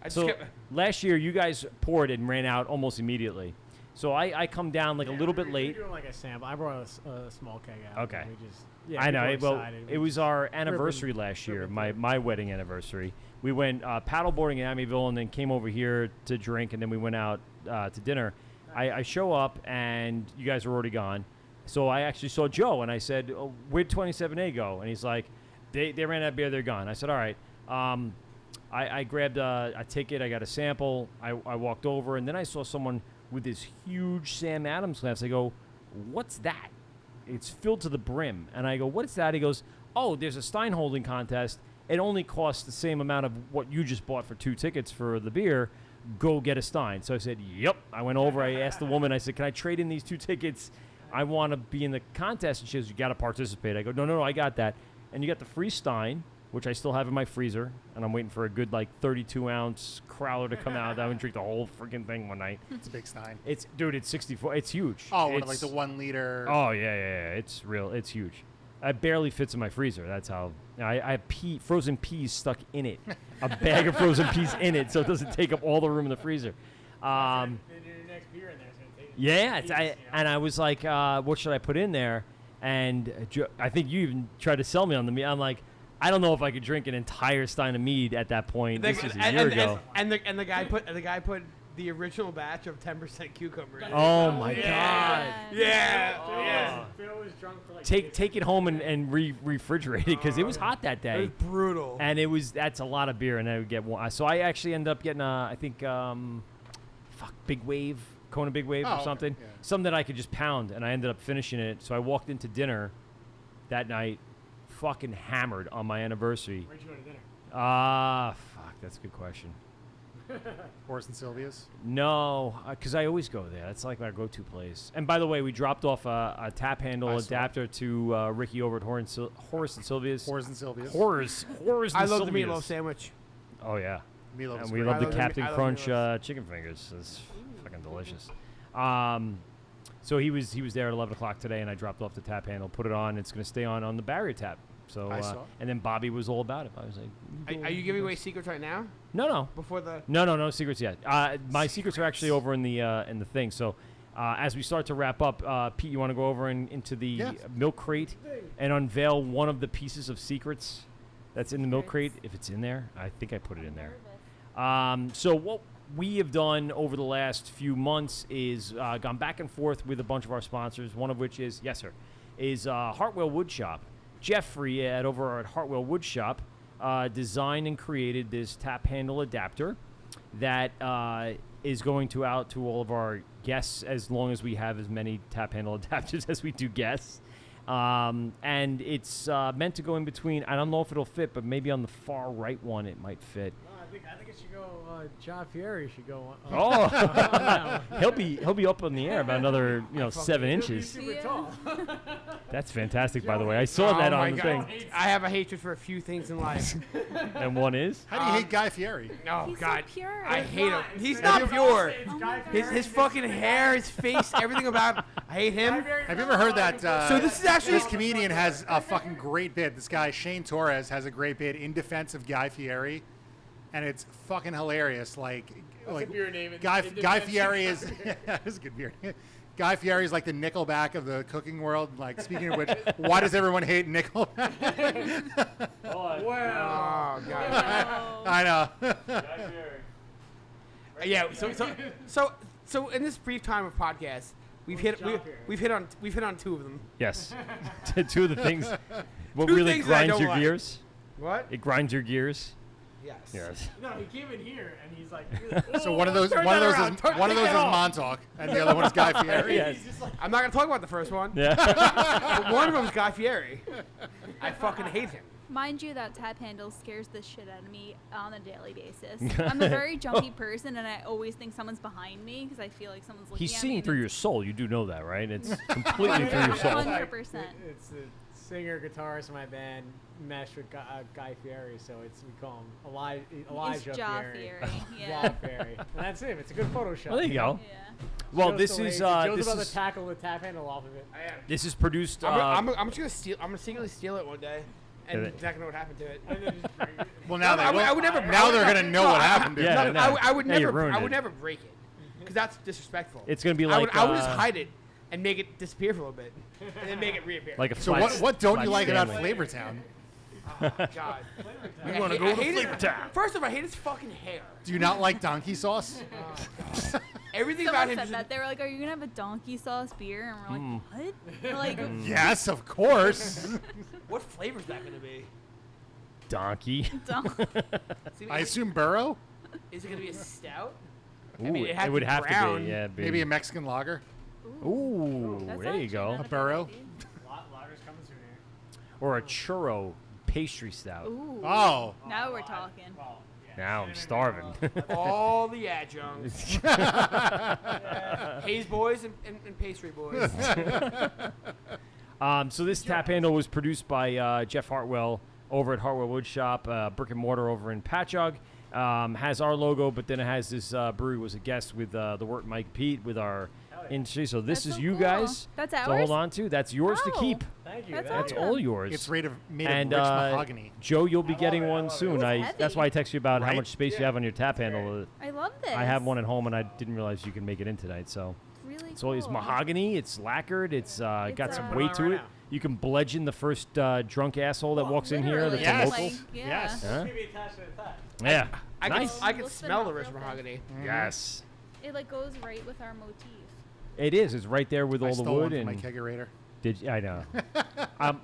I just So kept, last year, you guys poured and ran out almost immediately. So I come down like a little bit We're late. doing like a sample. I brought a small keg out. Okay. and We just, I know. people Well, excited. it was our anniversary last year, my wedding anniversary. We went paddleboarding in Amityville and then came over here to drink, and then we went out to dinner. I show up, and you guys were already gone. So I actually saw Joe, and I said, where'd 27A go? And he's like, they ran out of beer, they're gone. I said, all right. I grabbed a ticket, I got a sample. I walked over, and then I saw someone with this huge Sam Adams glass. I go, what's that? It's filled to the brim. And I go, what's that? He goes, oh, there's a Stein holding contest. It only costs the same amount of what you just bought for 2 tickets for the beer. Go get a Stein. So I said, yep. I went over, I asked the woman, I said, can I trade in these 2 tickets? I want to be in the contest. And she goes, you got to participate. I go, no, I got that. And you got the free Stein, which I still have in my freezer, and I'm waiting for a good, 32-ounce crowler to come out. I would drink the whole freaking thing one night. It's a big Stein. It's 64. It's huge. Oh, it's, like the 1 liter. Oh, yeah. It's real. It's huge. It barely fits in my freezer. That's how. I have frozen peas stuck in it. A bag of frozen peas in it, so it doesn't take up all the room in the freezer. Your next beer in there is gonna take Yeah, and I was like, what should I put in there? And I think you even tried to sell me on the mead. I'm like, I don't know if I could drink an entire Stein of mead at that point. This was a year ago. And the guy put the original batch of 10% cucumber in it. Oh my God! Yeah. Phil was drunk for like Take it home and refrigerate it because it was hot that day. It was brutal. And that's a lot of beer, and I would get one. So I actually ended up getting I think Big Wave, Kona Big Wave or something, okay, yeah. something that I could just pound, and I ended up finishing it. So I walked into dinner that night, fucking hammered on my anniversary. Where'd you go to dinner? Fuck, that's a good question. Horse and Sylvia's? No, because I always go there. That's like my go-to place. And by the way, we dropped off a tap handle adapter to Ricky over at Horace and Sylvia's. Horse and Sylvia's. Horrors and I love the Sylvia's. meatloaf sandwich. Oh yeah, Meatloaf's and we great. love the I love Captain I love Crunch meatloaf. chicken fingers. It's fucking delicious. So he was there at 11 o'clock today, and I dropped off the tap handle, put it on. It's gonna stay on the barrier tap. So I saw. and then Bobby was all about it. I was like, Are you giving away secrets right now? No. Before the No secrets yet. My secrets are actually over in the thing. So as we start to wrap up, Pete, you want to go over into the milk crate and unveil one of the pieces of secrets that's in the milk crate, if it's in there? I think I put it in there. So what we have done over the last few months is gone back and forth with a bunch of our sponsors, one of which is Hartwell Wood Shop. Jeffrey over at Hartwell Wood Shop designed and created this tap handle adapter that is going out to all of our guests as long as we have as many tap handle adapters as we do guests. And it's meant to go in between. I don't know if it'll fit, but maybe on the far right one it might fit. I think it should go. John Fieri should go. He'll be up on the air about another 7 inches. Super tall. That's fantastic, by the way. I saw that on the thing. I have a hatred for a few things in life. And one is? How do you hate Guy Fieri? Oh He's God, so pure. I hate him. He's Have not you- pure. Oh His fucking hair, his face, everything about him. I hate him. Have you ever heard that? So this is actually this comedian has a fucking great bit. This guy Shane Torres has a great bit in defense of Guy Fieri, and it's fucking hilarious. Like a beer name. Guy Fieri is that's a good beer. Guy Fieri is like the Nickelback of the cooking world. Like, speaking of which, why does everyone hate Nickelback? Oh God. I know. Yeah. So in this brief time of podcast, we've hit on 2 of them. Yes. 2 of the things. What Two really things that I grinds don't your like. gears? What? It grinds your gears? Yes. Yes. No, he came in here and he's like. So one of those is Montauk, and the other one is Guy Fieri. Yes. I'm not gonna talk about the first one. Yeah. But one of them is Guy Fieri. I fucking hate him. Mind you, that tap handle scares the shit out of me on a daily basis. I'm a very junky person, and I always think someone's behind me because I feel like someone's looking He's at me. seeing and through your soul. You do know that, right? It's completely through your soul. 100%. It's the singer, guitarist of my band meshed with Guy Fieri, so we call him Elijah Jaw Fieri. Fieri, yeah. Jaw Fieri. And that's him. It's a good Photoshop. Well, there you go. Yeah. Well, Shows this the is ways. Joe's this about is to tackle the tap handle off of it. I am. this is produced. I'm just gonna steal. I'm gonna secretly steal it one day, and Yeah. Zach not gonna know what happened to it. Well, now I would never. Now they're gonna know what happened to it. Yeah, no. I would Now you never. ruined I would it. never break it, because that's disrespectful. It's gonna be I like, would just hide it and make it disappear for a little bit, and then make it reappear. like a So flat- what don't you flat like about Stanley. Flavortown? Oh, God. You wanna go to Flavortown? First of all, I hate his fucking hair. Do you not like donkey sauce? Everything Someone about him. said Just, that. They were like, "Are you gonna have a donkey sauce beer?" And we're like, "What?" We're like, Yes, of course. what flavor is that gonna be? Donkey. See, I assume burro. Is it gonna be a stout? Ooh, I mean, it, has it would to be have brown. to be. Yeah, it'd be. Maybe a Mexican lager. Ooh, That's there you actually go. not A bad burro. idea. Lager's coming soon here. Or a churro pastry stout. Ooh. Oh. Now we're talking. Well, yeah. Now I'm starving. All the adjuncts. Haze boys and pastry boys. So this tap handle was produced by Jeff Hartwell over at Hartwell Woodshop, brick and mortar over in Patchogue. Has our logo, but then it has this brewery was a guest with the Wort Mike Pete with our industry. So this That's is so you cool. guys That's to ours? hold on to. That's yours to Oh. keep. Thank you. That's That's awesome. all yours. It's made of rich and mahogany. Joe, you'll be getting one soon. It's That's why I heavy. texted you about how Right? much space you have on your tap handle. I love this. I have one at home, and I didn't realize you can make it in tonight. So Really it's always cool. mahogany. It's lacquered. It's got some weight to right it. now. You can bludgeon the first drunk asshole that walks in here. That's Literally, a Yes. local. yeah. Yes. Huh? Maybe attached to the tap. Yeah. I Nice. can Looks smell the real rich good. mahogany. Yes. It like goes right with our motif. It is. It's right there with I all the stole wood one from and. my kegerator. I know.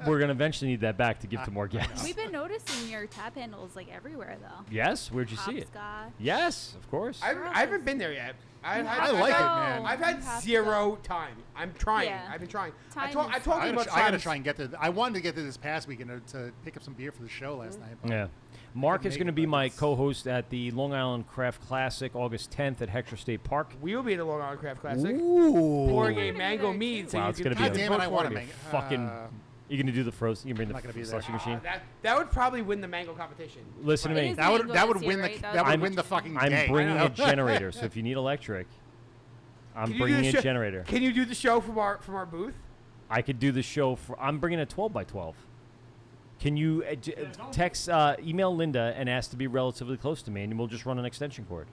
We're gonna eventually need that back to give to more guests. We've been noticing your tap handles like everywhere though. Yes. Where'd you see it? Hopscotch. Yes, of course. I haven't been there yet. I like it, man. I've had You have to zero time. I'm trying. Yeah. I've been trying. I Time told is- you I about gotta times. try and get there. I wanted to get there this past weekend to pick up some beer for the show last night. but- Yeah. Mark is make going to it, be but my it's- co-host at the Long Island Craft Classic August 10th at Heckscher State Park. We will be at the Long Island Craft Classic. Ooh. Pouring We're a gonna be mango there, mead. too. So Wow, you it's can going to be God damn it, I want wanna to make- fucking. You're going to do the frozen. You bring the not gonna be there. slushing machine. That would probably win the mango competition. Listen to It me. is That would mango would this win year, the right? that would I'm- win the fucking I'm day. bringing a generator, so if you need electric, I'm Can you do bringing the a show- generator. Can you do the show from our booth? I could do the show for. I'm bringing a 12x12. Can you text, email Linda and ask to be relatively close to me, and we'll just run an extension cord.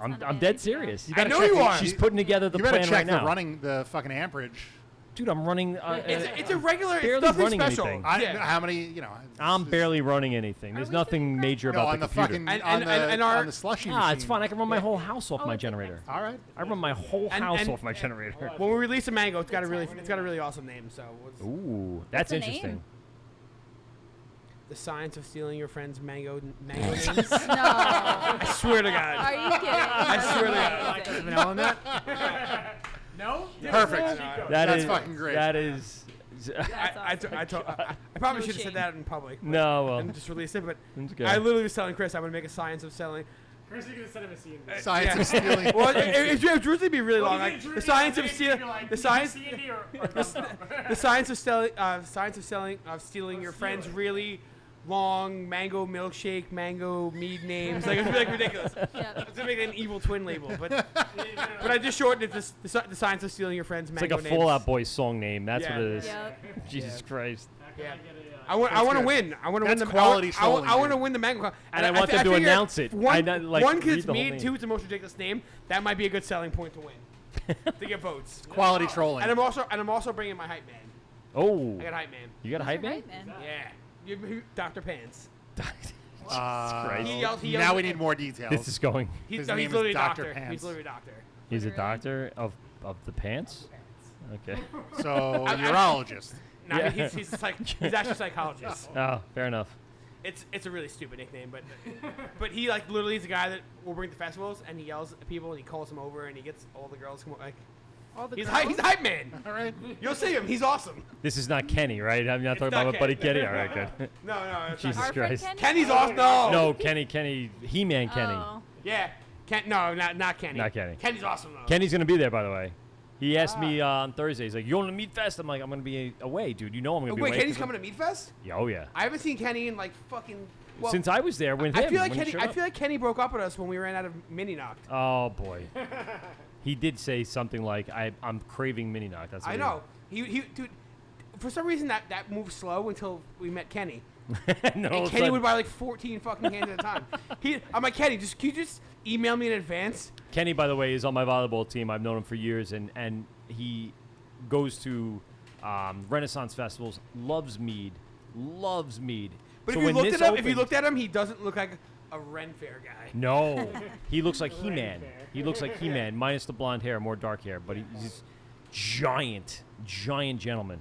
I'm not a I'm bad dead idea. serious. You gotta know check you the- are. She's putting together the You better plan check right the now. running the fucking amperage. Dude, I'm running. It's a regular. It's barely nothing running special. anything. How many? I'm barely running anything. There's nothing major No, about on the the computer. fucking on the slushy machine. Ah, it's fine. I can run my whole house off my generator. All right. I run my whole And- house and- off my generator. When we release a mango, it's got a really awesome name. So Ooh, that's the interesting. name? the science of stealing your friend's mango names. No. I swear to God. Are you kidding? I swear to God. Like vanilla in that? No? Perfect. That That's is fucking great. That is I probably should have said that in public. but- No, well. and just released it. But It's good. I literally was telling Chris I'm gonna make a science of selling. Chris, you could send him a scene. Science of stealing. Well, it would usually be really long. Like the science of stealing, the science, the science of stealing your friend's really long mango milkshake, mango mead names. Like it's like ridiculous. It's to make an evil twin label, but I just shortened it to the science of stealing your friend's It's mango like a names. Fall Out Boy song name. That's Yeah. what it is. Yep. Jesus Christ. Yeah. I want to win. I want to win the quality trolling, I want to win the mango. And I want them to figure announce it. One, like, one read kid's the whole mead, name. two, it's the most ridiculous name. That might be a good selling point to win. To get votes. Quality trolling. And I'm also bringing my hype man. Oh. I got a hype man. You got a hype man? Yeah. Dr. Pants. Christ. He yells Now we need more details. This is going. He's His name literally is a Dr. doctor. Pants. He's literally a doctor. He's a doctor of the pants? Okay. So, urologist. No, Yeah. he's actually a psychologist. Oh, fair enough. It's a really stupid nickname, but he like literally is the guy that will bring to festivals and he yells at people and he calls them over and he gets all the girls to come like. He's a hype man. All right. You'll see him. He's awesome. This is not Kenny, right? I'm not talking not about my buddy Kenny. Kenny. All right, good. No, it's Jesus not. Our friend Christ. Kenny? Kenny's awesome. No. No, Kenny, He-Man Kenny. Oh. Yeah. Not Kenny. Not Kenny. Kenny's awesome though. Kenny's gonna be there, by the way. He asked me on Thursday. He's like, "You going to Meat Fest?" I'm like, "I'm gonna be away, dude. You know I'm gonna be Wait, away." Kenny's coming to Meat Fest? Yeah, oh yeah. I haven't seen Kenny in like fucking. Well, Since I was there with him. I feel like when he Kenny. showed I up. feel like Kenny broke up with us when we ran out of Mini Knocked. Oh boy. He did say something like, "I'm craving Mini Knock." That's what I know. He dude. For some reason that moved slow until we met Kenny. No, And Kenny would buy like 14 fucking cans at a time. I'm like, Kenny, can you just email me in advance? Kenny, by the way, is on my volleyball team. I've known him for years, and he goes to Renaissance festivals. Loves mead. But So if you when looked this at him, opened- he doesn't look like a Ren Fair guy. No, he looks like He-Man. He looks like He-Man, minus the blonde hair, more dark hair. But he's giant gentleman,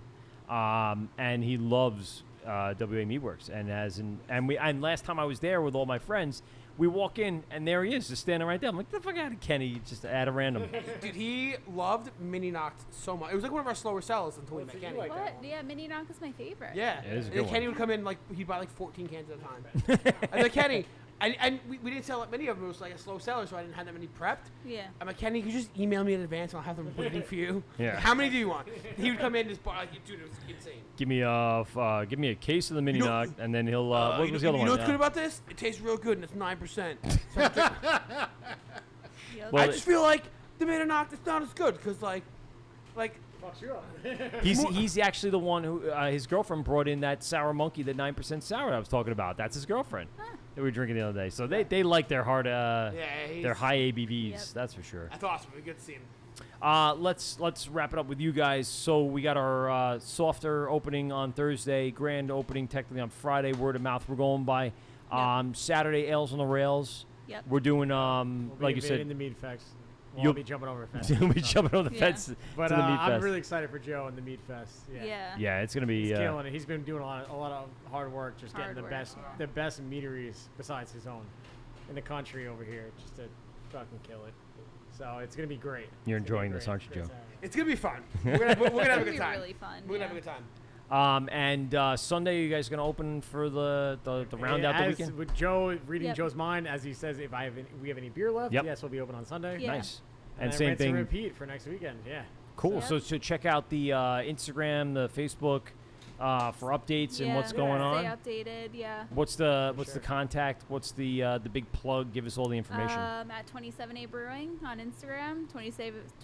and he loves WA Meadwerks. And last time I was there with all my friends, we walk in and there he is, just standing right there. I'm like, "Get the fuck out of Kenny!" Just at a random. Dude, he loved Mini Knocked so much. It was like one of our slower sellers until we met Kenny. What? Yeah, Mini Knock is my favorite. Yeah, It is a and good Kenny one. would come in like he'd buy like 14 cans at a time. I'm like, Kenny, and we didn't sell that many of them. It was like a slow seller, so I didn't have that many prepped. Yeah. I'm like, Kenny, can you just email me in advance and I'll have them waiting for you? Yeah. How many do you want? He would come in and just buy like, dude, it was insane. Give me a case of the Mini Knock, and then he'll. What was the other you one? know what's good about this? It tastes real good and it's 9%. So Well, I just feel like the Mini Knock is not as good because like. Fucks you up. He's actually the one who his girlfriend brought in that sour monkey, the 9% sour I was talking about. That's his girlfriend that we were drinking the other day. So they like their hard their high ABVs. That's for sure. That's awesome. Good to see him. Let's wrap it up with you guys. So we got our softer opening on Thursday, grand opening technically on Friday. Word of mouth we're going by. Saturday, Ales on the Rails. Yep. We're doing We'll like be you said. invading the Mead Fest. We'll You'll all be jumping over the fence. We'll be jumping over the fence But to the Mead Fest. I'm really excited for Joe and the Mead Fest. Yeah. Yeah, it's gonna be. He's killing it. He's been doing a lot of hard work, just Hard getting work. the best meaderies besides his own in the country over here, just to fucking kill it. So it's gonna be great. You're It's gonna be enjoying this, great. aren't you, Joe? It's gonna be fun. We're gonna have a It'll good be time. really fun, We're gonna yeah. have a good time. And Sunday, you guys gonna open for the round out the As weekend? with Joe reading Yep. Joe's mind, as he says, if we have any beer left, Yep. yes, we'll be open on Sunday. Yeah. Nice. And And then same rinse thing. and repeat for next weekend. Yeah. Cool. So- So check out the Instagram, the Facebook for updates and what's going on. Stay updated, yeah. What's the contact? What's the big plug? Give us all the information. At 27A Brewing on Instagram,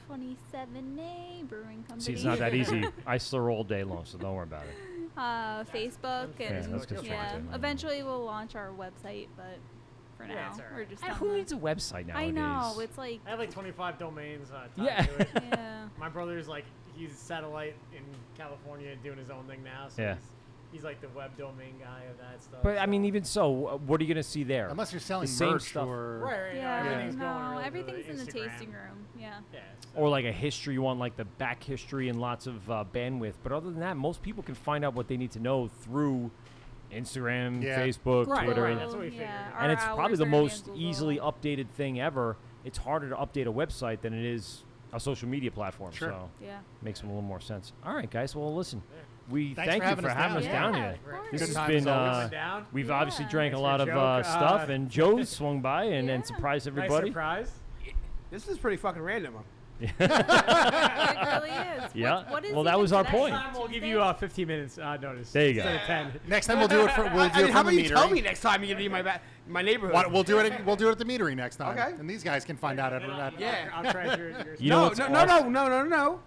27A Brewing Company. See, it's not that easy. I slur all day long, so don't worry about it. Facebook Yeah, and that's good stuff, too. eventually we'll launch our website, but for Yeah, now it's all right. we're just. And on who the- needs a website nowadays? I know it's like. I have like 25 domains. Tied Yeah. to it. Yeah. My brother's like, he's satellite in California doing his own thing now. So Yeah. he's like the web domain guy of that stuff. But I mean, even so, what are you gonna see there? Unless you're selling the same merch stuff. or Right. Yeah, No, everything's going no, really to everything's in the Instagram. tasting room. Yeah. Yeah. Or like a history, you want like the back history and lots of bandwidth. But other than that, most people can find out what they need to know through Instagram, Yeah. Facebook, Right, Twitter, right, and, that's what we figured. Yeah, and our it's probably hours the are most in Google. easily updated thing ever. It's harder to update a website than it is a social media platform. Sure. So Yeah. makes a little more sense. All right, guys. Well, listen. We Thanks thank for you having for us having us down. down Yeah, here. of course. This Good has time been. as always. We've obviously drank a Thanks lot for of joke. stuff, and Joe swung by and surprised everybody. Nice surprise. This is pretty fucking random. It really is. Yeah. What is Well, that was our point. Next time we'll give you 15 minutes notice. There you go. Instead of 10. Next time we'll do it for I mean, how about you tell metering. me next time you're gonna be in my neighborhood? We'll do it. We'll do it at the metering next time. Okay. And these guys can find out at Yeah. I'll try your You know what's awesome? No.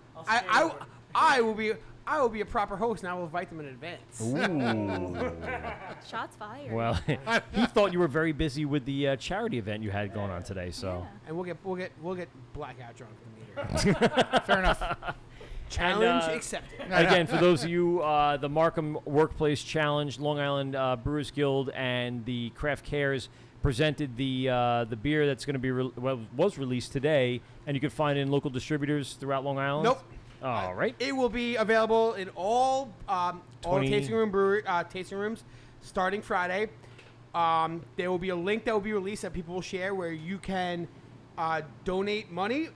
I will be a proper host, and I will invite them in advance. Ooh. Shots fired. Well, he thought you were very busy with the charity event you had going on today. So. And we'll get blackout drunk at the meter. Fair enough. Challenge And, accepted. Again, for those of you, the Markham Workplace Challenge, Long Island Brewers Guild, and the Craft Cares presented the beer that's going to be was released today, and you can find it in local distributors throughout Long Island. Nope. All right. It will be available in all tasting rooms starting Friday. There will be a link that will be released that people will share where you can donate money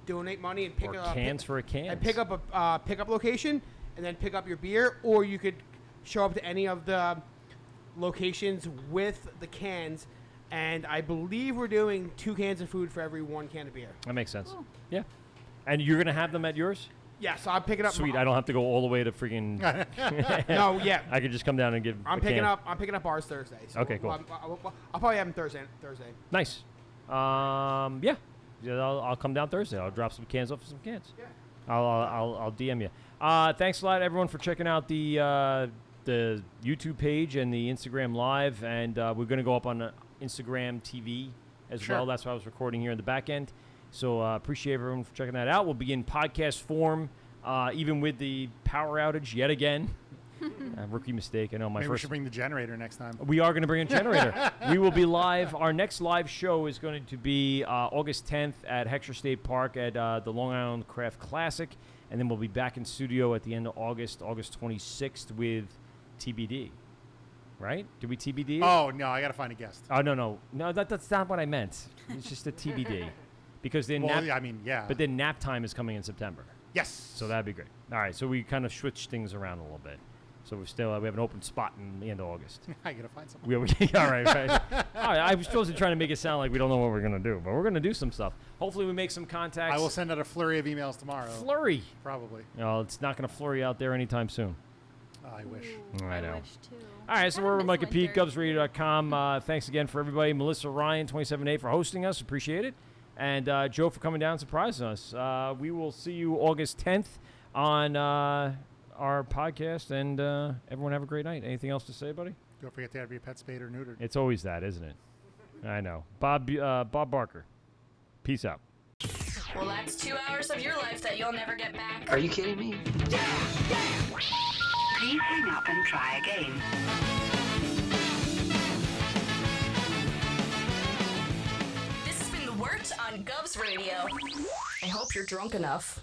and pick Or up cans for a can. and pick up a pickup location and then pick up your beer, or you could show up to any of the locations with the cans. And I believe we're doing 2 cans of food for every 1 can of beer. That makes sense. Yeah. And you're going to have them at yours? Yeah, so I'm picking up. Sweet. I don't have to go all the way to freaking. No, yeah. I could just come down and give. I'm a picking can. up ours Thursday. So Okay, cool. I'll probably have them Thursday. Nice. Yeah. I'll come down Thursday. I'll drop some cans off for some cans. Yeah. I'll DM you. Thanks a lot, everyone, for checking out the YouTube page and the Instagram Live, and we're going to go up on Instagram TV as well. That's why I was recording here in the back end. So appreciate everyone for checking that out. We'll be in podcast form, even with the power outage yet again. Rookie mistake. I know Maybe we should bring the generator next time. We are going to bring a generator. We will be live. Our next live show is going to be August 10th at Heckscher State Park at the Long Island Craft Classic. And then we'll be back in studio at the end of August 26th with TBD. Right? Did we TBD? Oh, no, I got to find a guest. Oh, no. No, that's not what I meant. It's just a TBD. Because then yeah. But then nap time is coming in September. Yes. So that'd be great. All right, so we kind of switch things around a little bit. So we have an open spot in the end of August. I gotta find something. All right. I was supposed to try to make it sound like we don't know what we're gonna do, but we're gonna do some stuff. Hopefully, we make some contacts. I will send out a flurry of emails tomorrow. Flurry, probably. No, it's not gonna flurry out there anytime soon. I wish. I know. wish too. All right, so we're with Mike and Pete, GovsRadio.com. Thanks again for everybody. Melissa Ryan, 27A, for hosting us. Appreciate it. And Joe for coming down and surprising us. We will see you August 10th on our podcast, and everyone have a great night. Anything else to say, buddy? Don't forget to have your pet spayed or neutered. It's always that, isn't it? I know. Bob Barker. Peace out. Well, that's 2 hours of your life that you'll never get back. Are you kidding me? Please hang up and try again. This has been The Wort on Govs Radio. I hope you're drunk enough.